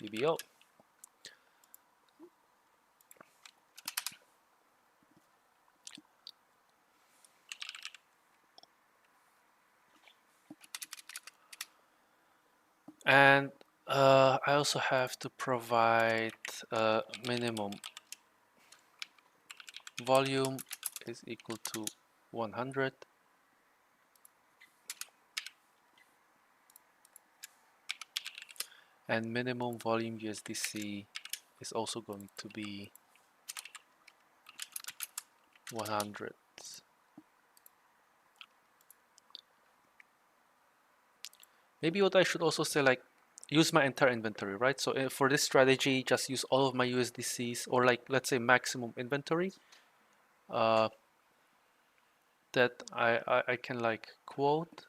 BBO. And I also have to provide minimum volume is equal to 100, and minimum volume USDC is also going to be 100. Maybe what I should also say, like use my entire inventory, right? So for this strategy, just use all of my USDCs, or like, let's say maximum inventory that I can like quote.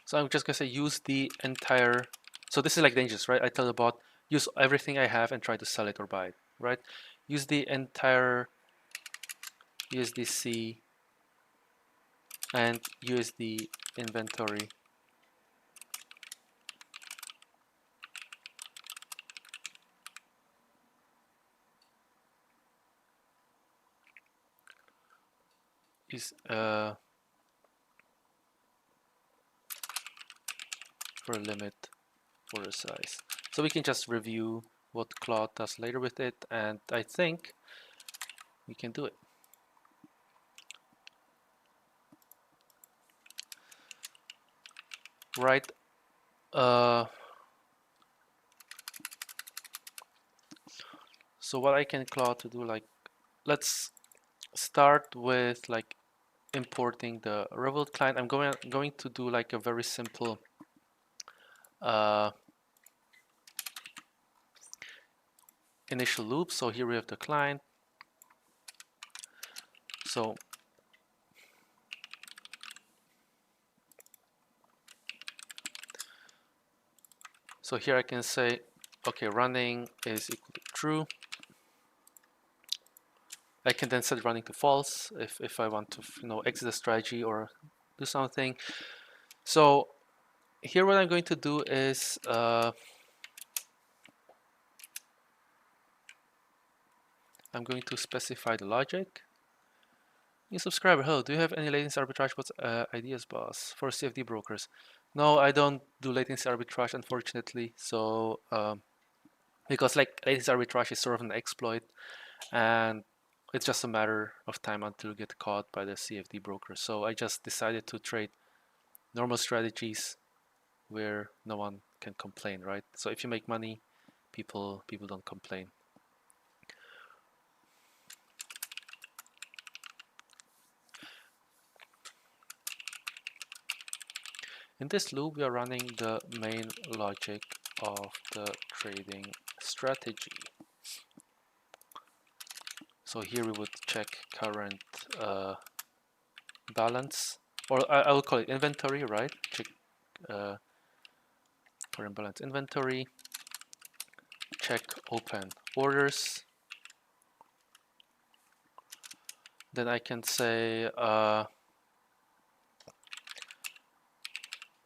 So I'm just gonna say use the entire, so this is like dangerous, right? I tell the bot, use everything I have and try to sell it or buy it, right? Use the entire USDC and USD inventory is for a limit for a size. So we can just review what Claude does later with it, and I think we can do it. Right. So what I can Claude to do, like, let's start with like importing the Revolut client. I'm going to do like a very simple initial loop. So here we have the client. So here I can say, okay, running is equal to true. I can then set running to false if I want to, exit the strategy or do something. So here what I'm going to do is I'm going to specify the logic. New subscriber, hello, do you have any latency arbitrage ideas, boss, for CFD brokers? No, I don't do latency arbitrage, unfortunately. So because like latency arbitrage is sort of an exploit, and it's just a matter of time until you get caught by the CFD broker. So I just decided to trade normal strategies where no one can complain, right? So if you make money, people don't complain. In this loop, we are running the main logic of the trading strategy. So here we would check current balance, or I will call it inventory, right? Check current balance inventory, check open orders. Then I can say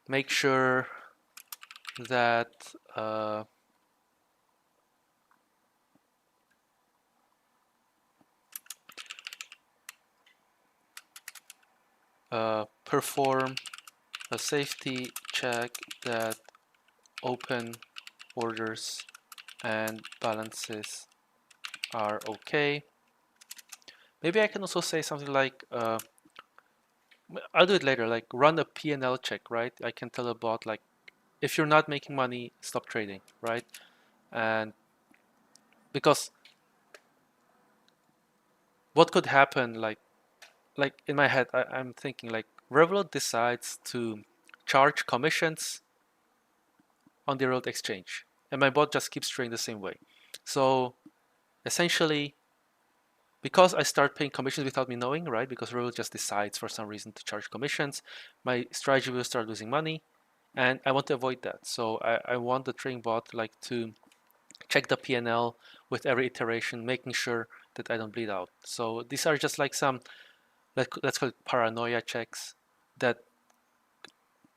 make sure that perform a safety check that open orders and balances are okay. Maybe I can also say something like I'll do it later, like run a P&L check, right? I can tell a bot like if you're not making money, stop trading, right? And because what could happen, like in my head, I'm thinking like Revolut decides to charge commissions on the Revolut exchange, and my bot just keeps trading the same way. So essentially, because I start paying commissions without me knowing, right? Because Revolut just decides for some reason to charge commissions, my strategy will start losing money, and I want to avoid that. So I want the trading bot like to check the P&L with every iteration, making sure that I don't bleed out. So these are just like some, let's call it paranoia checks that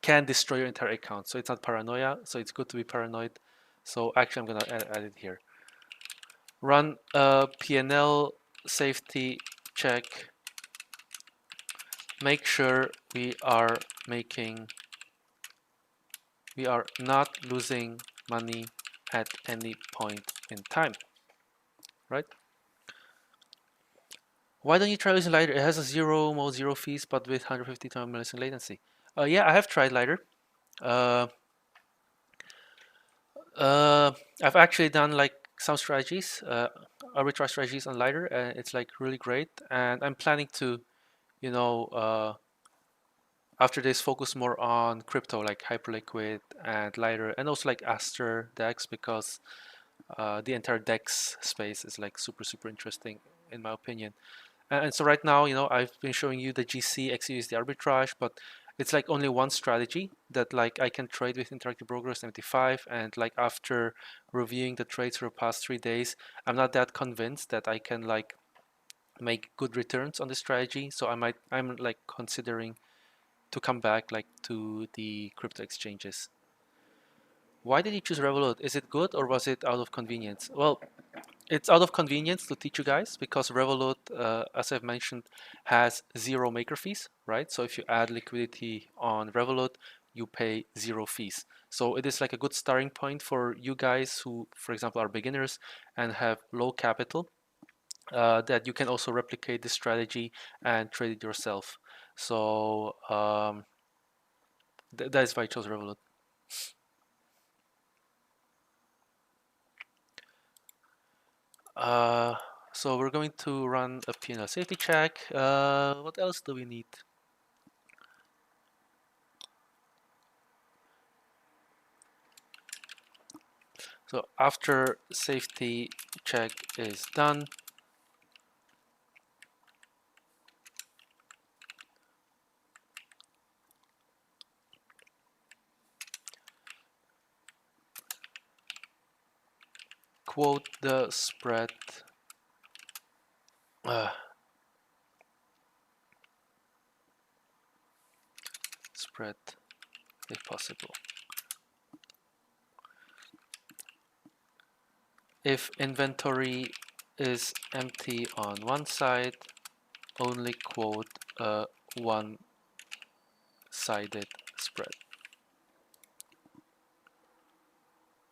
can destroy your entire account. So it's not paranoia, so it's good to be paranoid. So actually I'm gonna add it here. Run a P&L safety check. Make sure we are not losing money at any point in time, right? Why don't you try using Lighter? It has a zero fees, but with 150 millisecond latency. Yeah, I have tried Lighter. I've actually done like some strategies, arbitrage strategies on Lighter, and it's like really great. And I'm planning to you know, after this, focus more on crypto like Hyperliquid and Lighter, and also like Aster DEX, because the entire DEX space is like super interesting in my opinion. And so right now, you know, I've been showing you the GC XUSD arbitrage, but it's like only one strategy that like I can trade with Interactive Brokers 75, and like after reviewing the trades for the past 3 days, I'm not that convinced that I can like make good returns on this strategy. So I'm like considering to come back like to the crypto exchanges. Why did you choose Revolut? Is it good or was it out of convenience? Well, it's out of convenience to teach you guys because Revolut, as I've mentioned, has zero maker fees, right? So if you add liquidity on Revolut, you pay zero fees. So it is like a good starting point for you guys who, for example, are beginners and have low capital, that you can also replicate this strategy and trade it yourself. So that is why I chose Revolut. Uh, so we're going to run a P&L safety check. What else do we need? So after safety check is done, quote the spread uh, spread if possible. If inventory is empty on one side, only quote a one-sided spread.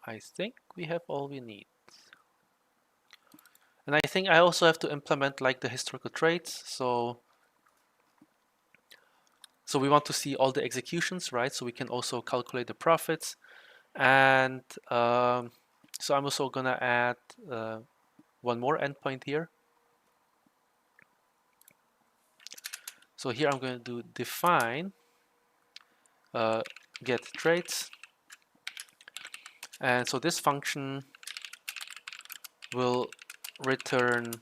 I think we have all we need. And I think I also have to implement like the historical trades. So we want to see all the executions, right? So we can also calculate the profits. And so I'm also gonna add one more endpoint here. So here I'm going to do define get trades. And so this function will return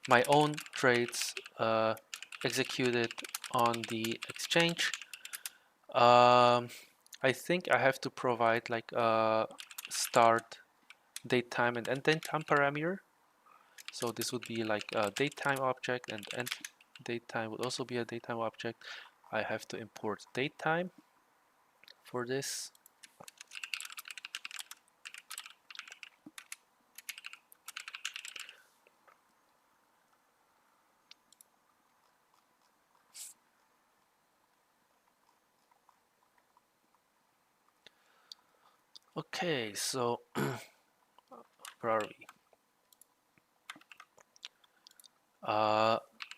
my own trades executed on the exchange. I think I have to provide like a start date time and end date time parameter. So this would be like a datetime object, and end datetime would also be a datetime object. I have to import datetime for this. Okay, so where are we?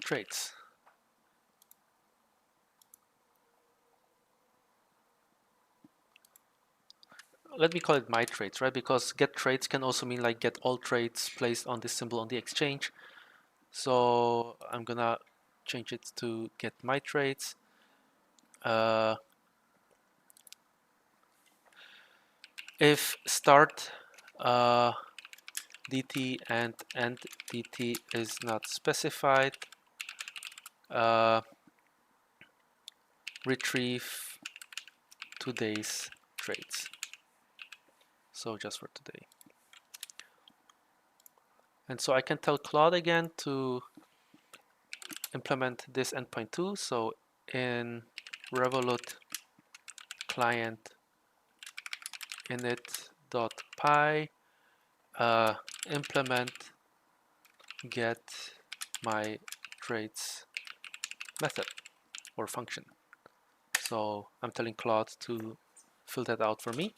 Trades. Let me call it my trades, right? Because get trades can also mean like get all trades placed on this symbol on the exchange. So I'm gonna change it to get my trades. If start dt and end dt is not specified, retrieve today's trades. So just for today. And so I can tell Claude again to implement this endpoint too. So in Revolut client init.py implement get my trades method or function. So I'm telling Claude to fill that out for me.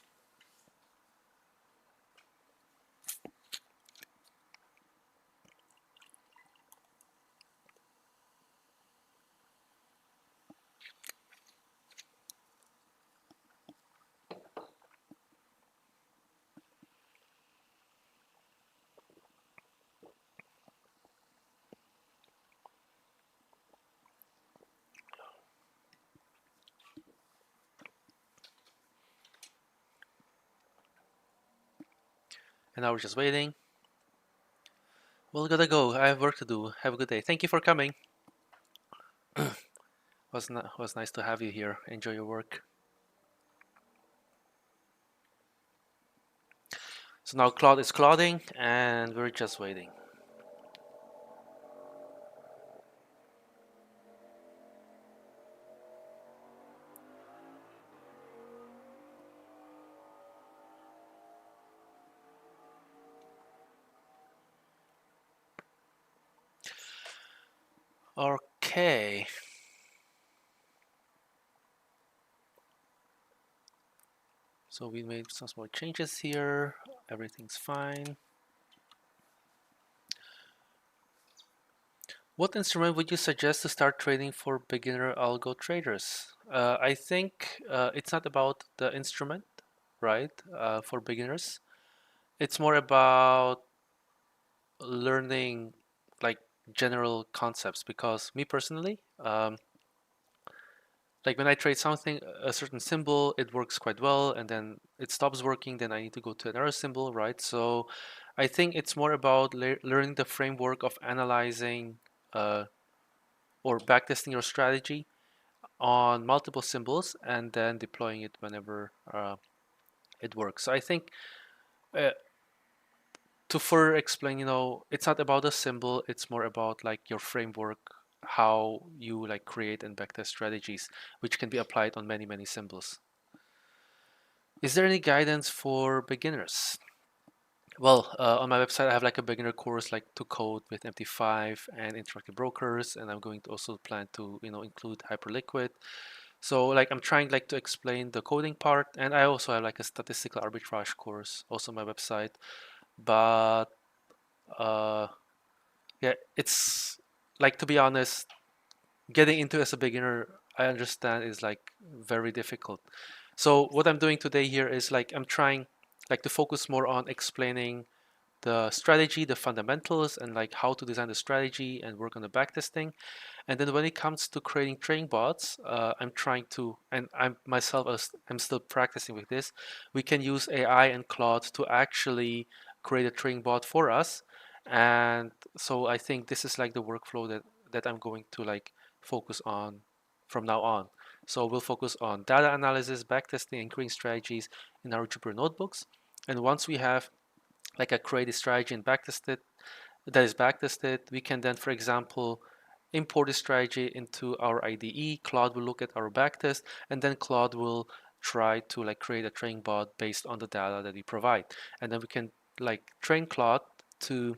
And now we're just waiting. Well, gotta go. I have work to do. Have a good day. Thank you for coming. Was nice to have you here. Enjoy your work. So now Claude is clouding, and we're just waiting. Okay. So we made some small changes here. Everything's fine. What instrument would you suggest to start trading for beginner algo traders? I think it's not about the instrument, right? For beginners, it's more about learning like general concepts. Because me personally, like when I trade something, a certain symbol, it works quite well, and then it stops working. Then I need to go to another symbol, right? So I think it's more about learning the framework of analyzing uh, or backtesting your strategy on multiple symbols and then deploying it whenever it works. So I think uh, to further explain, it's not about a symbol, it's more about like your framework, how you like create and backtest strategies, which can be applied on many, many symbols. Is there any guidance for beginners? Well, on my website, I have like a beginner course like to code with MT5 and interactive brokers, and I'm going to also plan to, include Hyperliquid. So like I'm trying like to explain the coding part, and I also have like a statistical arbitrage course also on my website. But uh, yeah, it's like, to be honest, getting into as a beginner, I understand, is like very difficult. So what I'm doing today here is like I'm trying like to focus more on explaining the strategy, the fundamentals, and like how to design the strategy and work on the backtesting. And then when it comes to creating trading bots, I'm trying to, and I'm myself, I'm still practicing with this. We can use AI and Claude to actually create a trading bot for us. And so I think this is like the workflow that I'm going to like focus on from now on. So we'll focus on data analysis, backtesting, and creating strategies in our Jupyter notebooks. And once we have like a created strategy and backtested, that is backtested, we can then, for example, import the strategy into our IDE. Claude will look at our backtest, and then Claude will try to like create a training bot based on the data that we provide. And then we can like train Claude to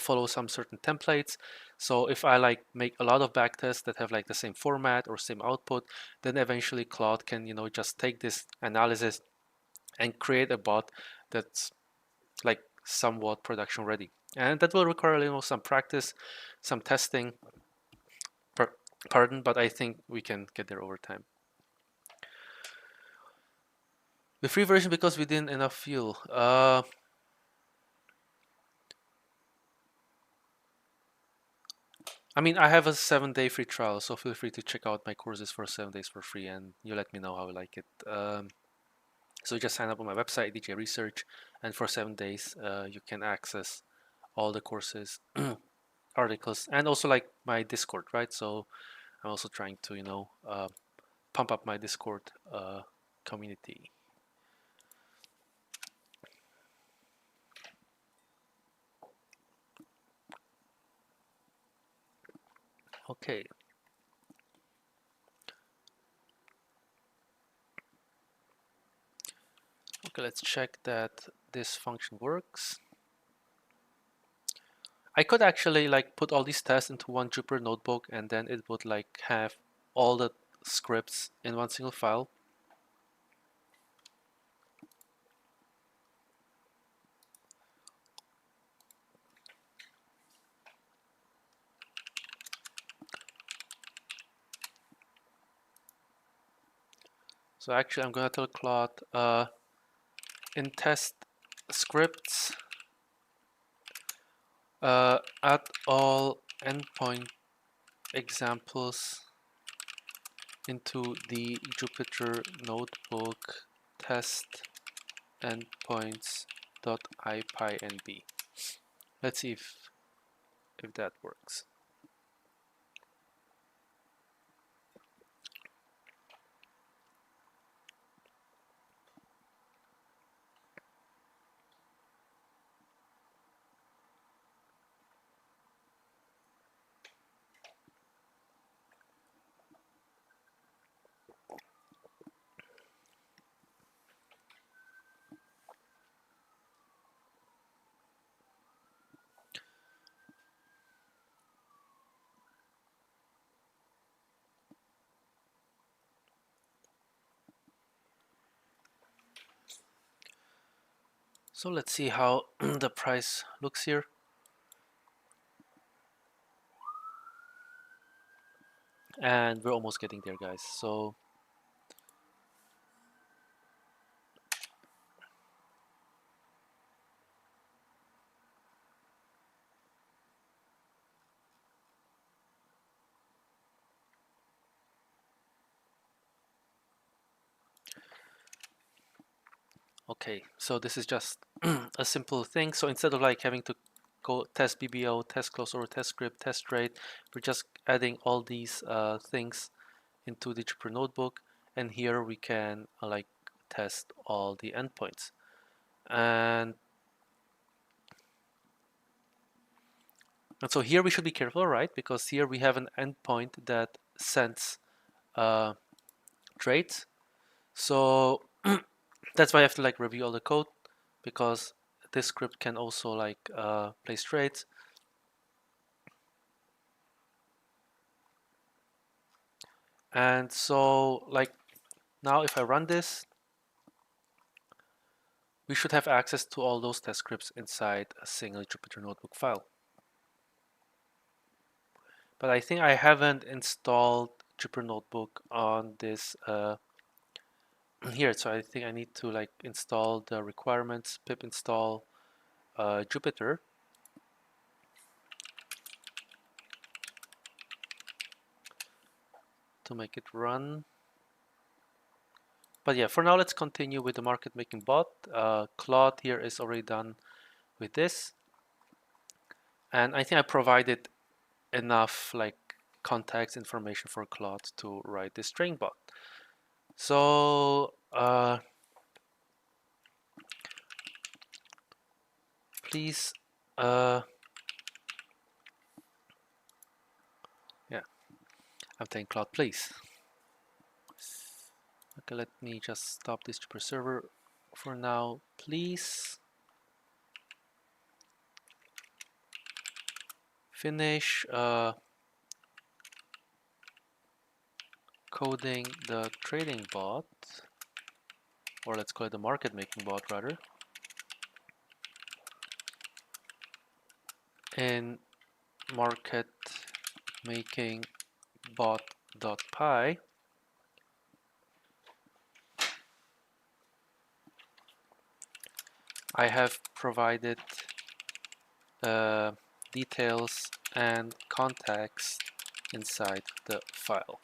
follow some certain templates. So if I like make a lot of backtests that have like the same format or same output, then eventually Claude can just take this analysis and create a bot that's like somewhat production ready. And that will require some practice, some testing, pardon, but I think we can get there over time. The free version because we didn't enough fuel. I mean, I have a 7-day free trial, so feel free to check out my courses for 7 days for free, and you let me know how you like it. So just sign up on my website, DJ Research, and for 7 days, you can access all the courses, articles, and also like my Discord, right? So I'm also trying to, pump up my Discord community. Okay. Okay, let's check that this function works. I could actually like put all these tests into one Jupyter notebook, and then it would like have all the scripts in one single file. So actually I'm gonna tell Claude in test scripts add all endpoint examples into the Jupyter notebook test endpoints Revolut.ipynb. Let's see if that works. So let's see how the price looks here. And we're almost getting there, guys. So okay, so this is just a simple thing. So instead of like having to go test BBO, test close or test script, test rate, we're just adding all these things into the Jupyter notebook, and here we can like test all the endpoints. And so here we should be careful, right? Because here we have an endpoint that sends traits. So that's why I have to like review all the code, because this script can also like place traits. And so like now if I run this, we should have access to all those test scripts inside a single Jupyter notebook file. But I think I haven't installed Jupyter notebook on this here, so I think I need to like install the requirements, pip install Jupyter. To make it run. But yeah, for now, let's continue with the market making bot. Claude here is already done with this. And I think I provided enough like context information for Claude to write this train bot. So please, yeah, I'm saying Claude, please. Okay, let me just stop this Jupyter server for now, please. Finish coding the trading bot, or let's call it the market making bot rather, in market making bot.py. I have provided details and context inside the file.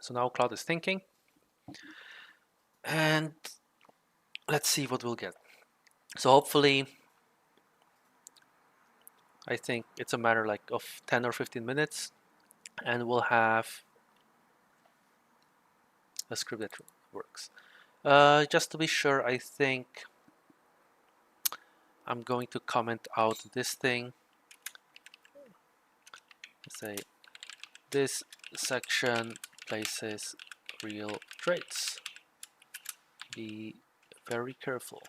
So now Claude is thinking, and let's see what we'll get. So hopefully, I think it's a matter like of 10 or 15 minutes, and we'll have a script that works. Just to be sure, I think I'm going to comment out this thing. Say this section places real traits. Be very careful.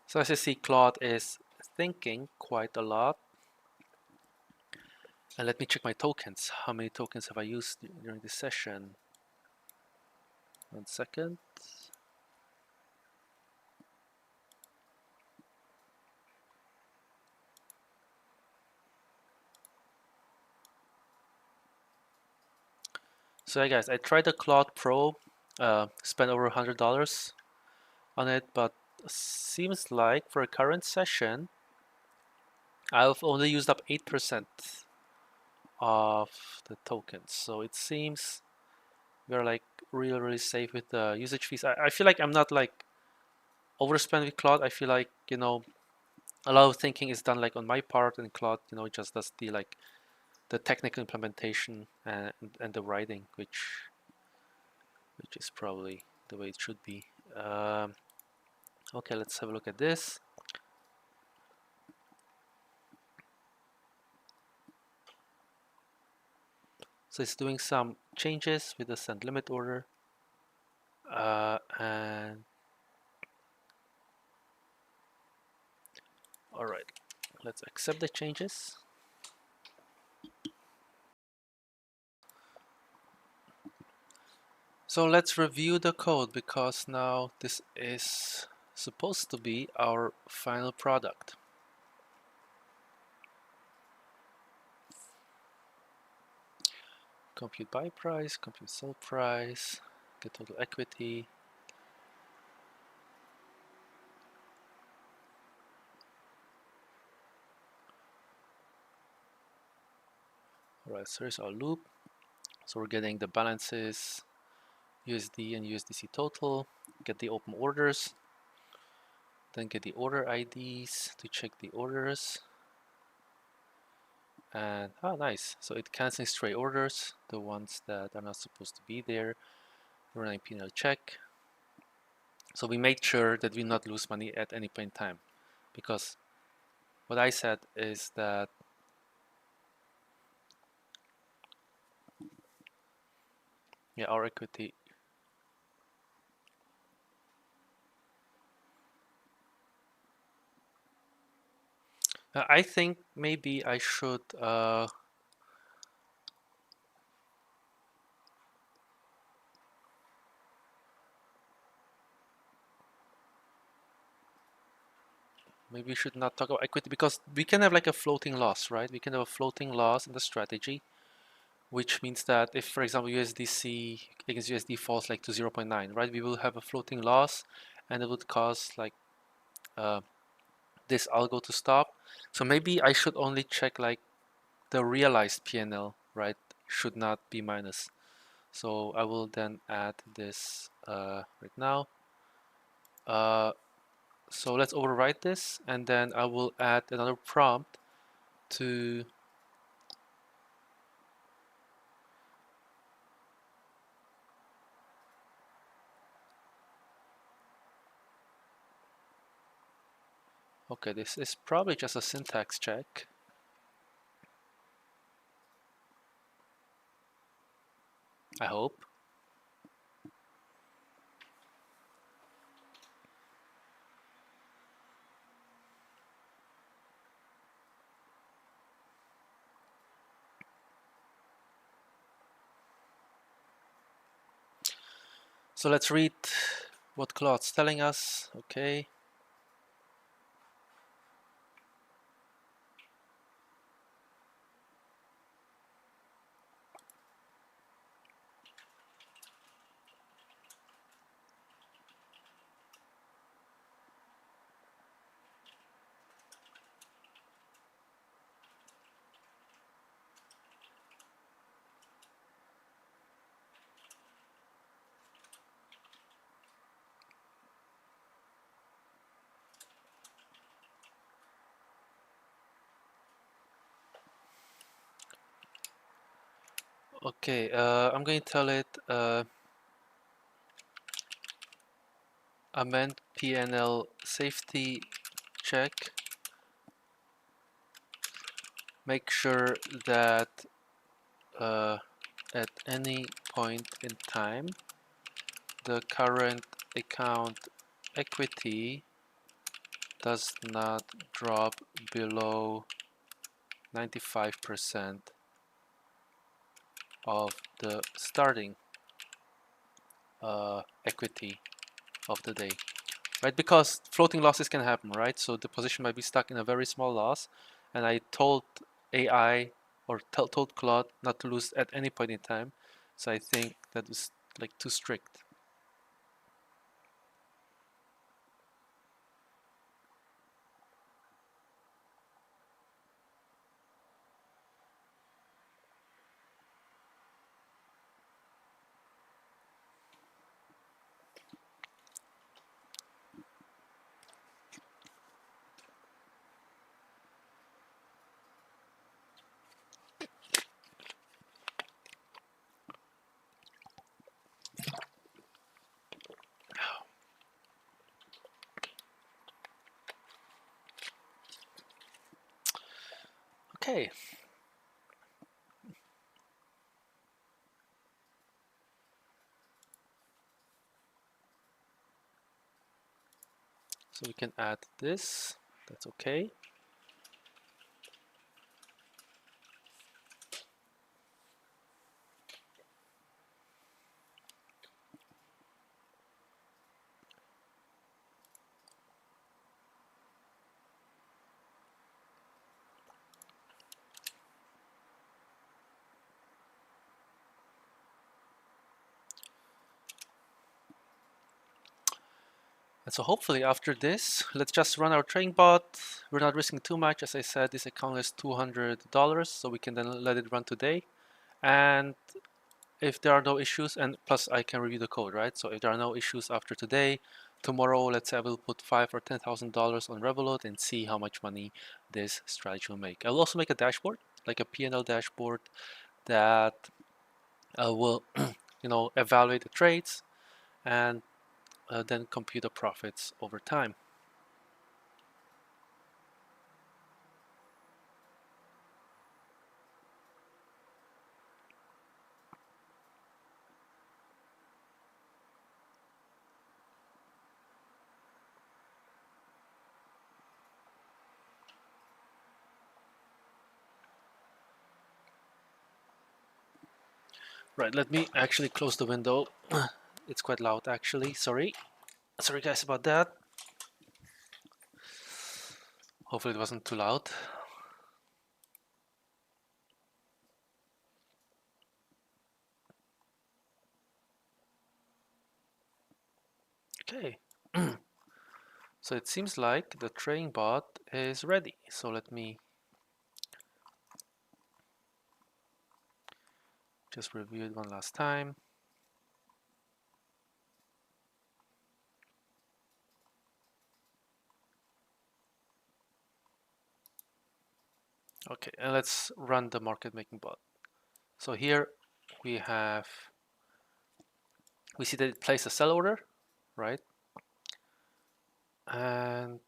So as you see, Claude is thinking quite a lot. And let me check my tokens. How many tokens have I used during this session? 1 second. So yeah, guys, I tried the Claude Pro, spent over $100 on it, but seems like for a current session, I've only used up 8% of the tokens. So it seems we're like really safe with the usage fees. I feel like I'm not like overspent with Claude. I feel like, you know, a lot of thinking is done like on my part, and Claude, you know, just does the like the technical implementation and the writing, which is probably the way it should be. Okay, let's have a look at this. So it's doing some changes with the send limit order, and all right, let's accept the changes. So let's review the code, because now this is supposed to be our final product. Compute buy price, compute sell price, get total equity. Alright, so here's our loop. So we're getting the balances, USD and USDC total, get the open orders, then get the order IDs to check the orders. And oh, nice. So it canceling stray orders, the ones that are not supposed to be there. Running P&L check. So we made sure that we not lose money at any point in time, because what I said is that yeah, our equity. I think maybe I should maybe we should not talk about equity, because we can have like a floating loss, right? We can have a floating loss in the strategy, which means that if, for example, USDC against USD falls like to 0.9, right? We will have a floating loss, and it would cause like this algo to stop. So maybe I should only check like the realized PNL, right? Should not be minus. So I will then add this right now. So let's overwrite this, and then I will add another prompt to okay, this is probably just a syntax check. I hope. So let's read what Claude's telling us. Okay. Okay, I'm going to tell it amend PNL safety check. Make sure that at any point in time, the current account equity does not drop below 95% of the starting equity of the day, right? Because floating losses can happen, right? So the position might be stuck in a very small loss, and I told AI or told Claude not to lose at any point in time. So I think that was like too strict. Okay. So we can add this. That's okay. And so hopefully after this, let's just run our trading bot. We're not risking too much. As I said, this account is $200, so we can then let it run today. And if there are no issues, and plus I can review the code, right? So if there are no issues after today, tomorrow, let's say I will put $5,000 or $10,000 on Revolut and see how much money this strategy will make. I'll also make a dashboard, like a P&L dashboard that will, evaluate the trades and then compute the profits over time. Right, let me actually close the window. It's quite loud actually, sorry. Sorry guys about that. Hopefully it wasn't too loud. Okay. So it seems like the trading bot is ready. So let me just review it one last time. Okay, and let's run the market making bot. So here we see that it placed a sell order, right? And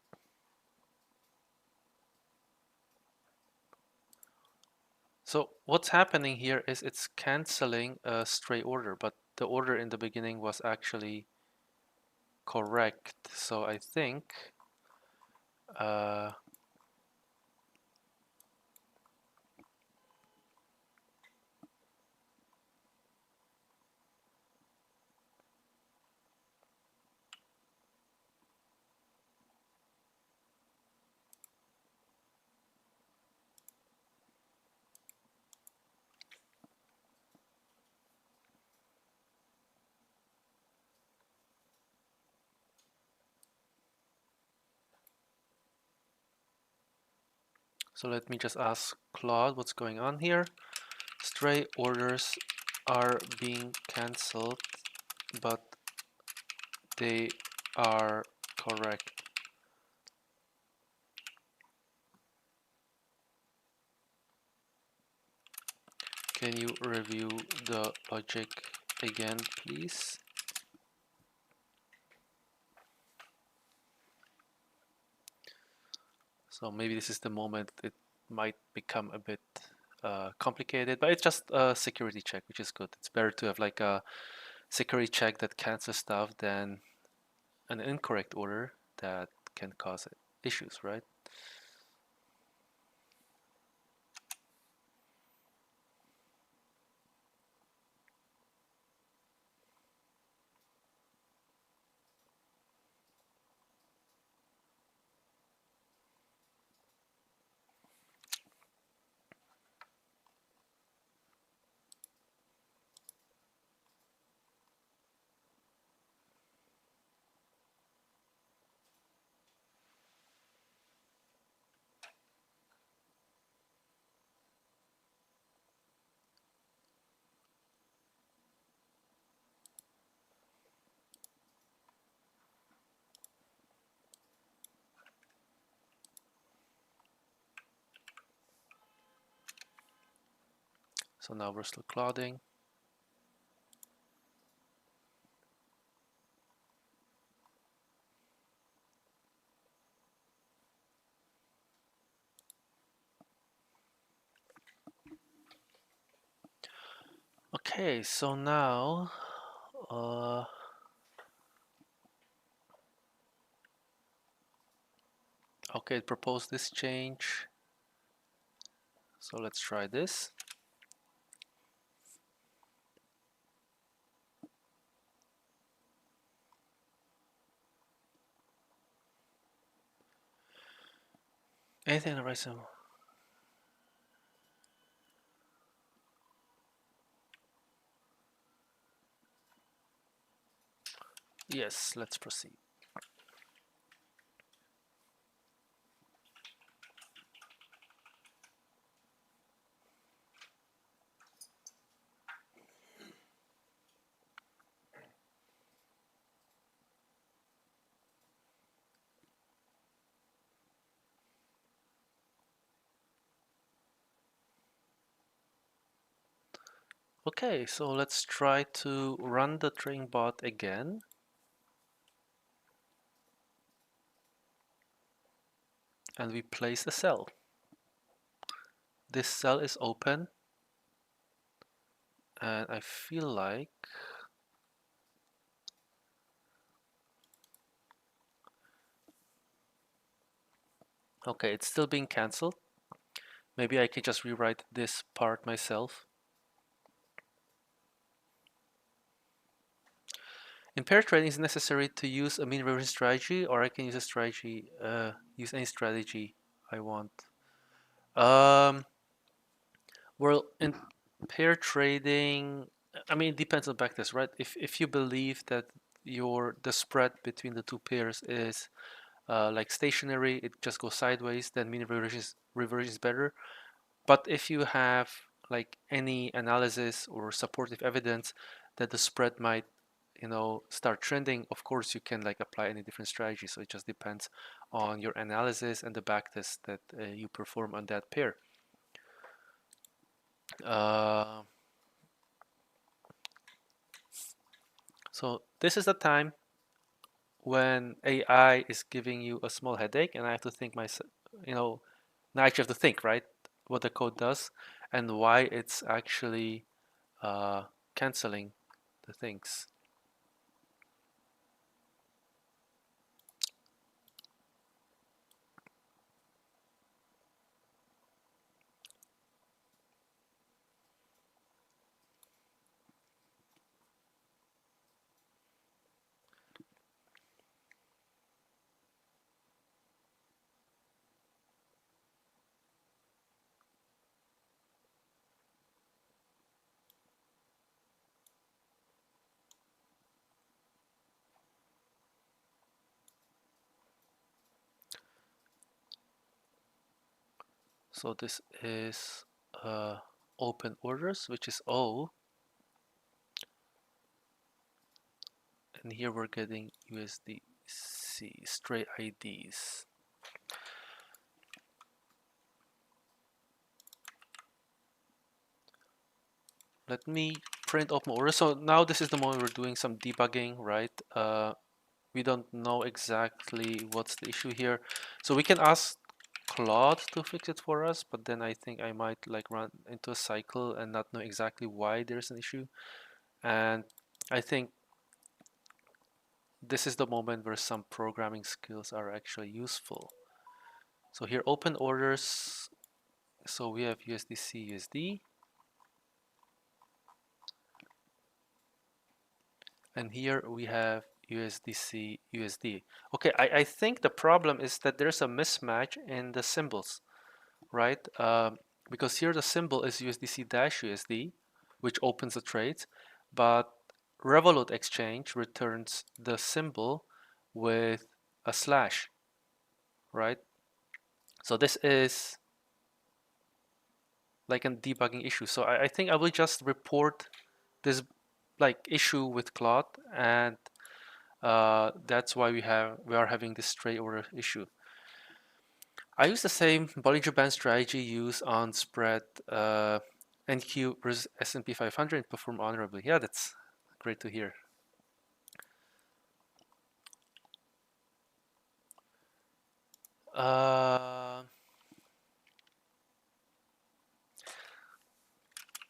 so what's happening here is it's canceling a stray order, but the order in the beginning was actually correct. So I think uh, so let me just ask Claude what's going on here. Stray orders are being cancelled, but they are correct. Can you review the logic again, please? So maybe this is the moment it might become a bit complicated, but it's just a security check, which is good. It's better to have like a security check that cancels stuff than an incorrect order that can cause it. issues, right? So now we're still clouding. Okay, so now okay, it proposed this change. So let's try this. Anything to write some? Yes, let's proceed. Okay, so let's try to run the trading bot again. And we place a cell. This cell is open. And I feel like okay, it's still being cancelled. Maybe I can just rewrite this part myself. In pair trading, is it necessary to use a mean reversion strategy, or I can use a strategy, use any strategy I want. Well, in pair trading, I mean, it depends on backtest, right? If you believe that the spread between the two pairs is like stationary, it just goes sideways, then mean reversion is better. But if you have like any analysis or supportive evidence that the spread might, start trending, of course you can like apply any different strategy. So it just depends on your analysis and the backtest that you perform on that pair. Uh, so this is the time when AI is giving you a small headache, and I have to think myself, now I actually have to think, right, what the code does and why it's actually canceling the things. So this is open orders, which is O, and here we're getting USDC straight IDs. Let me print open order. So now this is the moment we're doing some debugging, right? We don't know exactly what's the issue here. So we can ask Claude to fix it for us, but then I think I might like run into a cycle and not know exactly why there's an issue. And I think this is the moment where some programming skills are actually useful. So here open orders. So we have USDC, USD. And here we have USDC, USD. Okay, I think the problem is that there's a mismatch in the symbols, right? Because here the symbol is USDC-USD, which opens the trades, but Revolut Exchange returns the symbol with a slash, right? So this is like a debugging issue. So I think I will just report this like issue with Claude, and that's why we are having this stray order issue. I use the same Bollinger Band strategy used on spread NQ versus S&P 500 and perform honorably. Yeah, that's great to hear.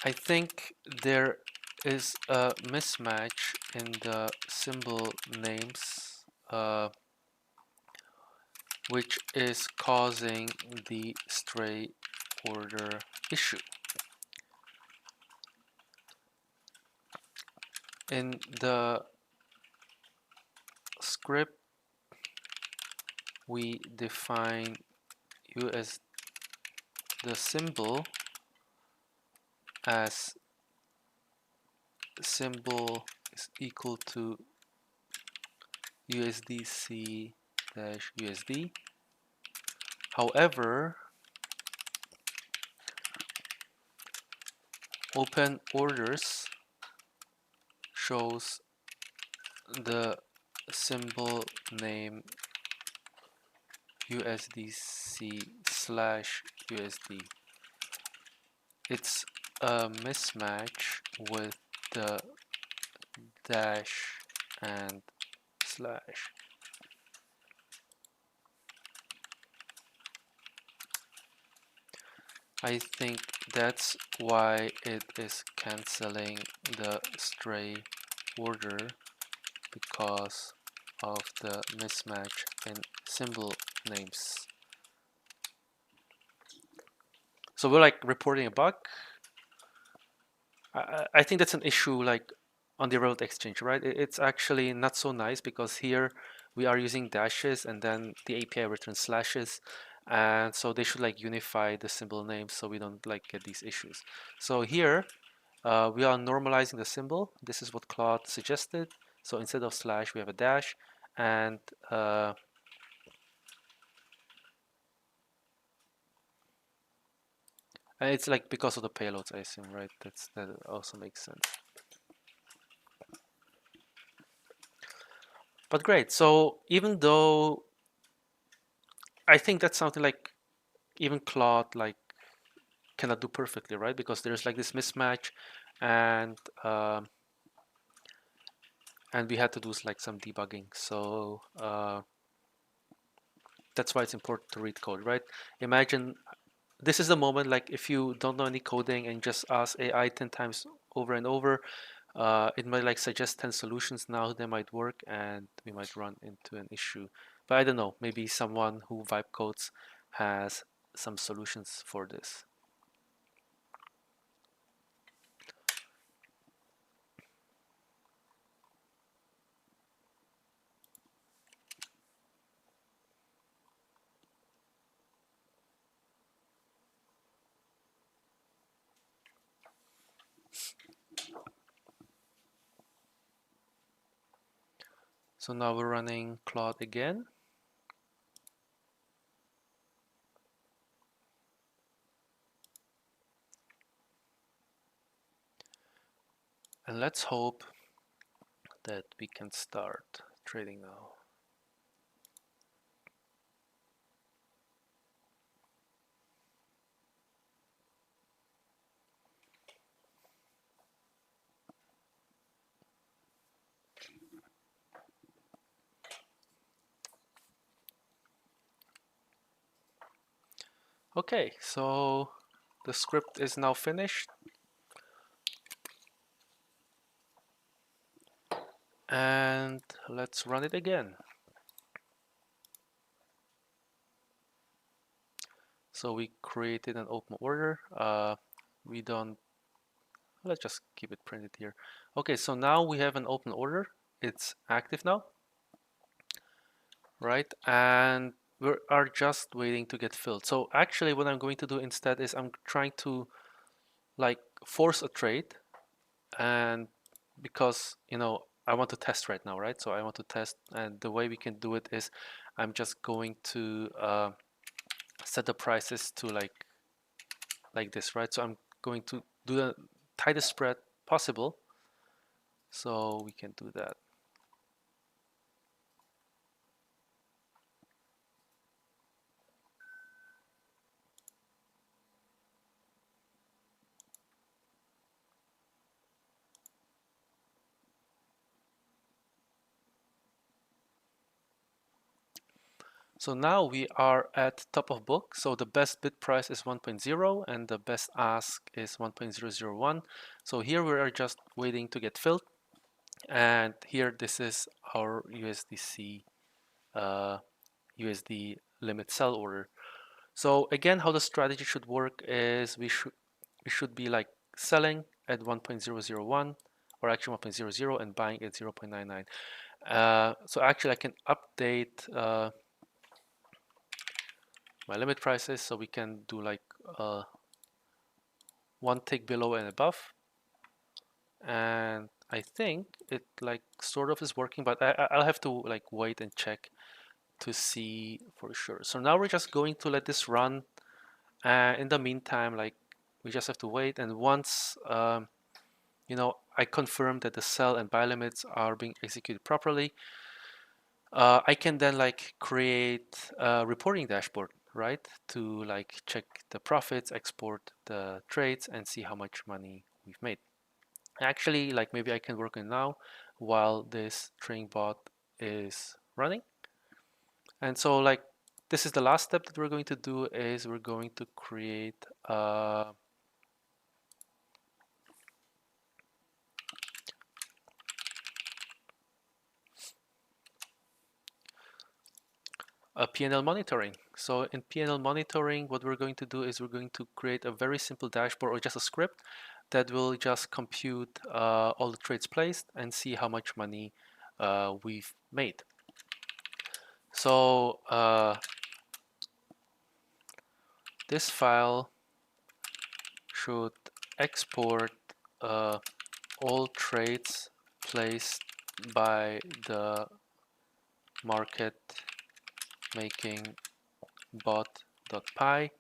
I think there is a mismatch in the symbol names, which is causing the stray order issue. In the script, we define US the symbol as symbol is equal to USDC-USD. However, open orders shows the symbol name USDC/USD. It's a mismatch with the dash and slash. I think that's why it is canceling the stray order, because of the mismatch in symbol names. So we're like reporting a bug. I think that's an issue like on the Revolut exchange, right? It's actually not so nice because here we are using dashes and then the API returns slashes, and so they should like unify the symbol names so we don't like get these issues. So here we are normalizing the symbol. This is what Claude suggested. So instead of slash, we have a dash, and it's like because of the payloads, I assume, right? That also makes sense. But great. So even though I think that's something like even Claude like cannot do perfectly, right? Because there's like this mismatch, and we had to do like some debugging. So that's why it's important to read code, right? Imagine this is the moment, like if you don't know any coding and just ask AI 10 times over and over, it might like suggest 10 solutions now that might work, and we might run into an issue. But I don't know, maybe someone who vibe codes has some solutions for this. So now we're running Claude again. And let's hope that we can start trading now. Okay, so the script is now finished. And let's run it again. So we created an open order. We don't, let's just keep it printed here. Okay, so now we have an open order. It's active now, right? And we are just waiting to get filled. So actually what I'm going to do instead is I'm trying to like force a trade, and because I want to test right now, right? So I want to test, and the way we can do it is I'm just going to set the prices to like this, right? So I'm going to do the tightest spread possible, so we can do that. So now we are at top of book. So the best bid price is 1.0 and the best ask is 1.001. So here we are just waiting to get filled. And here this is our USDC USD limit sell order. So again, how the strategy should work is we should be like selling at 1.001 or actually 1.00 and buying at 0.99. So actually I can update my limit prices, so we can do like one tick below and above, and I think it like sort of is working, but I'll have to like wait and check to see for sure. So now we're just going to let this run, and in the meantime, like we just have to wait, and once I confirm that the sell and buy limits are being executed properly, I can then like create a reporting dashboard, right? To like check the profits, export the trades, and see how much money we've made. Actually, like maybe I can work on now while this trading bot is running. And so like this is the last step that we're going to do is we're going to create a P&L monitoring. So in P&L monitoring, what we're going to do is we're going to create a very simple dashboard or just a script that will just compute all the trades placed and see how much money we've made. So this file should export all trades placed by the market making bot.py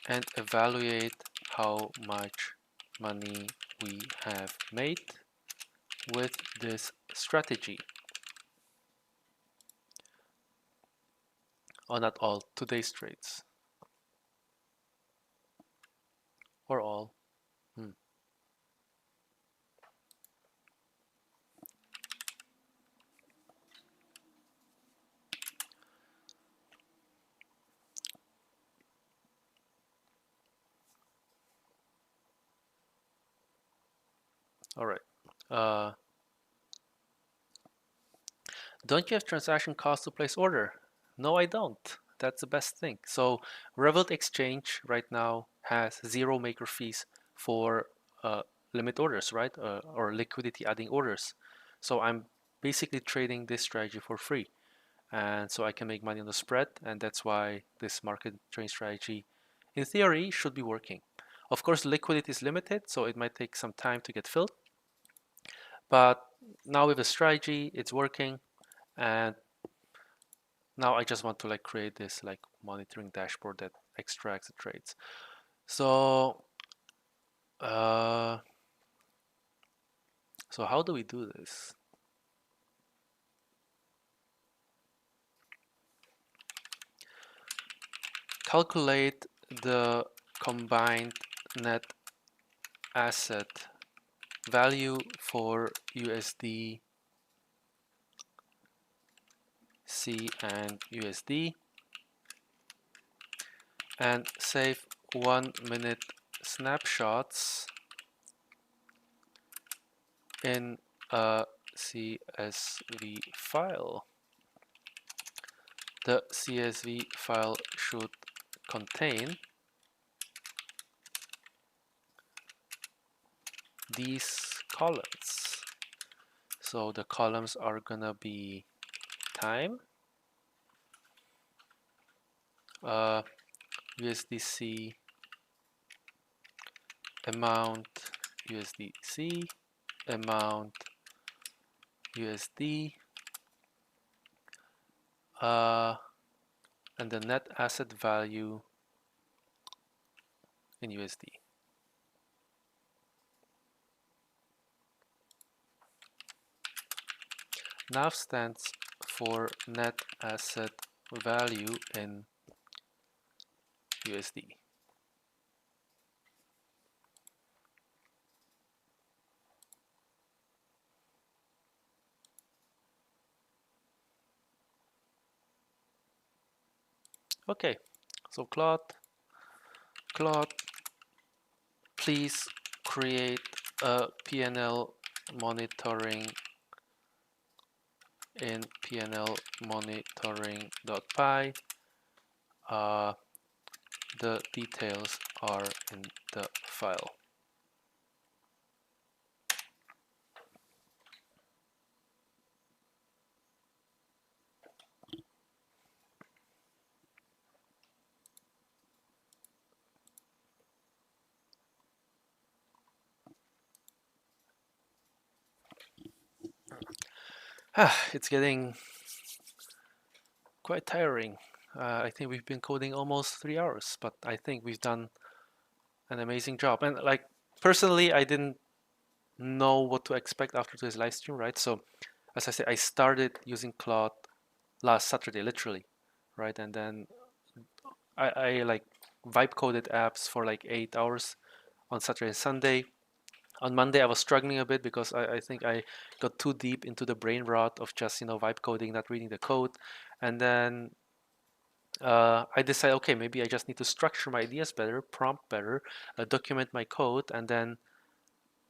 and evaluate how much money we have made with this strategy. Or not all, today's trades. Or all. All right. Don't you have transaction costs to place order? No, I don't. That's the best thing. So Revolut Exchange right now has 0 maker fees for limit orders, right? Or liquidity adding orders. So I'm basically trading this strategy for free. And so I can make money on the spread. And that's why this market trading strategy, in theory, should be working. Of course, liquidity is limited, so it might take some time to get filled. But now with the strategy, it's working. And now I just want to like create this like monitoring dashboard that extracts the trades. So so how do we do this? Calculate the combined net asset value for USD C and USD and save 1-minute snapshots in a CSV file. the CSV file should contain these columns. So the columns are gonna be time, USDC, amount, USDC, amount, USD, and the net asset value in USD. NAV stands for net asset value in USD. Okay, so Claude, please create a PNL monitoring in PNL monitoring.py. The details are in the file. It's getting quite tiring. I think we've been coding almost 3 hours, but I think we've done an amazing job. And like personally, I didn't know what to expect after today's live stream, right? So as I said, I started using Claude last Saturday, literally, right? And then I like vibe coded apps for like 8 hours on Saturday and Sunday. On Monday, I was struggling a bit because I think I got too deep into the brain rot of just, vibe coding, not reading the code. And then I decided, okay, maybe I just need to structure my ideas better, prompt better, document my code, and then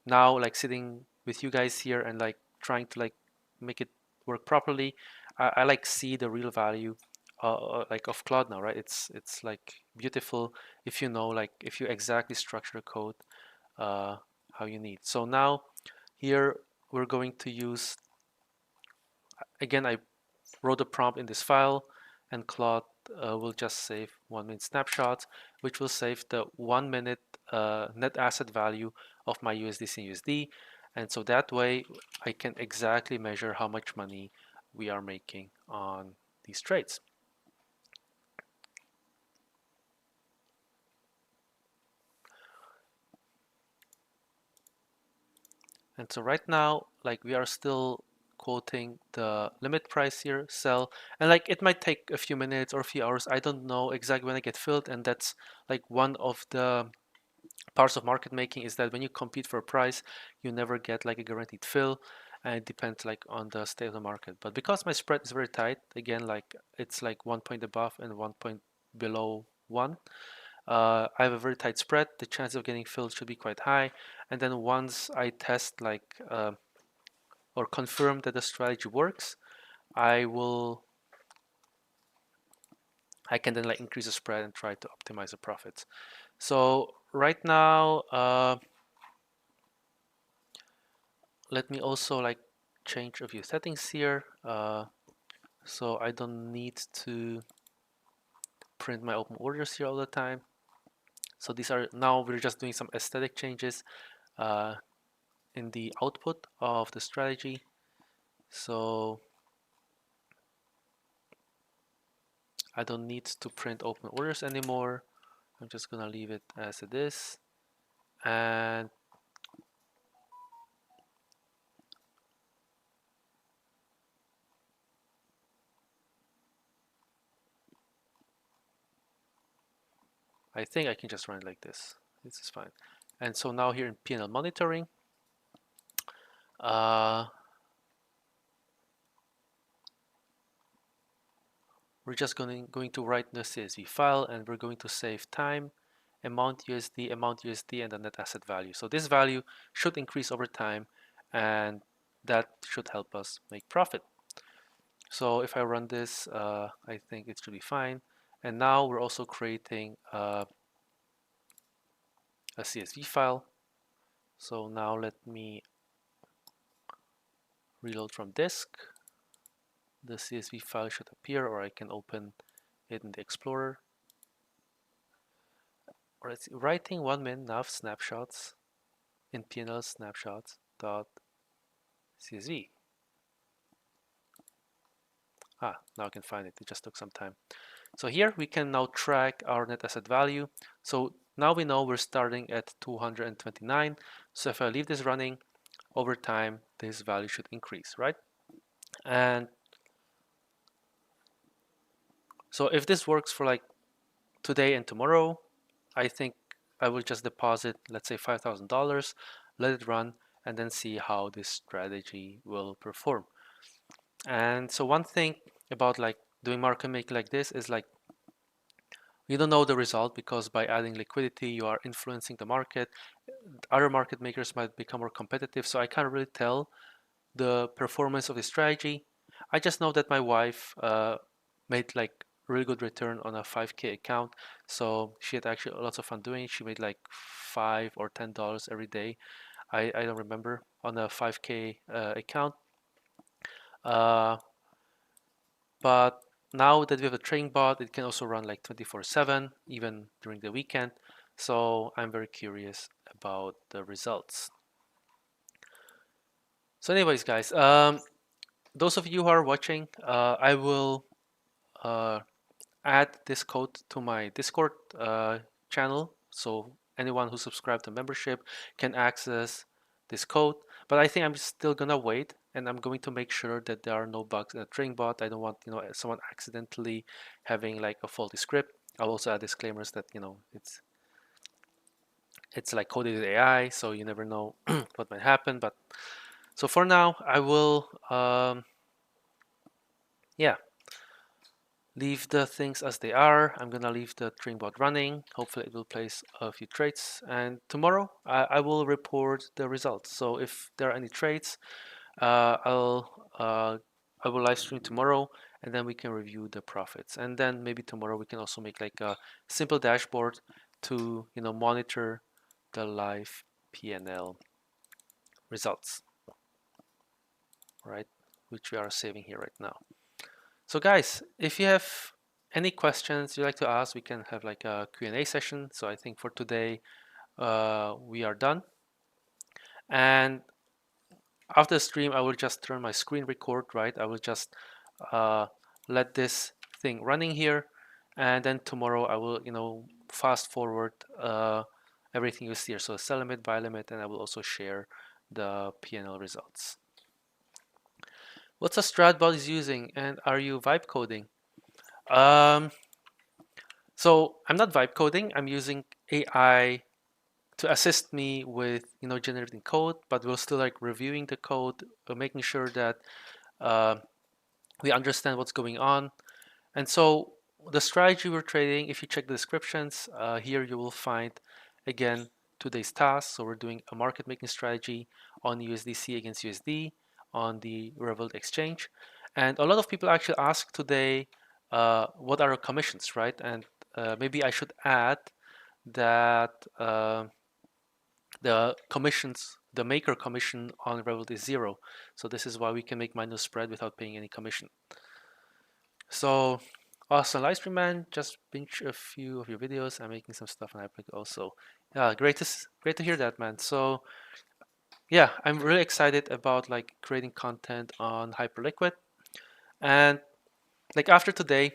now like sitting with you guys here and like trying to like make it work properly, I like see the real value like of Claude now, right? It's like beautiful if you know, like if you exactly structure code uh, how you need. So now here we're going to use, again, I wrote a prompt in this file, and Claude will just save 1 minute snapshots, which will save the 1 minute net asset value of my USDC and USD. And so that way I can exactly measure how much money we are making on these trades. And so right now, like we are still quoting the limit price here, sell, and like it might take a few minutes or a few hours. I don't know exactly when I get filled, and that's like one of the parts of market making is that when you compete for a price, you never get like a guaranteed fill, and it depends like on the state of the market. But because my spread is very tight, again, like it's like 1 point above and 1 point below one. I have a very tight spread. The chance of getting filled should be quite high. And then once I test like or confirm that the strategy works, I can then like increase the spread and try to optimize the profits. So right now, let me also like change a few settings here. So I don't need to print my open orders here all the time. So these are, now we're just doing some aesthetic changes in the output of the strategy. So I don't need to print open orders anymore. I'm just gonna leave it as it is. And I think I can just run it like this. This is fine. And so now here in PNL monitoring, we're just going to write the CSV file, and we're going to save time, amount USD, and the net asset value. So this value should increase over time, and that should help us make profit. So if I run this, I think it should be fine. And now we're also creating a CSV file. So now let me reload from disk. The CSV file should appear, or I can open it in the Explorer. Or let's see, writing 1 min nav snapshots in PNL snapshots dot CSV. Now I can find it. It just took some time. So here we can now track our net asset value. So now we know we're starting at 229. So if I leave this running, over time, this value should increase, right? And so if this works for like today and tomorrow, I think I will just deposit, let's say $5,000, let it run, and then see how this strategy will perform. And so one thing about like doing market making like this is like you don't know the result because by adding liquidity, you are influencing the market. Other market makers might become more competitive, so I can't really tell the performance of the strategy. I just know that my wife made like really good return on a 5K account, so she had actually lots of fun doing it. She made like $5 or $10 every day. I don't remember on a 5K account. Uh, but now that we have a trading bot, it can also run like 24/7, even during the weekend. So I'm very curious about the results. So anyways, guys, those of you who are watching, I will uh, add this code to my Discord channel. So anyone who subscribed to membership can access this code. But I think I'm still gonna wait, and I'm going to make sure that there are no bugs in the trading bot. I don't want someone accidentally having like a faulty script. I'll also add disclaimers that it's like coded with AI, so you never know what might happen. But so for now, I will yeah, leave the things as they are. I'm gonna leave the trading bot running. Hopefully it will place a few trades. And tomorrow I will report the results. So if there are any trades, uh, I'll uh, I will live stream tomorrow, and then we can review the profits. And then maybe tomorrow we can also make like a simple dashboard to monitor the live PNL results, right? Which we are saving here right now. So guys, if you have any questions you'd like to ask, we can have like a Q&A session. So I think for today, we are done. And after the stream, I will just turn my screen record, right? I will just uh, let this thing running here. And then tomorrow I will, fast forward everything you see here. So sell limit, buy limit, and I will also share the PNL results. What's a Stratbot is using, and are you vibe coding? Um, So I'm not vibe coding. I'm using AI to assist me with generating code, but we're still like reviewing the code, making sure that uh, we understand what's going on. And so the strategy we're trading, if you check the descriptions, here you will find again today's task. So we're doing a market making strategy on USDC against USD on the Revolut exchange. And a lot of people actually ask today, what are our commissions, right? And maybe I should add that the commissions, the maker commission on Revolut is 0. So this is why we can make minus spread without paying any commission. So awesome, Livestream man, just binge a few of your videos. I'm making some stuff on Hyperliquid also. Yeah, great to hear that, man. So yeah, I'm really excited about like creating content on Hyperliquid. And like after today,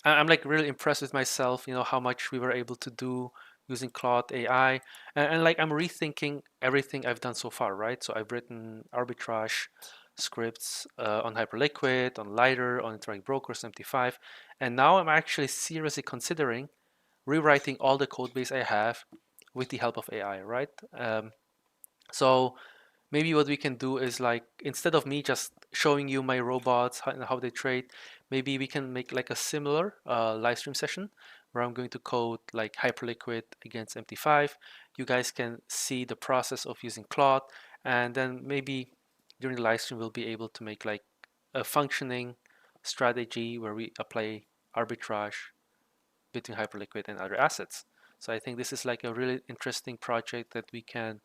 I'm like really impressed with myself, how much we were able to do using Claude AI. And like I'm rethinking everything I've done so far, right? So I've written arbitrage scripts on Hyperliquid, on Lighter, on Interactive Brokers, MT5. And now I'm actually seriously considering rewriting all the code base I have with the help of AI, right? So maybe what we can do is like instead of me just showing you my robots how they trade, maybe we can make like a similar live stream session where I'm going to code like Hyperliquid against MT5. You guys can see the process of using Claude, and then maybe during the live stream we'll be able to make like a functioning strategy where we apply arbitrage between hyperliquid and other assets. So I think this is like a really interesting project that we can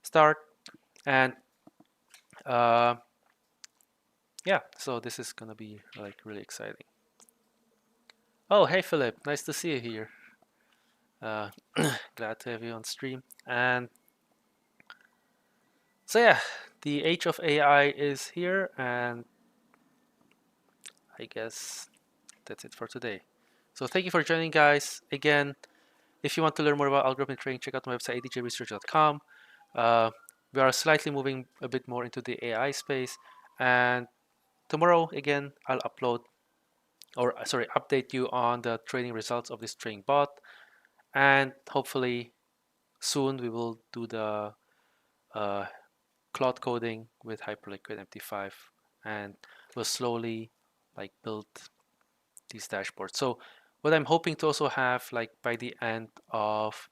start. And yeah, so this is gonna be like really exciting. Oh, hey Philip, nice to see you here. Uh, glad to have you on stream. And so yeah, the age of AI is here, and I guess that's it for today. So thank you for joining, guys. Again, if you want to learn more about algorithmic trading, check out my website, adjresearch.com. We are slightly moving a bit more into the AI space, and tomorrow again I'll update you on the trading results of this trading bot, and hopefully soon we will do the uh, Claude coding with Hyperliquid MT5, and we'll slowly like build these dashboards. So what I'm hoping to also have like by the end of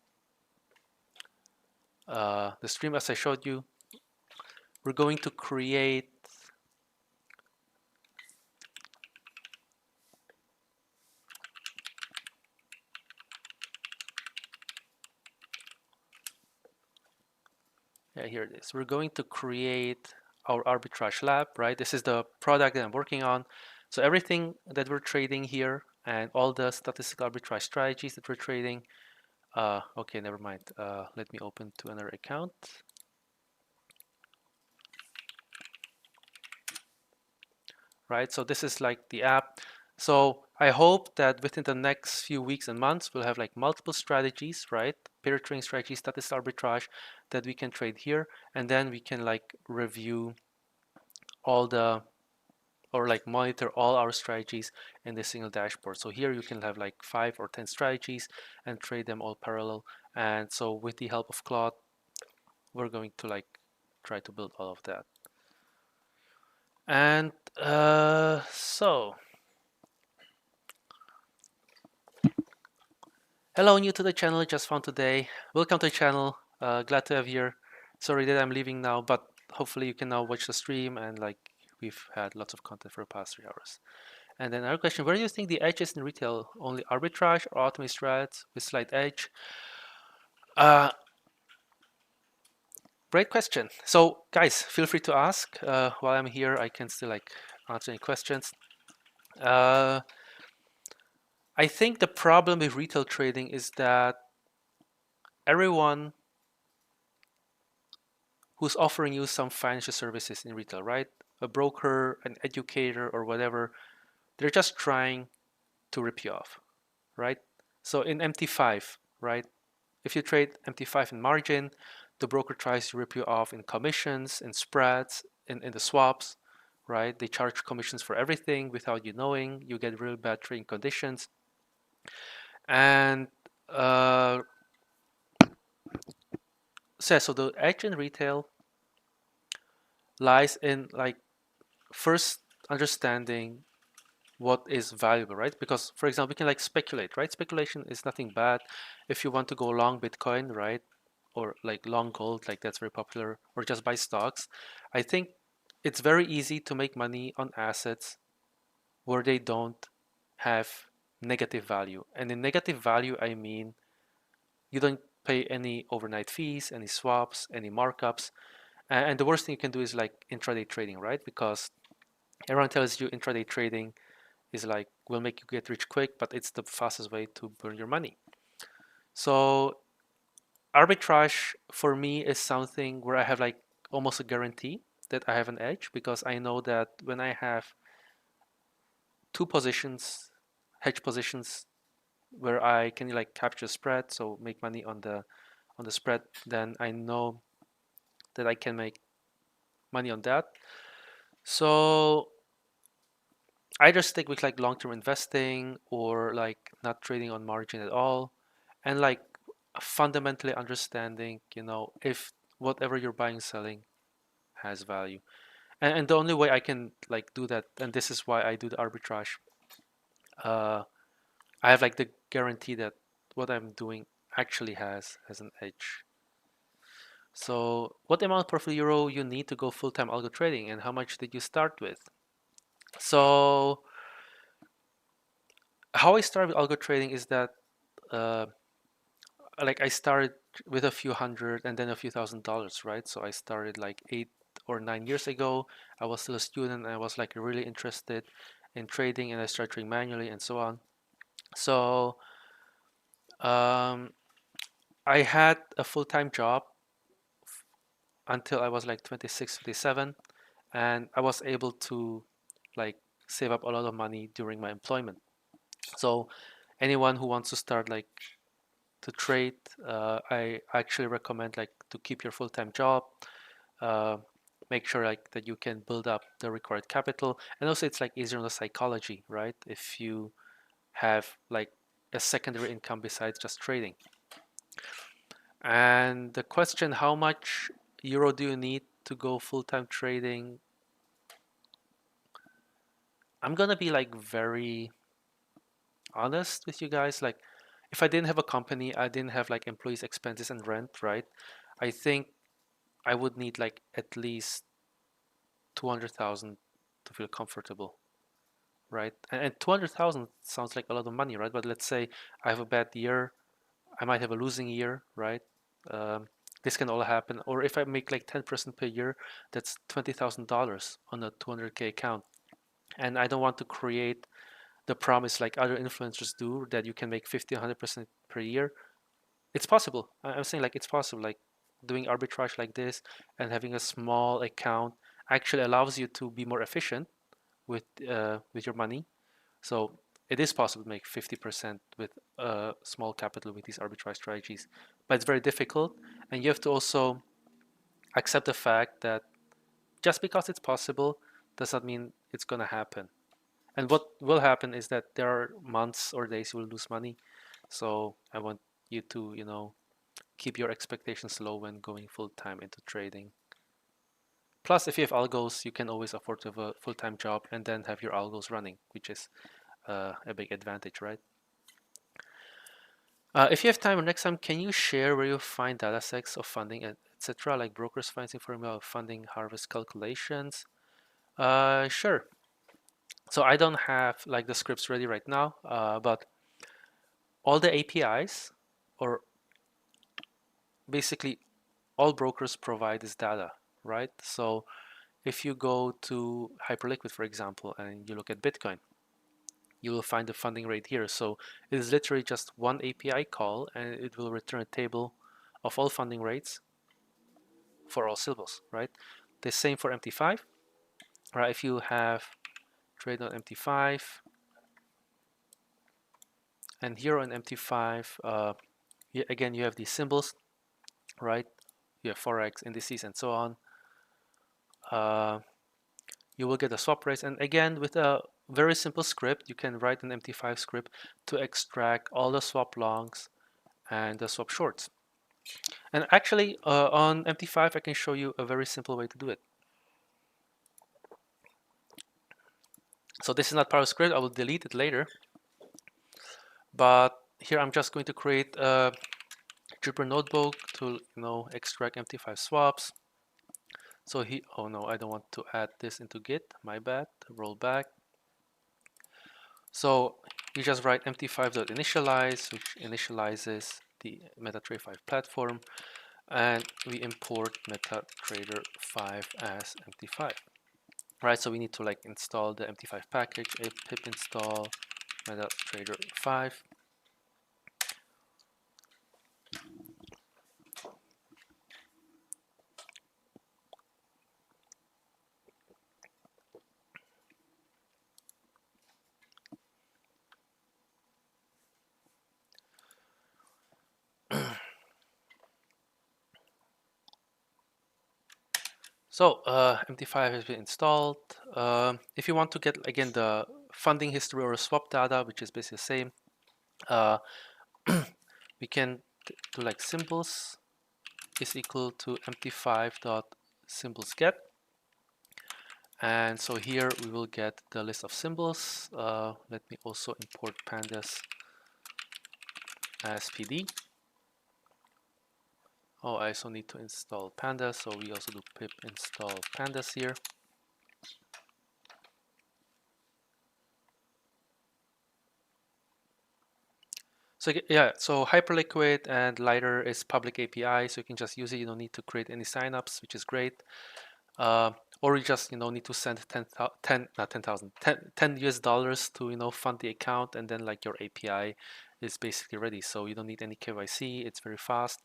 the stream, as I showed you, we're going to create yeah, here it is. We're going to create our arbitrage lab, right? This is the product that I'm working on. So everything that we're trading here and all the statistical arbitrage strategies that we're trading. Okay, never mind. Let me open to another account. Right, so this is like the app. So I hope that within the next few weeks and months, we'll have like multiple strategies, right? Pair trading strategies, statistical arbitrage that we can trade here. And then we can like review all the or like monitor all our strategies in this single dashboard. So here you can have like 5 or 10 strategies and trade them all parallel. And so with the help of Claude, we're going to like try to build all of that. And so hello, new to the channel, just found today. Welcome to the channel. Glad to have you here. Sorry that I'm leaving now, but hopefully you can now watch the stream, and like we've had lots of content for the past 3 hours. And then another question, where do you think the edge is in retail? Only arbitrage or automated strats with slight edge? Uh, Great question. So guys, feel free to ask. While I'm here, I can still like answer any questions. I think the problem with retail trading is that everyone who's offering you some financial services in retail, right? A broker, an educator, or whatever, they're just trying to rip you off, right? So in MT5, right? If you trade MT5 in margin, the broker tries to rip you off in commissions, in spreads, in the swaps, right? They charge commissions for everything without you knowing. You get really bad trading conditions. And so the edge in retail lies in like first understanding what is valuable, right? Because for example, we can like speculate, right? Speculation is nothing bad. If you want to go long Bitcoin, right? Or like long gold, like that's very popular, or just buy stocks. I think it's very easy to make money on assets where they don't have negative value. And in negative value, I mean you don't pay any overnight fees, any swaps, any markups. And the worst thing you can do is like intraday trading, right? Because everyone tells you intraday trading is like will make you get rich quick, but it's the fastest way to burn your money. So arbitrage for me is something where I have like almost a guarantee that I have an edge because I know that when I have two positions, hedge positions where I can like capture spread, so make money on the spread, then I know that I can make money on that. So either stick with like long-term investing or like not trading on margin at all, and like fundamentally understanding, if whatever you're buying and selling has value. And the only way I can like do that, and this is why I do the arbitrage, uh, I have like the guarantee that what I'm doing actually has an edge. So what amount per euro you need to go full-time algo trading, and how much did you start with? So how I started with algo trading is that uh, like I started with a few hundred and then a few $1,000s, right? So I started like 8 or 9 years ago. I was still a student and I was like really interested in trading, and I started trading manually and so on. So um, I had a full-time job until I was like 26, 27, and I was able to like save up a lot of money during my employment. So anyone who wants to start like to trade, I actually recommend like to keep your full-time job. Uh, make sure like that you can build up the required capital, and also it's like easier on the psychology, right? If you have like a secondary income besides just trading. And the question, how much euro do you need to go full-time trading? I'm gonna be like very honest with you guys. Like, if I didn't have a company, I didn't have like employees' expenses and rent, right? I think I would need like at least 200,000 to feel comfortable, right? And 200,000 sounds like a lot of money, right? But let's say I have a bad year, I might have a losing year, right? Um, this can all happen. Or if I make like 10% per year, that's $20,000 on a 200K account. And I don't want to create the promise like other influencers do that you can make 50, 100% per year. It's possible. I'm saying like it's possible. Like doing arbitrage like this and having a small account actually allows you to be more efficient with your money. So it is possible to make 50% with small capital with these arbitrage strategies, but it's very difficult, and you have to also accept the fact that just because it's possible does not mean it's going to happen. And what will happen is that there are months or days you will lose money. So I want you to, keep your expectations low when going full time into trading. Plus, if you have algos, you can always afford to have a full time job and then have your algos running, which is a big advantage, right? If you have time or next time, can you share where you find data sets of funding, etc., like brokers financing formula of funding harvest calculations? Sure. So I don't have like the scripts ready right now, but all the APIs, or basically all brokers provide this data, right? So if you go to Hyperliquid, for example, and you look at Bitcoin, you will find the funding rate here. So it is literally just one API call, and it will return a table of all funding rates for all syllables, right? The same for MT5, right? If you have trade on MT5, and here on MT5, again, you have these symbols, right? You have Forex, indices, and so on. You will get a swap rates. And again, with a very simple script, you can write an MT5 script to extract all the swap longs and the swap shorts. And actually, on MT5, I can show you a very simple way to do it. So this is not part of the script. I will delete it later. But here I'm just going to create a Jupyter notebook to extract MT5 swaps. So oh no, I don't want to add this into Git. My bad. Roll back. So you just write mt5.initialize, which initializes the MetaTrader 5 platform, and we import MetaTrader 5 as MT5. Right, so we need to like install the MT5 package, a pip install MetaTrader 5. So MT5 has been installed. If you want to get again the funding history or swap data, which is basically the same, uh, we can do like symbols is equal to mt5 dot symbols get, and so here we will get the list of symbols. Let me also import pandas as PD. Oh, I also need to install pandas, so we also do pip install pandas here. So yeah, so Hyperliquid and Lighter is public API, so you can just use it. You don't need to create any signups, which is great. Or you just need to send 10 not 10,000 10 US dollars to fund the account, and then like your API is basically ready. So you don't need any KYC. It's very fast.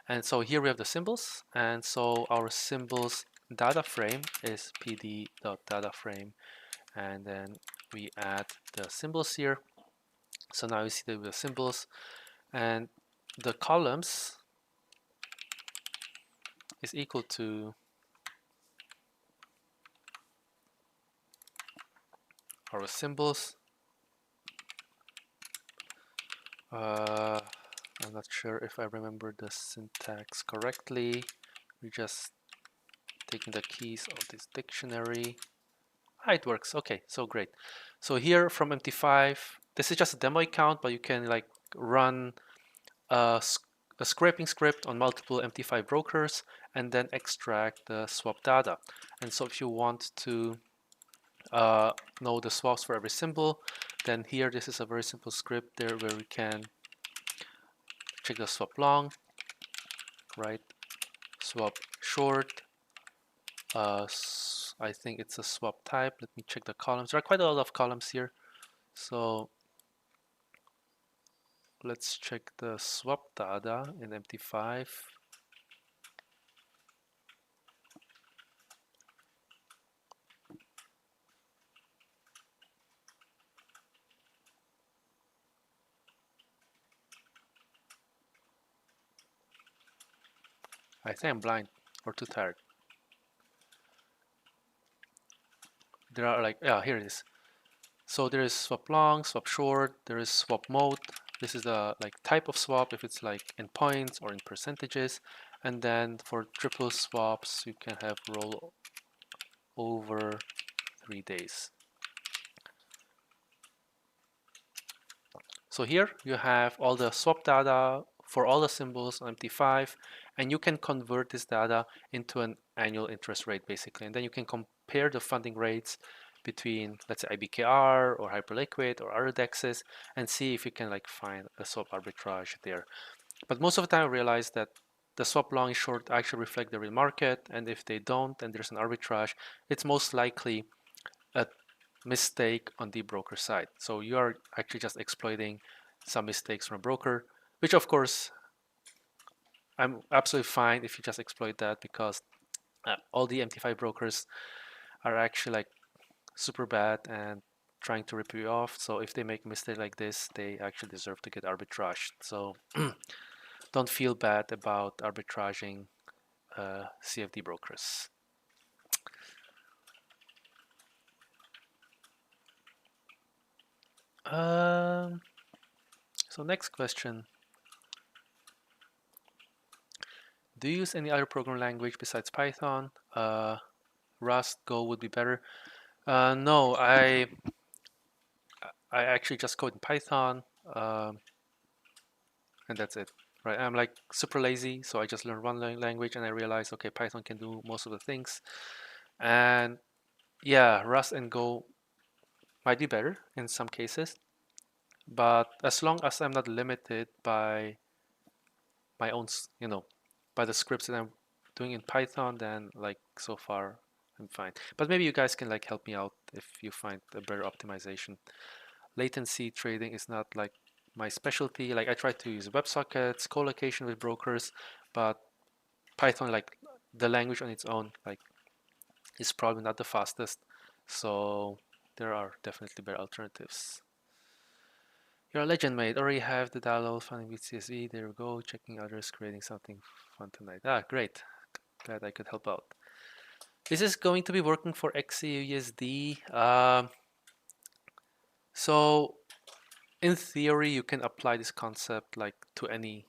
And so here we have the symbols, and so our symbols data frame is pd.dataframe, and then we add the symbols here. So now you see the symbols, and the columns is equal to our symbols. I'm not sure if I remember the syntax correctly. We're just taking the keys of this dictionary. It works. Okay, so great. So here from MT5, this is just a demo account, but you can like run a scraping script on multiple MT5 brokers and then extract the swap data. And so if you want to know the swaps for every symbol, then here this is a very simple script there where we can check the swap long, right? Swap short. I think it's a swap type. Let me check the columns. There are quite a lot of columns here. So let's check the swap data in MT5. I think I'm blind or too tired. There are like, yeah, here it is. So there is swap long, swap short, there is swap mode. This is the like type of swap, if it's like in points or in percentages. And then for triple swaps, you can have roll over 3 days. So here you have all the swap data for all the symbols on MT5, and you can convert this data into an annual interest rate basically. And then you can compare the funding rates between, let's say, IBKR or Hyperliquid or other dexes and see if you can like find a swap arbitrage there. But most of the time I realize that the swap long and short actually reflect the real market, and if they don't and there's an arbitrage, it's most likely a mistake on the broker side. So you are actually just exploiting some mistakes from a broker, which of course I'm absolutely fine if you just exploit that, because all the MT5 brokers are actually like super bad and trying to rip you off. So if they make a mistake like this, they actually deserve to get arbitraged. So don't feel bad about arbitraging CFD brokers. Um, so next question. Do you use any other programming language besides Python? Rust, Go would be better. No, I actually just code in Python, and that's it. Right? I'm like super lazy, so I just learned one language, and I realized, okay, Python can do most of the things. And yeah, Rust and Go might be better in some cases, but as long as I'm not limited by my own, by the scripts that I'm doing in Python, then like so far I'm fine. But maybe you guys can like help me out if you find a better optimization. Latency trading is not like my specialty. Like I try to use WebSockets, co-location with brokers, but Python, like the language on its own, like is probably not the fastest. So there are definitely better alternatives. You're a legend, mate. Already have the download funding with CSV. There we go. Checking others, creating something fun tonight. Great. Glad I could help out. This is going to be working for XUSD. So in theory, you can apply this concept like to any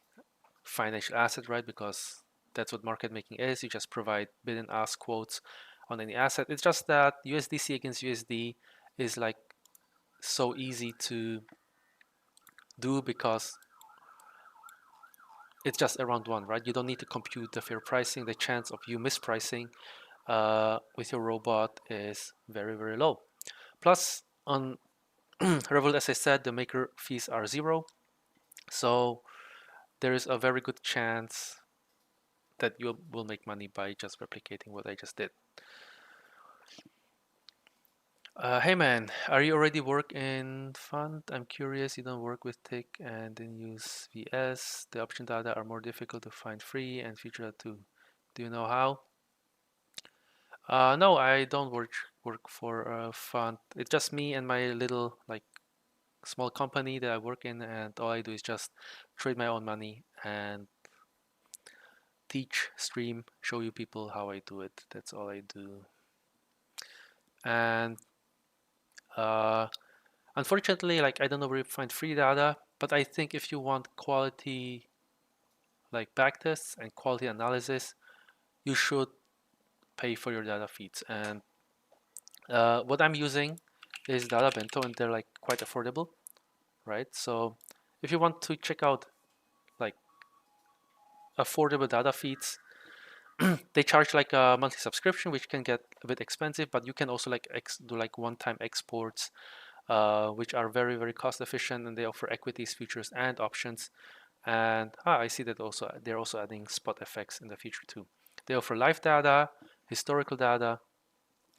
financial asset, right? Because that's what market making is. You just provide bid and ask quotes on any asset. It's just that USDC against USD is like so easy to do because it's just around one, right? You don't need to compute the fair pricing. The chance of you mispricing with your robot is very, very low. Plus, on Revolut, as I said, the maker fees are 0. So there is a very good chance that you will make money by just replicating what I just did. Hey man, are you already work in fund? I'm curious, you don't work with tick and then use VS. The option data are more difficult to find free and feature too. Do you know how? No, I don't work for a fund. It's just me and my little like small company that I work in, and all I do is just trade my own money and teach, stream, show you people how I do it. That's all I do. And uh, unfortunately, like I don't know where you find free data, but I think if you want quality like backtests and quality analysis, you should pay for your data feeds. And what I'm using is Data Bento, and they're like quite affordable, right? So if you want to check out like affordable data feeds, they charge like a monthly subscription, which can get a bit expensive, but you can also like do like one-time exports, which are very, very cost efficient, and they offer equities, futures, and options. And I see that also they're also adding spot effects in the future too. They offer live data, historical data,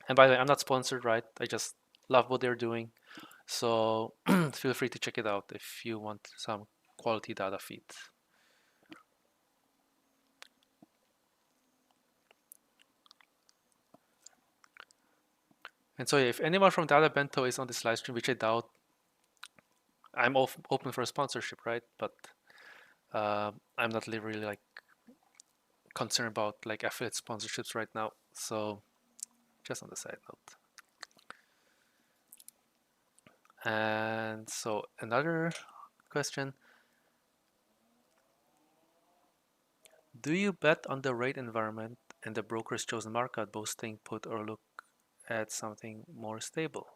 and by the way, I'm not sponsored, right? I just love what they're doing. So feel free to check it out if you want some quality data feeds. And so if anyone from Data Bento is on this live stream, which I doubt, I'm open for a sponsorship, right? But I'm not really like concerned about like affiliate sponsorships right now. So just on the side note. And so another question. Do you bet on the rate environment and the broker's chosen market, both staying put or look at something more stable?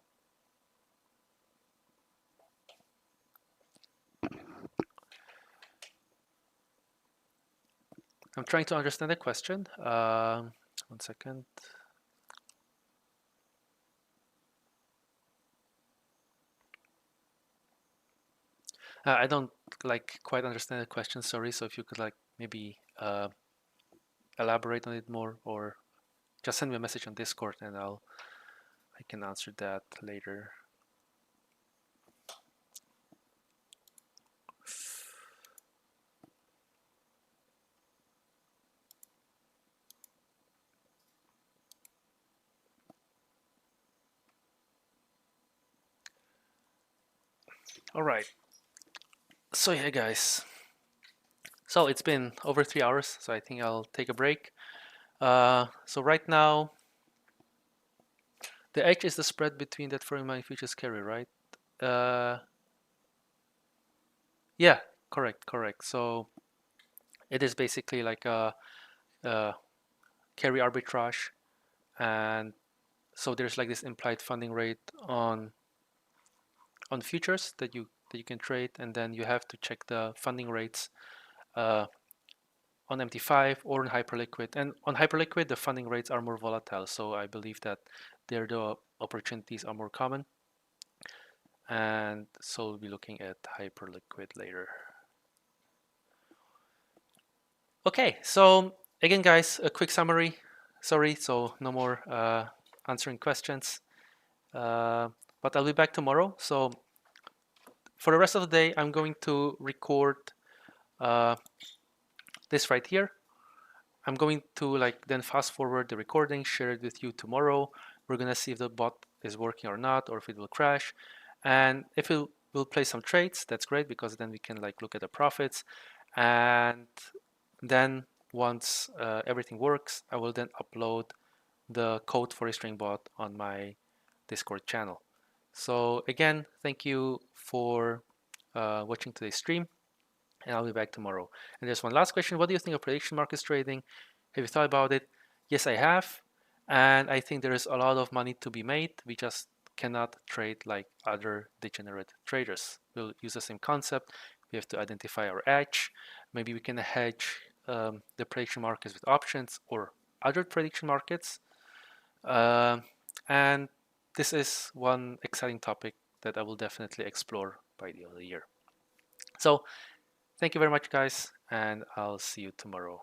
I'm trying to understand the question. 1 second. I don't like quite understand the question. Sorry. So if you could like maybe elaborate on it more, or just send me a message on Discord, and I can answer that later. All right. So yeah, guys. So it's been over 3 hours, so I think I'll take a break. So right now, the edge is the spread between that foreign money futures carry, right? Yeah, correct. So it is basically like a carry arbitrage, and so there's like this implied funding rate on futures that you can trade, and then you have to check the funding rates uh, on MT5 or on hyperliquid. And on hyperliquid, the funding rates are more volatile, so I believe that there the opportunities are more common. And so we'll be looking at hyperliquid later. Okay, so again, guys, a quick summary. Sorry, so no more answering questions, but I'll be back tomorrow. So for the rest of the day, I'm going to record this right here. I'm going to like then fast forward the recording, share it with you tomorrow. We're gonna see if the bot is working or not, or if it will crash. And if it will play some trades, that's great, because then we can like look at the profits. And then once everything works, I will then upload the code for a string bot on my Discord channel. So again, thank you for watching today's stream, and I'll be back tomorrow. And there's one last question. What do you think of prediction markets trading? Have you thought about it? Yes, I have. And I think there is a lot of money to be made. We just cannot trade like other degenerate traders. We'll use the same concept. We have to identify our edge. Maybe we can hedge the prediction markets with options or other prediction markets. And this is one exciting topic that I will definitely explore by the end of the year. So thank you very much, guys, and I'll see you tomorrow.